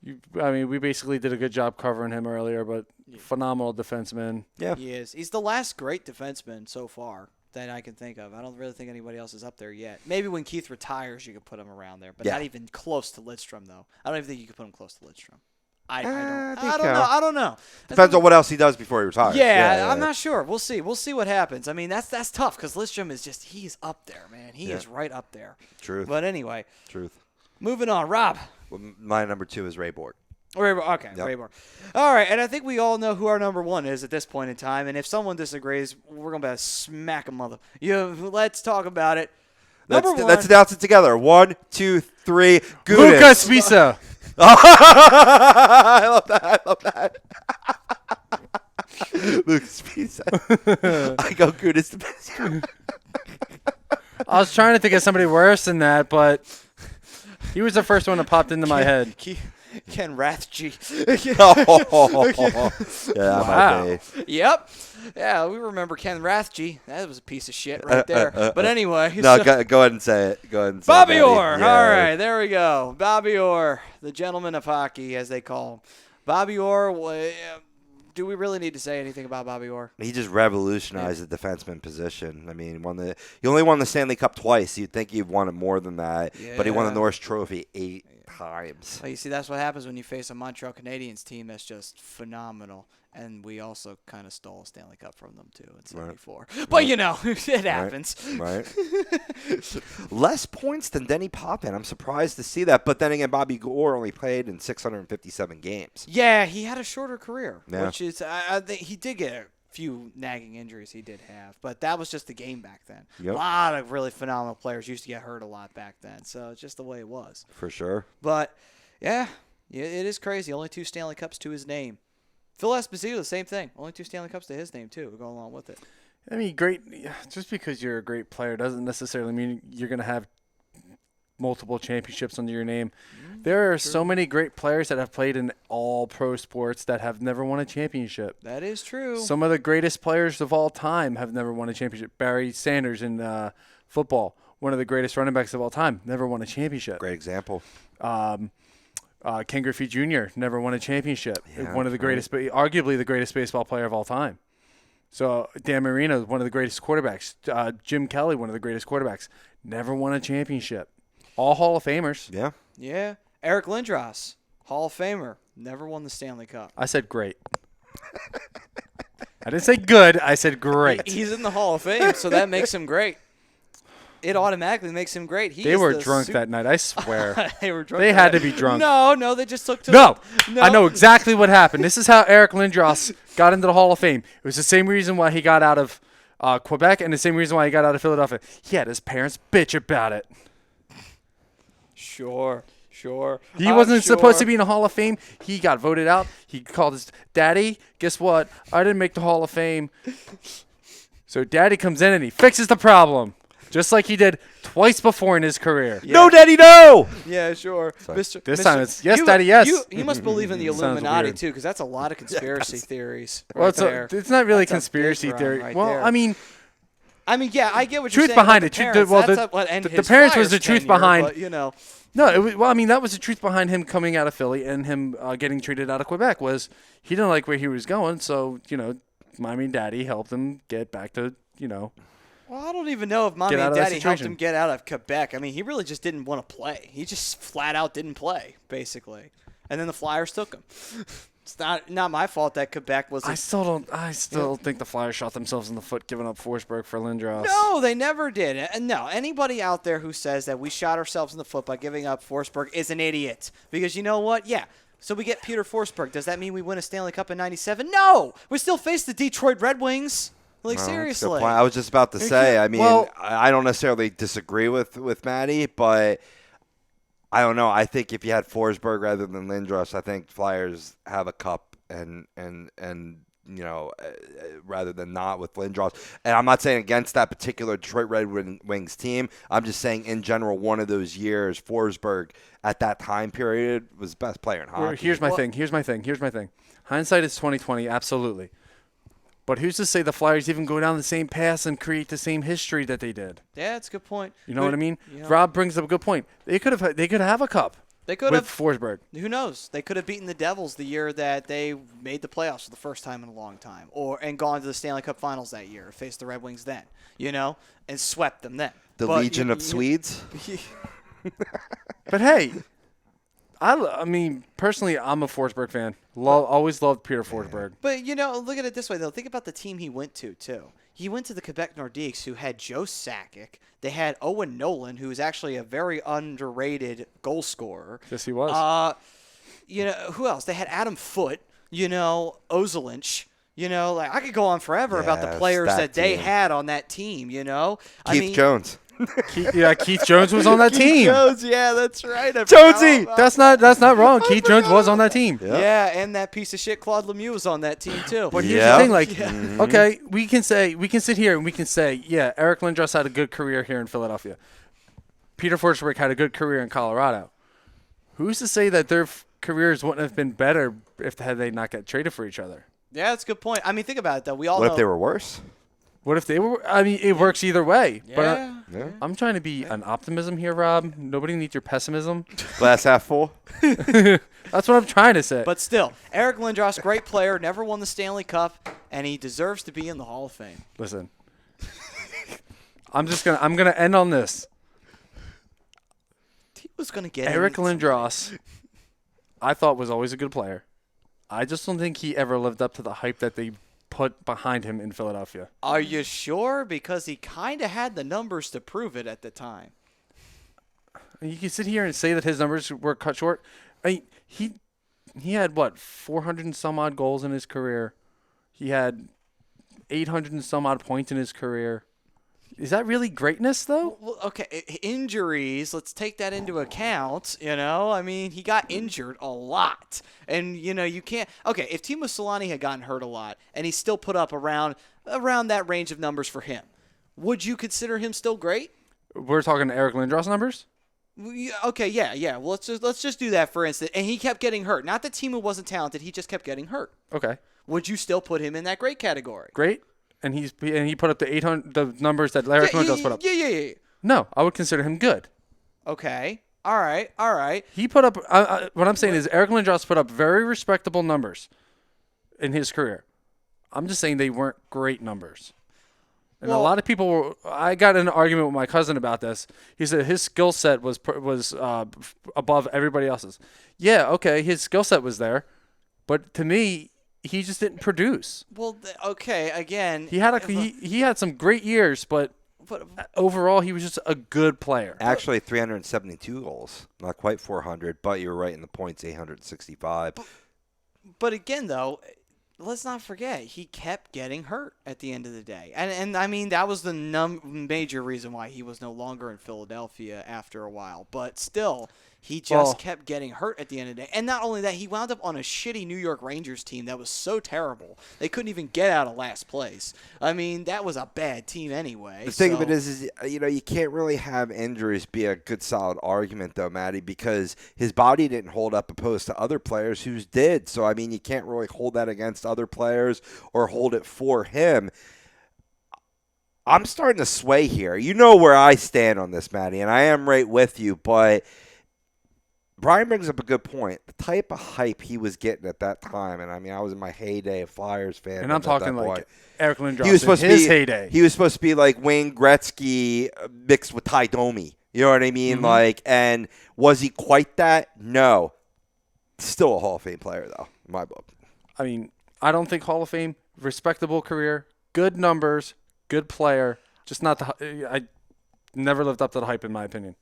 We basically did a good job covering him earlier, but phenomenal defenseman. Yeah. He is. He's the last great defenseman so far that I can think of. I don't really think anybody else is up there yet. Maybe when Keith retires, you could put him around there, but not even close to Lidstrom, though. I don't even think you could put him close to Lidstrom. I don't know. Depends on what else he does before he retires. Yeah, I'm not sure. We'll see. We'll see what happens. I mean, that's tough because Lidstrom is he's up there, man. He is right up there. Truth. But anyway. Truth. Moving on. Rob. Well, my number 2 is Ray Borg. Okay, Yep. Ray Borg. All right, and I think we all know who our number 1 is at this point in time. And if someone disagrees, we're going to be able to smack a mother. Let's talk about it. Number 1. Let's announce it together. 1, 2, 3. Lucas Spisa. I love that. Lucas Spisa. I go Gudis the best. I was trying to think of somebody worse than that, but he was the first one that popped into my head. Ken Rathje. Yeah, Wow. might be. Yep. Yeah, we remember Ken Rathje. That was a piece of shit right there. But anyway. No, so- go ahead and say it. Go ahead and say Bobby it, Orr. Maddie. All right, there we go. Bobby Orr, the gentleman of hockey, as they call him. Bobby Orr, do we really need to say anything about Bobby Orr? He just revolutionized the defenseman position. I mean, he only won the Stanley Cup twice. You'd think he won it more than that, but he won the Yeah. Norris Trophy 8 times. Well, you see, that's what happens when you face a Montreal Canadiens team that's just phenomenal. And we also kind of stole a Stanley Cup from them, too, in 74. But, it happens. Right. Less points than Denny Poppin. I'm surprised to see that. But then again, Bobby Orr only played in 657 games. Yeah, he had a shorter career, Yeah. which is I think he did get a few nagging injuries he did have, but that was just the game back then. Yep. A lot of really phenomenal players used to get hurt a lot back then, so it's just the way it was. For sure. But, yeah, it is crazy. Only 2 Stanley Cups to his name. Phil Esposito, the same thing. Only 2 Stanley Cups to his name, too, going along with it. I mean, just because you're a great player doesn't necessarily mean you're going to have multiple championships under your name. There are so many great players that have played in all pro sports that have never won a championship. That is true. Some of the greatest players of all time have never won a championship. Barry Sanders in football, one of the greatest running backs of all time, never won a championship. Great example. Ken Griffey Jr. never won a championship. Yeah, One of the greatest, arguably the greatest baseball player of all time. So Dan Marino, one of the greatest quarterbacks. Jim Kelly, one of the greatest quarterbacks, never won a championship. All Hall of Famers. Yeah. Yeah. Eric Lindros, Hall of Famer, never won the Stanley Cup. I said great. I didn't say good. I said great. He's in the Hall of Fame, so that makes him great. It automatically makes him great. They were drunk that night, I swear. They were drunk. They had to be drunk. No, they just took to No, I know exactly what happened. This is how Eric Lindros got into the Hall of Fame. It was the same reason why he got out of Quebec and the same reason why he got out of Philadelphia. He had his parents bitch about it. Sure. He wasn't supposed to be in the Hall of Fame. He got voted out. He called his daddy. Guess what? I didn't make the Hall of Fame. So daddy comes in and he fixes the problem. Just like he did twice before in his career. Yeah. No, Daddy, no! Yeah, sure. This time it's yes, Daddy, yes. You must believe in the Sounds Illuminati, weird. too, because that's a lot of conspiracy theories. Well, Right there. it's not really That's a conspiracy big theory. run right well, there. I mean, yeah, I get what you're truth saying. behind about it. the parents. That's what the ended his parents was Flyers the truth tenure, behind. But, No, I mean that was the truth behind him coming out of Philly and him getting traded out of Quebec was he didn't like where he was going, so mommy and daddy helped him get back to Well, I don't even know if mommy Get out and of that daddy helped situation. him get out of Quebec. I mean, he really just didn't want to play. He just flat out didn't play, basically. And then the Flyers took him. It's not my fault that Quebec was. I still think the Flyers shot themselves in the foot giving up Forsberg for Lindros. No, they never did. And no, anybody out there who says that we shot ourselves in the foot by giving up Forsberg is an idiot. Because you know what? Yeah. So we get Peter Forsberg. Does that mean we win a Stanley Cup in '97? No. We still face the Detroit Red Wings. Like, Well, that's a good seriously. point. I was just about to say, I mean, Well- I don't necessarily disagree with Maddie, but I don't know. I think if you had Forsberg rather than Lindros, I think Flyers have a cup and rather than not with Lindros. And I'm not saying against that particular Detroit Red Wings team. I'm just saying in general, one of those years, Forsberg at that time period was the best player in hockey. Here's my thing. Hindsight is 20/20, absolutely. But who's to say the Flyers even go down the same path and create the same history that they did? Yeah, that's a good point. You know what I mean? Rob brings up a good point. They could have a cup. They could with have Forsberg. Who knows? They could have beaten the Devils the year that they made the playoffs for the first time in a long time, and gone to the Stanley Cup Finals that year, faced the Red Wings then, and swept them then. The Legion of Swedes. But hey, I mean, personally, I'm a Forsberg fan. Always loved Peter Forsberg. But look at it this way though. Think about the team he went to too. He went to the Quebec Nordiques, who had Joe Sakic. They had Owen Nolan, who was actually a very underrated goal scorer. Yes, he was. Who else? They had Adam Foote. Ozelinch. I could go on forever about the players that they had on that team. Keith Jones. Keith Jones was on that team. Keith Jones, yeah, that's right. Jonesy, that's not wrong. Keith Jones was on that team. Yeah, and that piece of shit Claude Lemieux was on that team too. But here's the thing, okay, we can sit here and we can say, yeah, Eric Lindros had a good career here in Philadelphia. Peter Forsberg had a good career in Colorado. Who's to say that their careers wouldn't have been better had they not got traded for each other? Yeah, that's a good point. I mean, think about it though. We all What know if they were worse? What if they were? I mean, it works either way. Yeah. But I'm trying to be an optimism here, Rob. Nobody needs your pessimism. Glass half full. That's what I'm trying to say. But still, Eric Lindros, great player, never won the Stanley Cup, and he deserves to be in the Hall of Fame. Listen, I'm gonna end on this. He was gonna get Eric Lindros. I thought was always a good player. I just don't think he ever lived up to the hype that they put behind him in Philadelphia. Are you sure? Because he kind of had the numbers to prove it at the time. You can sit here and say that his numbers were cut short. I mean, he had, 400 and some odd goals in his career. He had 800 and some odd points in his career. Is that really greatness, though? Well, okay, injuries, let's take that into account, I mean, he got injured a lot. And, you can't – okay, if Timo Solani had gotten hurt a lot and he still put up around that range of numbers for him, would you consider him still great? We're talking Eric Lindros numbers? Okay, yeah. Well, let's just do that for instance. And he kept getting hurt. Not that Timo wasn't talented. He just kept getting hurt. Okay. Would you still put him in that great category? Great. And he put up the numbers that Eric Lindros put up. Yeah. No, I would consider him good. Okay. All right. He put up what I'm saying is Eric Lindros put up very respectable numbers in his career. I'm just saying they weren't great numbers. And a lot of people I got in an argument with my cousin about this. He said his skill set was above everybody else's. Yeah, okay, his skill set was there, but to me, he just didn't produce. Well, okay, again, he had some great years, but overall, he was just a good player. Actually, 372 goals, not quite 400, but you're right in the points, 865. But again, though, let's not forget he kept getting hurt at the end of the day, and I mean that was the major reason why he was no longer in Philadelphia after a while. But still, he just kept getting hurt at the end of the day. And not only that, he wound up on a shitty New York Rangers team that was so terrible. They couldn't even get out of last place. I mean, that was a bad team anyway. The thing of it is, you can't really have injuries be a good solid argument, though, Matty, because his body didn't hold up opposed to other players whose did. So, I mean, you can't really hold that against other players or hold it for him. I'm starting to sway here. You know where I stand on this, Matty, and I am right with you, but Brian brings up a good point. The type of hype he was getting at that time, and I mean, I was in my heyday of Flyers fan. And I'm talking like Eric Lindros. He was supposed in his to be, heyday. He was supposed to be like Wayne Gretzky mixed with Ty Domi. You know what I mean? Mm-hmm. And was he quite that? No. Still a Hall of Fame player, though, in my book. I mean, I don't think Hall of Fame. Respectable career, good numbers, good player. Just not I never lived up to the hype, in my opinion.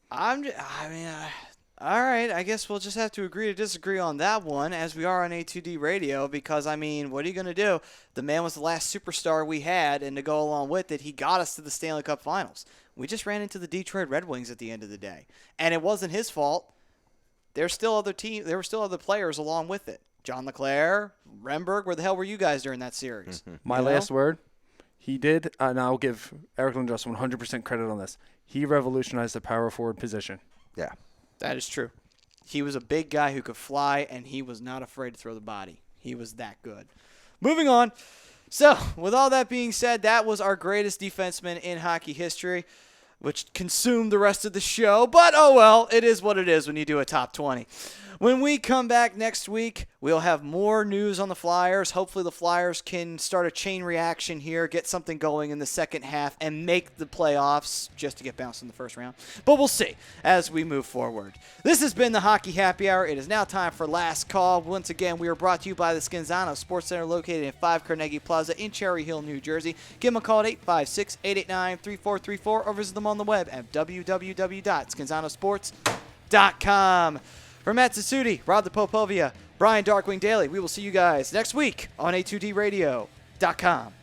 All right, I guess we'll just have to agree to disagree on that one, as we are on A2D Radio, because, I mean, what are you going to do? The man was the last superstar we had, and to go along with it, he got us to the Stanley Cup Finals. We just ran into the Detroit Red Wings at the end of the day, and it wasn't his fault. There were still other players along with it. John LeClaire, Remberg. Where the hell were you guys during that series? My You know? last word, he did, and I'll give Eric Lindros 100% credit on this. He revolutionized the power forward position. Yeah. That is true. He was a big guy who could fly, and he was not afraid to throw the body. He was that good. Moving on. So, with all that being said, that was our greatest defenseman in hockey history, which consumed the rest of the show. But, oh well, it is what it is when you do a top 20. When we come back next week, we'll have more news on the Flyers. Hopefully the Flyers can start a chain reaction here, get something going in the second half, and make the playoffs just to get bounced in the first round. But we'll see as we move forward. This has been the Hockey Happy Hour. It is now time for Last Call. Once again, we are brought to you by the Scanzano Sports Center located in 5 Carnegie Plaza in Cherry Hill, New Jersey. Give them a call at 856-889-3434 or visit them on the web at www.scanzanosports.com. For Matt Sassuti, Rob the Popovia, Brian Darkwing Daly, we will see you guys next week on A2DRadio.com.